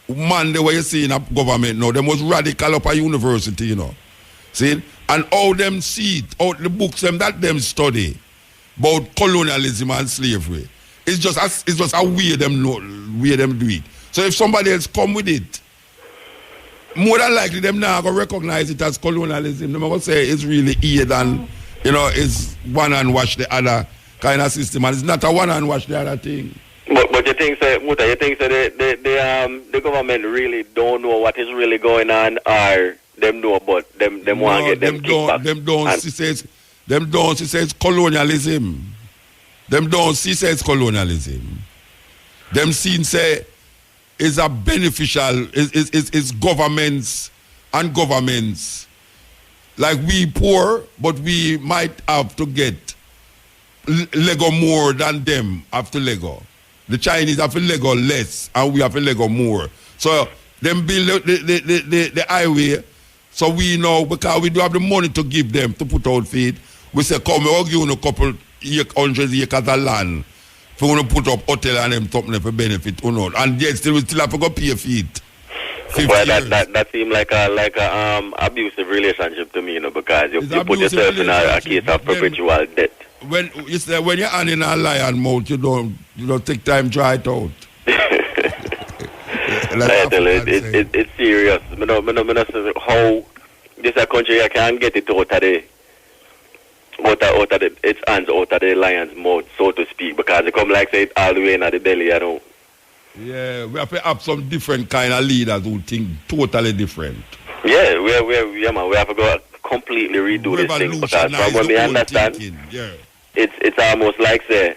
S1: man the way you see in a government now, they most radical up a university, you know. See? And how them see it, how the books them that them study about colonialism and slavery. It's just a way them do it. So if somebody else come with it, more than likely them now gonna recognize it as colonialism. They're gonna say it's really aid and it's one and wash the other kind of system, and it's not a one and wash the other thing.
S11: But you think that the government really don't know what is really going on, or them know, but them want to get them kickback.
S1: Them don't see it's colonialism. Them don't see it's colonialism. Them seen say is a beneficial is governments and governments. Like we poor, but we might have to get Lego more than them have to Lego. The Chinese have to Lego less and we have to Lego more. So them build the highway, so we know, because we do have the money to give them to put out feed. We say, come, we'll give you a couple hundred acres of land for you to put up hotel and them something for benefit or not. And yet still we still have to go pay feed.
S11: Well, that seems like a abusive relationship to me, because you put yourself in a case of perpetual debt.
S1: When you're in a lion mouth, you don't take time to try it out.
S11: It's serious. I know how this country can get it out of its hands out of the lion's mouth, so to speak, because it come like say it all the way in the belly,
S1: Yeah, we have to have some different kind of leaders who think totally different.
S11: Yeah, we have to go completely redo this thing, because from what we understand, it's almost like say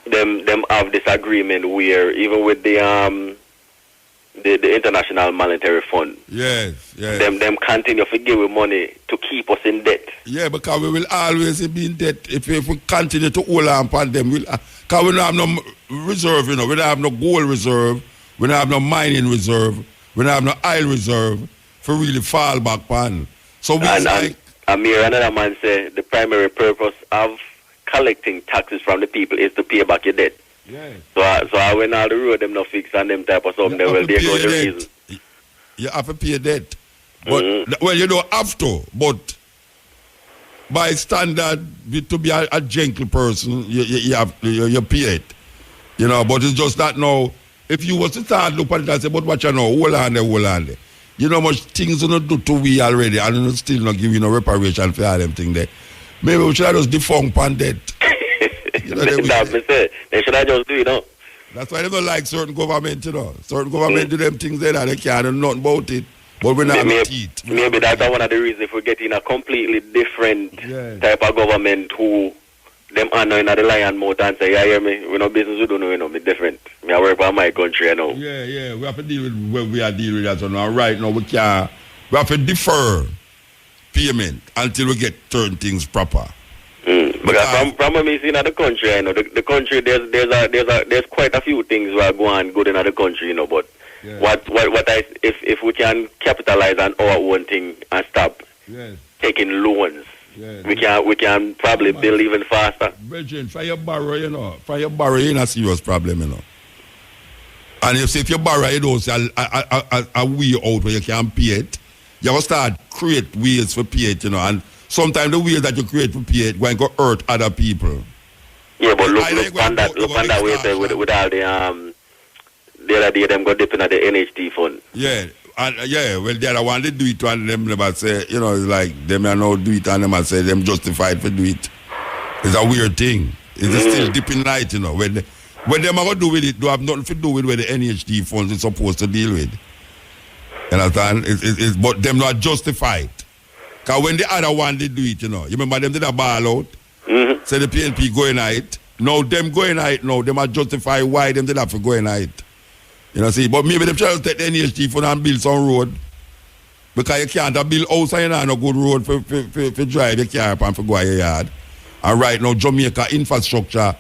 S11: them have this agreement where even with the International Monetary Fund, them continue to give money to keep us in debt.
S1: Yeah, because we will always be in debt if we continue to hold on upon them. Because we don't have no reserve, we don't have no gold reserve, we don't have no mining reserve, we don't have no oil reserve for really fall back on. So we
S11: another man say the primary purpose of collecting taxes from the people is to pay back your debt.
S1: Yeah.
S11: So when all the road them not fixed and them type of something, there go the reason.
S1: You have to pay debt. But well, you don't have to, but by standard, to be a gentle person, you have you pay it. But it's just that now, if you was to start look at it and say, but what you know, hold on there. You know how much things you do to we already, and you still not give you no reparation for all them things there. Maybe we should have just defunct pan debt.
S11: They should have just do it,
S1: That's why they don't like certain government, Certain government do them things there that they can't do nothing about it. But we're not teeth.
S11: Maybe that's one of the reasons if we're getting a completely different type of government who them honor in the lion mouth and say, hear me, we no business we don't know, me different. Me I work for my country,
S1: Yeah, we have to deal with where we are dealing with that. So now right now we have to defer payment until we get certain things proper.
S11: Because from what we see in the country, you know, the country there's quite a few things that are going good in the country, you know. But if we can capitalize on our own thing and stop taking loans, we can probably build even faster.
S1: Virgin, for your borrow, you know, in a serious problem, you know. And if you borrow, you don't say a way out where you can pay it, you have to start create ways for pay it, you know. And sometimes the ways that you create for pay it going to hurt other people.
S11: Yeah, but look on that way with all the other day them got dipping at the NHT fund.
S1: Yeah. And well, the other one they do it and them never say, you know, it's like them are now do it and them and say them justified for do it. It's a weird thing. It's still dipping light, you know. When them are going to do with it, they have nothing to do with where the NHT funds is supposed to deal with. You understand? But them not justified. Because when the other one they do it, you know, you remember them did a ball out? Say the PNP going at it. Now them going at it now, them are justify why them did have to go in at it. You know, see, but maybe them try to take the NHT fund and build some road. Because you can't build house and you know no good road for drive your car up and for go to your yard. And right now, Jamaica infrastructure,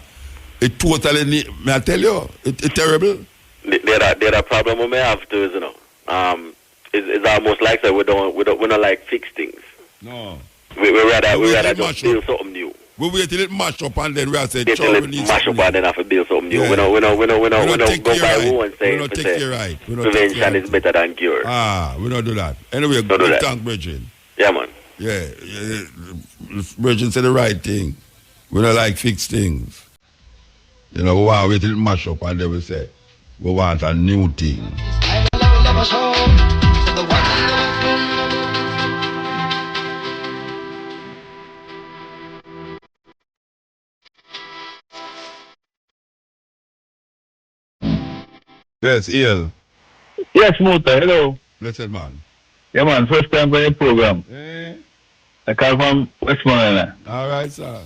S1: it totally, may I tell you, it's terrible.
S11: The problem we may have to is, you know, it's almost like that we don't like fix things.
S1: No.
S11: We rather just build something new.
S1: We wait till it mash up and then we say,
S11: till it mash up and then have to build something new. We don't go by who and say prevention is better than cure.
S1: We don't do that. Anyway, good thank Bridget.
S11: Yeah, man.
S1: Yeah. Bridget said the right thing. We don't like fix things. You know, we want to wait till it mash up and then we say, we want a new thing. Yes, Ian.
S12: Yes, Muta, hello.
S1: Blessed man.
S12: Yeah, man, first time for your program. I call from Westmoreland.
S1: All right, sir.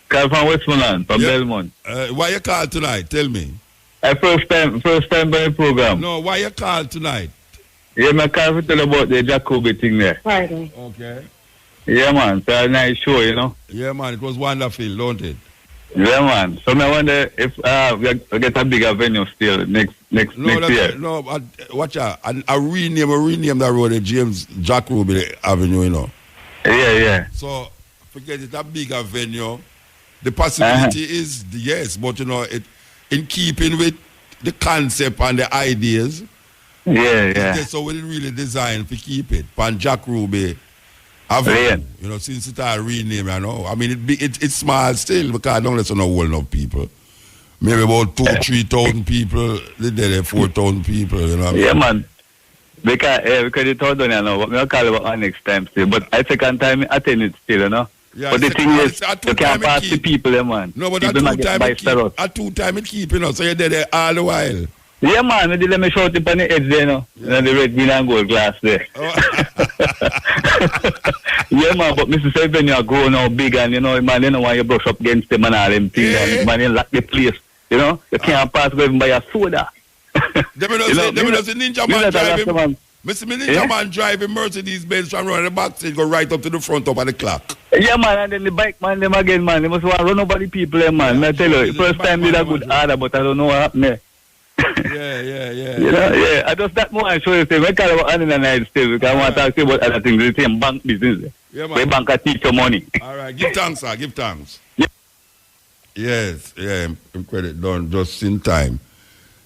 S12: Call from Westmoreland, from Belmont.
S1: Why you call tonight? Tell me.
S12: First time for your program.
S1: No, why you call tonight?
S12: Yeah, I call to tell about the Jacoby thing there.
S1: Friday. Okay.
S12: Yeah, man, it's a nice show, you know.
S1: Yeah, man, it was wonderful, don't it?
S12: Yeah, man. So I wonder if we get a bigger venue still next year.
S1: No, watch out. I rename that road James Jack Ruby Avenue, you know.
S12: Yeah.
S1: So forget it, a bigger venue. The possibility is yes, but you know, it in keeping with the concept and the ideas.
S12: Yeah.
S1: So we really designed to keep it. Pan Jack Ruby Avenue, you know, since it a rename, you know. I mean, it's small still because I don't listen to whole enough people. Maybe about 2,000-3,000 people. They did 4,000 people, you know.
S12: Yeah, man. Because it all done, you know. But we'll call it next time still. But I second time I attend it still, you know.
S1: Yeah,
S12: but the thing is, you can't pass the people, man.
S1: No, but at 2 time it keep, you know. So you're there all the while.
S12: Yeah, man, they let me shout it on the edge there, you know. Yeah. And the red, green, and gold glass there. Yeah, man, but Mr. Seven, you are growing now big, and, you know, man, you know why you brush up against them and all them things, and man, you lock the place, you know. You can't pass go even by a soda.
S1: Them does a ninja man driving. Mr. Ninja man driving Mercedes-Benz from running the back seat, go right up to the front up of the clock.
S12: Yeah, man, and then the bike man, them again, man. They must want to run over the people, man. I tell you, first time did a good order, but I don't know what happened there.
S1: Yeah.
S12: You know, yeah. I just that more I show you say we call about other night still because I want to talk to you about other things. The same bank business.
S1: Yeah, man.
S12: The bank can teach you money.
S1: All right, give thanks, sir. Give thanks.
S12: Yeah.
S1: Yes, credit done just in time.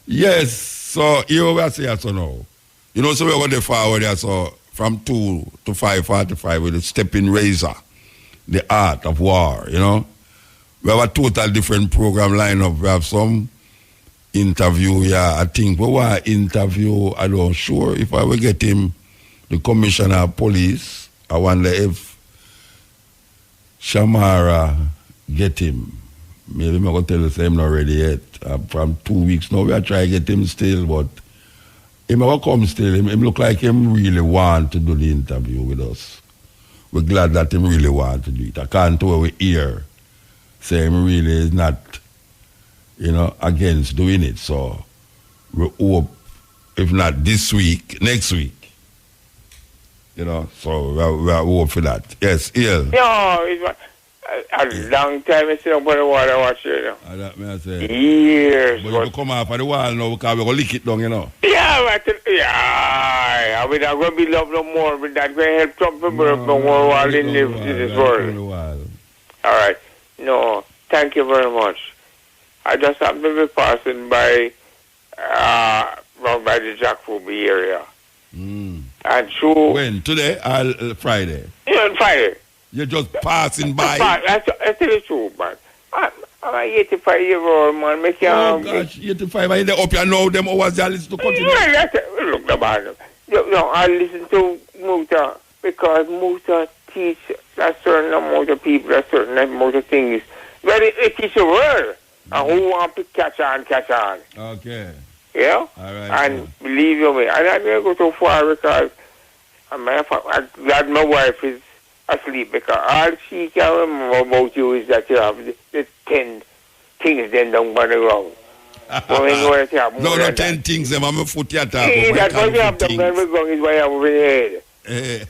S1: Yes, so here we are saying so now. You know, so we're going to forward there, so from 2 to 5:45 with the stepping razor, the art of war, you know. We have a total different program lineup. We have some interview, I think. But what interview, I don't sure if I will get him, the commissioner of police. I wonder if Shamara get him. Maybe I'm going to tell you the same already yet. From 2 weeks now, we are trying to get him still, but him will come still. Him look like him really want to do the interview with us. We're glad that him really want to do it. I can't tell we hear. Say him really is not, you know, against doing it. So we hope, if not this week, next week. You know, so we are hope for that. Yes, Ian.
S7: Yeah, A long time I sit up on the wall and watch it.
S1: That me I say.
S7: Years.
S1: But you come off of the wall now because we go lick it down, you know.
S7: Yeah, I mean, I'm going to be loved no more, but that's going to help some people no more while they live in this world. All right. No, thank you very much. I just happened to be passing by around by the Jackruby area. And so...
S1: When? Today or Friday?
S7: Yeah, Friday.
S1: You're just passing by?
S7: I tell you the truth, man. I'm an 85-year-old man.
S1: Oh, gosh, 85. I up here now, them hours they listen to continue.
S7: Look, the I listen to Muta because Muta teach a certain amount of people, a certain amount of things. But it teach the world. And who want to catch on.
S1: Okay.
S7: Yeah?
S1: All right.
S7: And believe you me, I'm not going to go too far because I'm glad my wife is asleep because all she can remember about you is that you have the 10 things then down by the ground.
S1: No, 10 things, I'm a foot your top.
S7: That's what you have down by the ground is what you have over your head.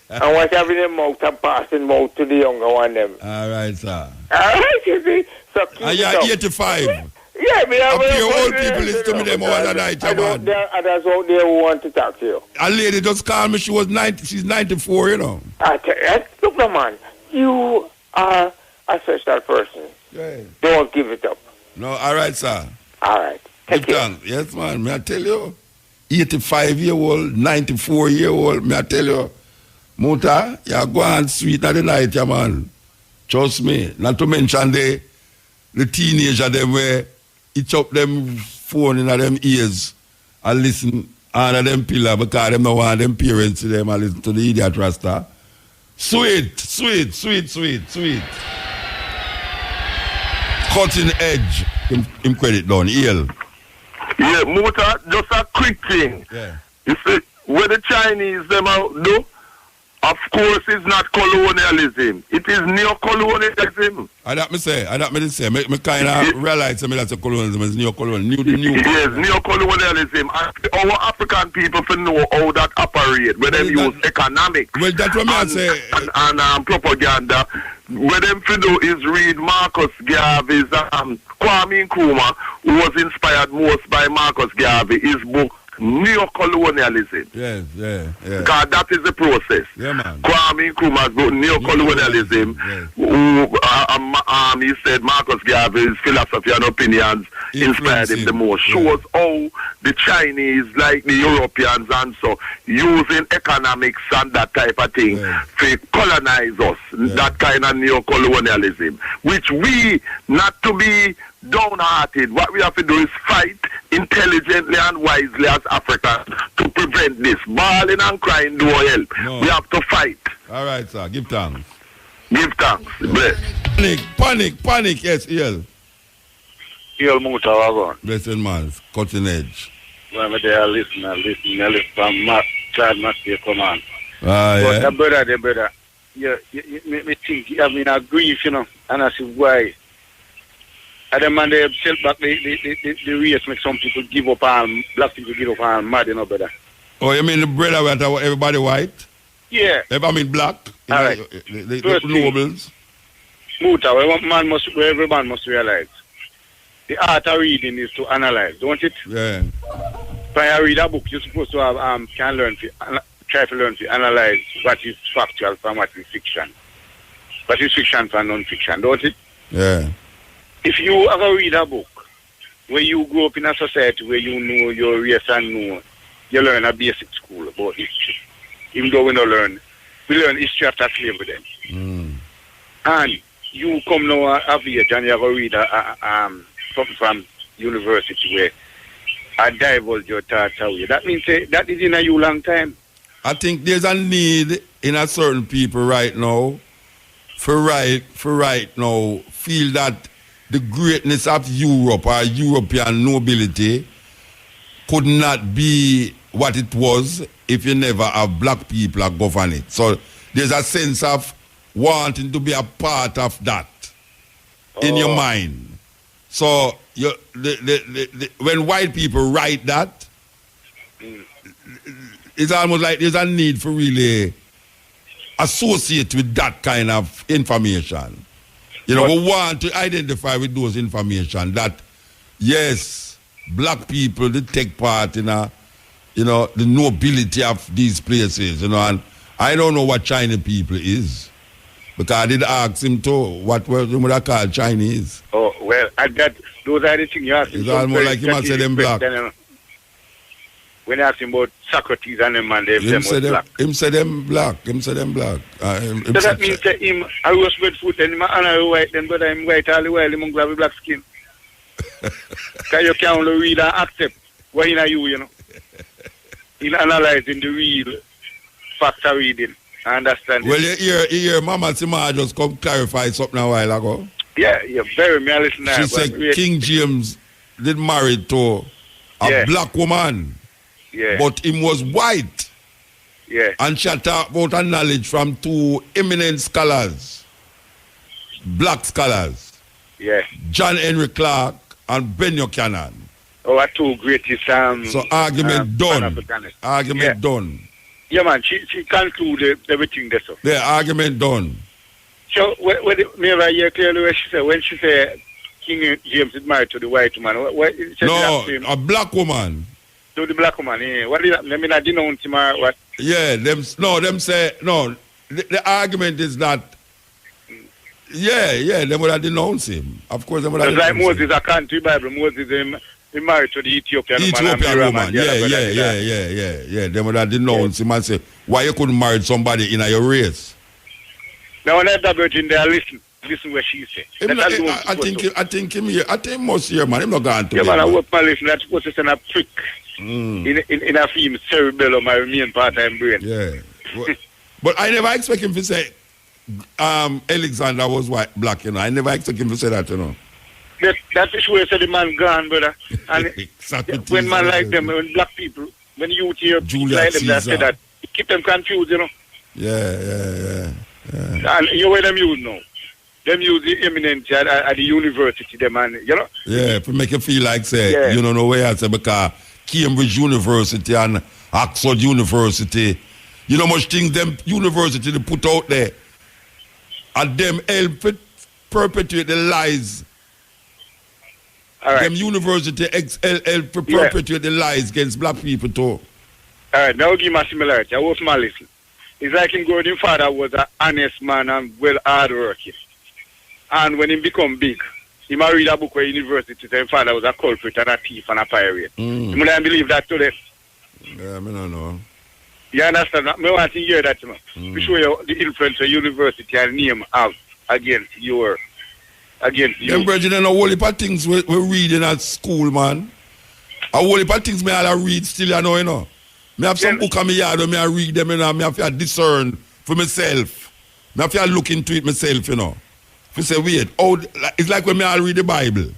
S7: And what's having them mouth and passing mouth to the younger one them.
S1: All right, sir.
S7: All right, you see. So
S1: and you're 85.
S7: Yeah, me
S1: up here, old people listen to me them all the night, man.
S7: There are others out there who want to talk to you.
S1: A lady just called me, she's 94, you know.
S7: Look, man, you are a special person.
S1: Yeah.
S7: Don't give it up.
S1: No, all right, sir.
S7: All right. Thank you.
S1: Yes, man, may I tell you, 85-year-old, 94-year-old, may I tell you, Muta, you're going sweet at the night, yeah, man. Trust me. Not to mention the teenager, them where each up them phone in them ears and listen under them pillar because them don't want them parents to them and listen to the idiot rasta. Sweet. Cutting edge. Him credit down. Eel.
S9: Yeah, Muta, just a quick thing.
S1: Yeah.
S9: You see, what the Chinese them out do, of course, it's not colonialism. It is neo-colonialism.
S1: I that me say. Me kind of realize that's a colonialism. It's neo-colonialism.
S9: Yes, neo-colonialism. And our African people for know how that operate. When them use economics.
S1: Well, that's what I say.
S9: And propaganda. What them for do is read Marcus Garvey's Kwame Nkrumah, who was inspired most by Marcus Garvey, his book Neo-colonialism.
S1: Yes.
S9: Because that is the process.
S1: Yeah, man.
S9: Kwame Nkrumah's book Neo-colonialism. He said Marcus Garvey's philosophy and opinions inspired him the most. Shows how the Chinese, like the Europeans and so, using economics and that type of thing to colonize us. That kind of neo-colonialism. Which we, not to be downhearted, what we have to do is fight intelligently and wisely as Africans to prevent this. Bawling and crying don't help. No. We have to fight.
S1: All right, sir. Give thanks.
S9: Give thanks. Bless.
S1: Panic, yes, Eel.
S13: Eel Mutabaruka.
S1: Blessed man, cutting edge.
S13: When I'm there, listen from Claude McKay, come on.
S1: Yeah.
S13: But the brother, me think, I mean, I grieve, you know, and I say, why? And then man, they sell back the race, make some people give up on, black people give up on, mad, you know, brother.
S1: Oh, you mean the brother with everybody white?
S13: Yeah.
S1: I mean black?
S13: All right.
S1: The nobles?
S13: Muta, every man must realize. The art of reading is to analyze, don't it?
S1: Yeah.
S13: When you read a book, you're supposed to have, try to learn to analyze what is factual from what is fiction. What is fiction from non-fiction, don't it?
S1: Yeah.
S13: If you ever read a book where you grow up in a society where you know your race and know, you learn a basic school about history. Even though we learn history after slavery then. And you come now of age and you ever read something from university where I divulge your thoughts away. That means that is in a you long time.
S1: I think there's a need in a certain people right now for right now feel that the greatness of Europe or European nobility could not be what it was if you never have black people that govern it. So there's a sense of wanting to be a part of that in your mind. So when white people write that, it's almost like there's a need for really associate with that kind of information. You know, we want to identify with those information that, yes, black people did take part in the nobility of these places, you know, and I don't know what Chinese people is. Because I did ask him too, what was you would call Chinese?
S13: Oh, well, those are the things you ask him.
S1: It's almost like he must say them black.
S13: When you ask him about Socrates and them, and them was black.
S1: Him say them black. So
S13: that means that him, I was breadfoot and him and white, then but I'm white all the while, him have black skin. Because you can't only read and accept what in you know. In analyzing the real factor reading. I understand.
S1: Well, you hear Mama Sima just come clarify something a while ago.
S13: Yeah, very me. I listen to
S1: She said King James did marry to a black woman.
S13: Yeah.
S1: But him was white.
S13: Yeah.
S1: And she talked about her knowledge from two eminent scholars. Black scholars.
S13: Yeah.
S1: John Henry Clark and Ben Buchanan.
S13: Oh, are two greatest
S1: so argument done. Argument done.
S13: Yeah, man, she concluded everything there. So.
S1: Yeah, argument done.
S13: So, me ever hear clearly when she said King James is married to the white woman?
S1: A black woman.
S13: To the black woman, yeah. What did that mean? I didn't know him or what?
S1: Yeah, them say, the argument is that, them would have denounced him. Of course, them would have denounced him.
S13: Like Moses, I can't read Bible. Moses, he married to the Ethiopian
S1: woman. Yeah. Them would have denounced him and say, why you couldn't marry somebody in your race?
S13: Now, when that virgin there, listen what she said.
S1: I think most here, man, I'm not going to.
S13: Yeah, man, I work my listen. That's supposed to send a prick in a female cerebellum, my main part of my brain.
S1: Yeah. But I never expect him to say Alexander was black, you know. I never expect him to say that, you know.
S13: That's the way said the man gone, brother. And when man like them, when black people, when you hear like them, that say that, keep them confused, you know.
S1: Yeah.
S13: And you know where them use now? Them use the eminent at the university, them, and you know.
S1: Yeah, to make you feel like say you don't know where else, because Cambridge University and Oxford University, you know much things them university they put out there, and them help perpetuate the lies.
S13: All right.
S1: Them university help perpetuate the lies against black people too.
S13: All right, now give me a similarity. I was my listen. It's like him growing his father was an honest man and well hardworking. And when he become big, he might read a book where university said his father was a culprit and a thief and a pirate. You might believe that today.
S1: Yeah, I don't know.
S13: You understand? I want to hear that, man. To show you the influence of university and name have against you.
S1: Them brethren, a whole heap of things we're reading at school, man. A whole heap of things me all read still, you know. Me have some book on me yard and me I read them, you know. Me have to discern for myself. Me have to look into it myself, you know. You say, wait, it's like when me I read the Bible.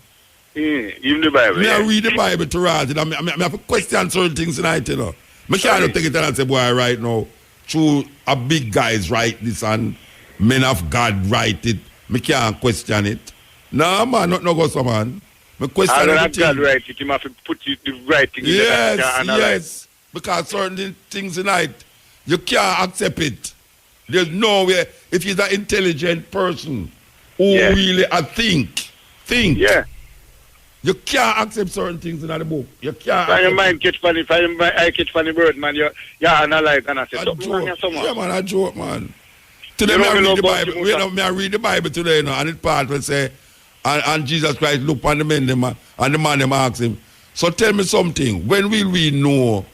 S13: Even the Bible.
S1: Me I read the Bible to write it. I have to question certain things tonight, you know. Me can't take it and say, boy, right now, true, a big guys write this and men of God write it. Me can't question it. No, man, not no go so, man. Me question everything.
S13: God write it, you have to put the right thing in there.
S1: Yes. Because certain things tonight, you can't accept it. There's no way. If he's an intelligent person who really think.
S13: Yeah.
S1: You can't accept certain things in the book. You can't.
S13: If your mind catch funny, if I catch funny bird, man, you analyze and I say,
S1: yeah, man, I joke, man. Today, I read the Bible. I read the Bible today, you know, and it part will say, and Jesus Christ look on the men, and the man them ask him, so tell me something, when will we know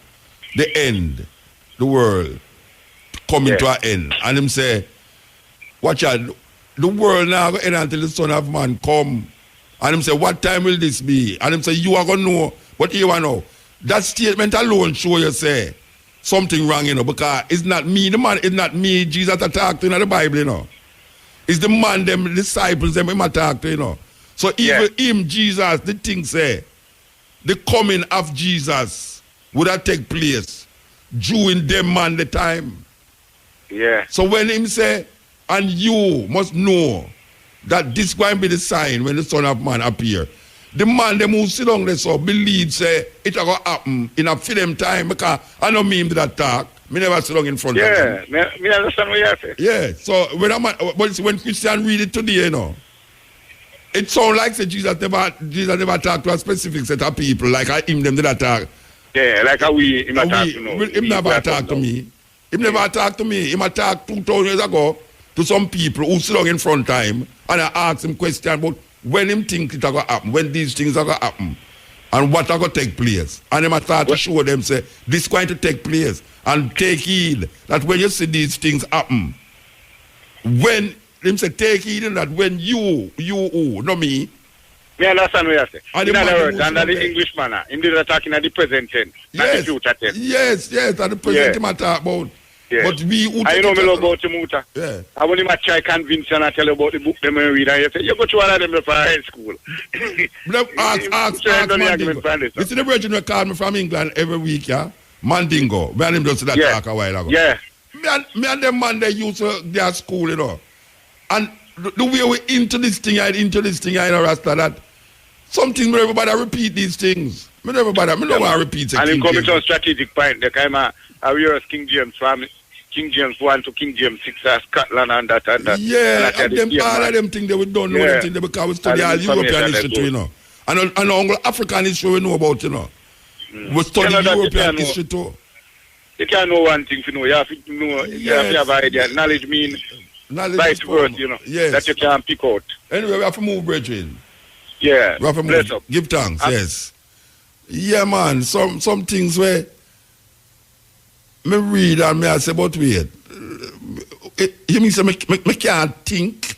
S1: the end, the world, coming to an end? And him say, watch out, the world now go end until the Son of Man come. And him say, what time will this be? And him say, you are going to know, but you want to know. That statement alone show you say, something wrong, you know, because it's not me, the man, it's not me, Jesus attacked in the Bible, you know. It's the man, them disciples, them him attacked, you know. So even him, Jesus, the thing say, the coming of Jesus would have take place during them man the time.
S13: Yeah.
S1: So when him say, and you must know that this going to be the sign when the Son of Man appear. The man them who sit down there so believe say it going to happen in a film time, because I know me did that talk. Me never sit down in front of him.
S13: Yeah, me understand what you say.
S1: Yeah, so when Christian read it today, you know, It sounds like say Jesus never talked to a specific set of people, like him them did attack.
S13: Yeah, like how him attack, you know.
S1: Him never talked to me. Him never talked to me. Him attacked 2,000 years ago to some people who sit down in front of him, and I asked him questions about when him think it are going to happen, when these things are going to happen, and what are going to take place. And him start to show them, say, this is going to take place, and take heed that when you see these things happen, when him say, take heed in that when you, not me.
S13: Me understand what you say. In other words, under the English manner, him did attacking at the present tense, not the future tense.
S1: Yes, at the present him attack about.
S13: Yeah.
S1: But we who
S13: I know me love about Muta.
S1: Yeah.
S13: I want him to try convince you and I tell you about the book them and read and you say, you go to one of them for high school.
S1: Ask Mandingo. You see the virgin who called me from England every week, yeah? Mandingo. Me and him just that talk a while ago.
S13: Yeah.
S1: Me and them man, they used to their school, you know. And the way we into this thing, you know, Rasta, that something where everybody repeat these things. Me don't want to repeat it.
S13: And in coming to a strategic point, the kind of King James family, King James 1 to King James 6, Scotland and that.
S1: Yeah, and them all of them things they we don't know them things because we study all European history, you know. And all African history we know about, you know. We study European history too.
S13: You can't know one thing, you know. You have to know, you have to have an idea. Knowledge means vice versa, you know, that you can pick out.
S1: Anyway, we have to move, brethren.
S13: Yeah,
S1: we have to move. Give thanks, yes. Yeah, man, some things where me read and me I say, but wait. You mean say me can't think?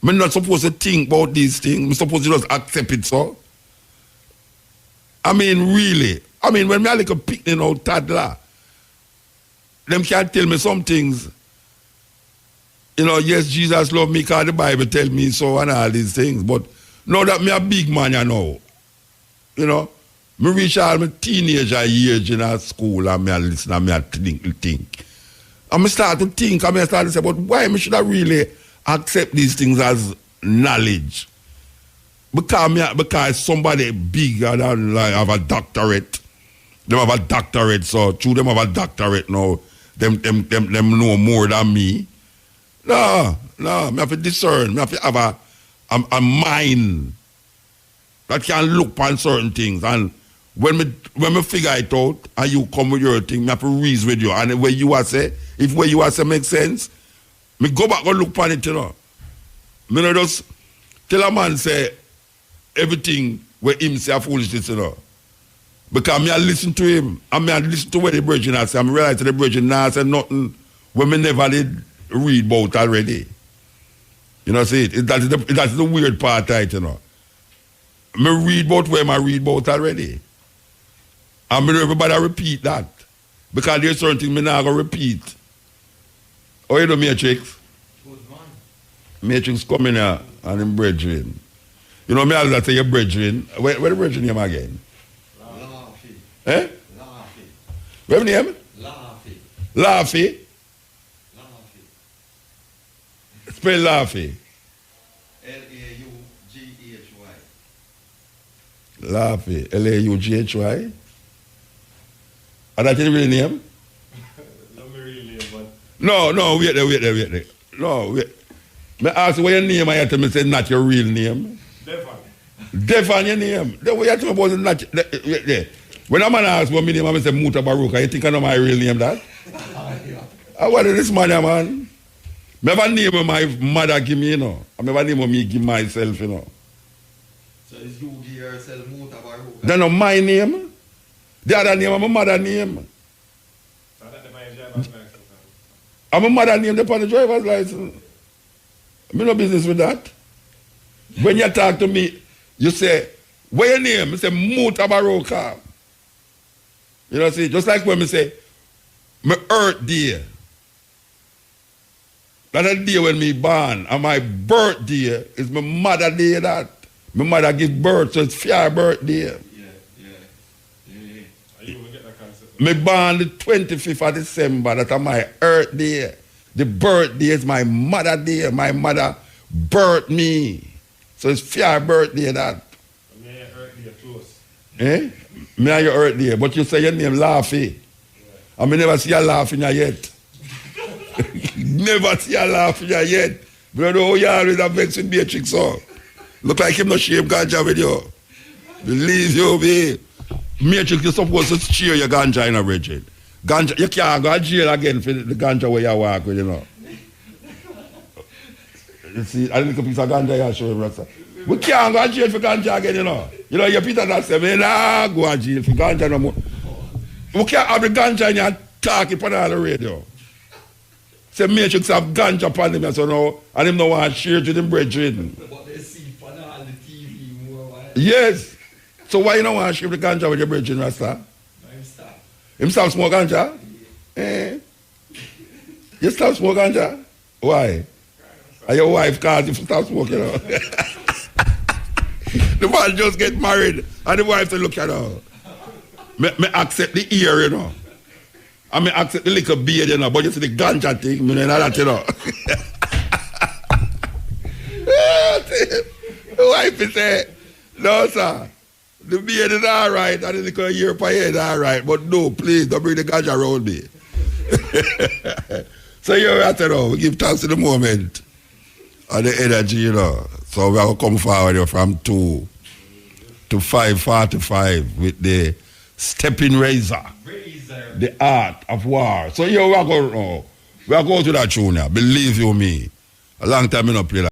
S1: Me not supposed to think about these things. Me supposed to just accept it, so? I mean, really. I mean, when me a like a picnic or toddler, them can't tell me some things. You know, yes, Jesus love me because the Bible tell me so and all these things. But now that me a big man, you know, me reach all my teenager years in a school and me a listen and me a think. And me start to think and me start to say, but why me should I really accept these things as knowledge? Because somebody bigger than like have a doctorate. Them have a doctorate, so through them have a doctorate now, them know more than me. No, me have to discern, me have to have a mind that can look on certain things. And when me figure it out and you come with your thing, me have to reason with you. And where you are say, if where you are say makes sense, me go back and look on it, you know. Me not just tell a man say everything where him say a foolishness, you know. Because me I listen to him and me I listen to what the virgin I say. I realize the virgin now say nothing when me never did read about already. You know, see it. That's the weird part, right, you know. Me read about where I read about already. And me everybody repeat that. Because there's certain things me not going to repeat. Oh, you know Matrix? Matrix coming here and him brethren. You know me always say your brethren. Where the brethren name again?
S14: Laffy.
S1: Eh?
S14: Laffy.
S1: What's the name?
S14: Laffy.
S1: Laffy? Spell Laffy.
S14: Laughy.
S1: Laffy. Laughy. Are that your real name?
S14: Not my real name, but...
S1: No, wait there. No, wait. Me ask you what your name is, you say not your real name. Defan your name. The way you talk about not... When a man asks what my name, I say Mutabaruka. You think I know my real name, that? What is this man? I never name my mother give me, you know. I never name me give myself, you know.
S14: So is you give yourself Mutabaruka?
S1: That's not my name. The other name is my mother's name.
S14: So that's my driver's license?
S1: I'm a mother name upon the driver's license. I no business with that. When you talk to me, you say, what your name? I say, Mutabaruka. You know, see, just like when I say, my earth day. That's the day when me born. And my birthday is my mother day that. My mother give birth, so it's fair birthday.
S14: Yeah. Are you going to get that concept?
S1: Me born the 25th of December. That's my earth day. The birthday is my mother day. My mother birthed me. So it's fair birthday that.
S14: Me and your earth day close.
S1: Eh? Me and your earth day. But you say your name Laffy. Yeah. And me never see you laughing yet. Never see you laughing yet. But I know you always have vexed with Beatrix, so. Look like him no shame ganja with you. Believe you me. Matrix, you're supposed to cheer your ganja in a Bridget. Ganja, you can't go to jail again for the ganja where you walk with, you know. You see, a little piece of ganja you show him, Rasta. We can't go to jail for ganja again, you know. You know, you Peter that say, me nah go to jail for ganja no more. We can't have the ganja in your talking on all the radio. Say Matrix have ganja upon him, so now, and him no want to share to them brethren.
S14: But they see on all the TV more. Right?
S1: Yes. So why you don't want to share the ganja with your brethren, Rasta? Him stop smoke ganja? Eh? You stop smoke ganja? Why? And your wife can't if you stop smoking, you know. The man just get married and the wife say, look at her. Me accept the ear, you know. I me accept the little beard, you know, but you see the ganja thing, me know that, you know. The wife is say, no, sir. The beard is all right, and the little ear per head is all right, but no, please, don't bring the ganja around me. So you're at it, we give thanks to the moment and the energy, you know. So we are going to come forward from 2 to 5:45 with the stepping razor, the art of war. So here we are going to that tune now, believe you me. A long time I don't play that.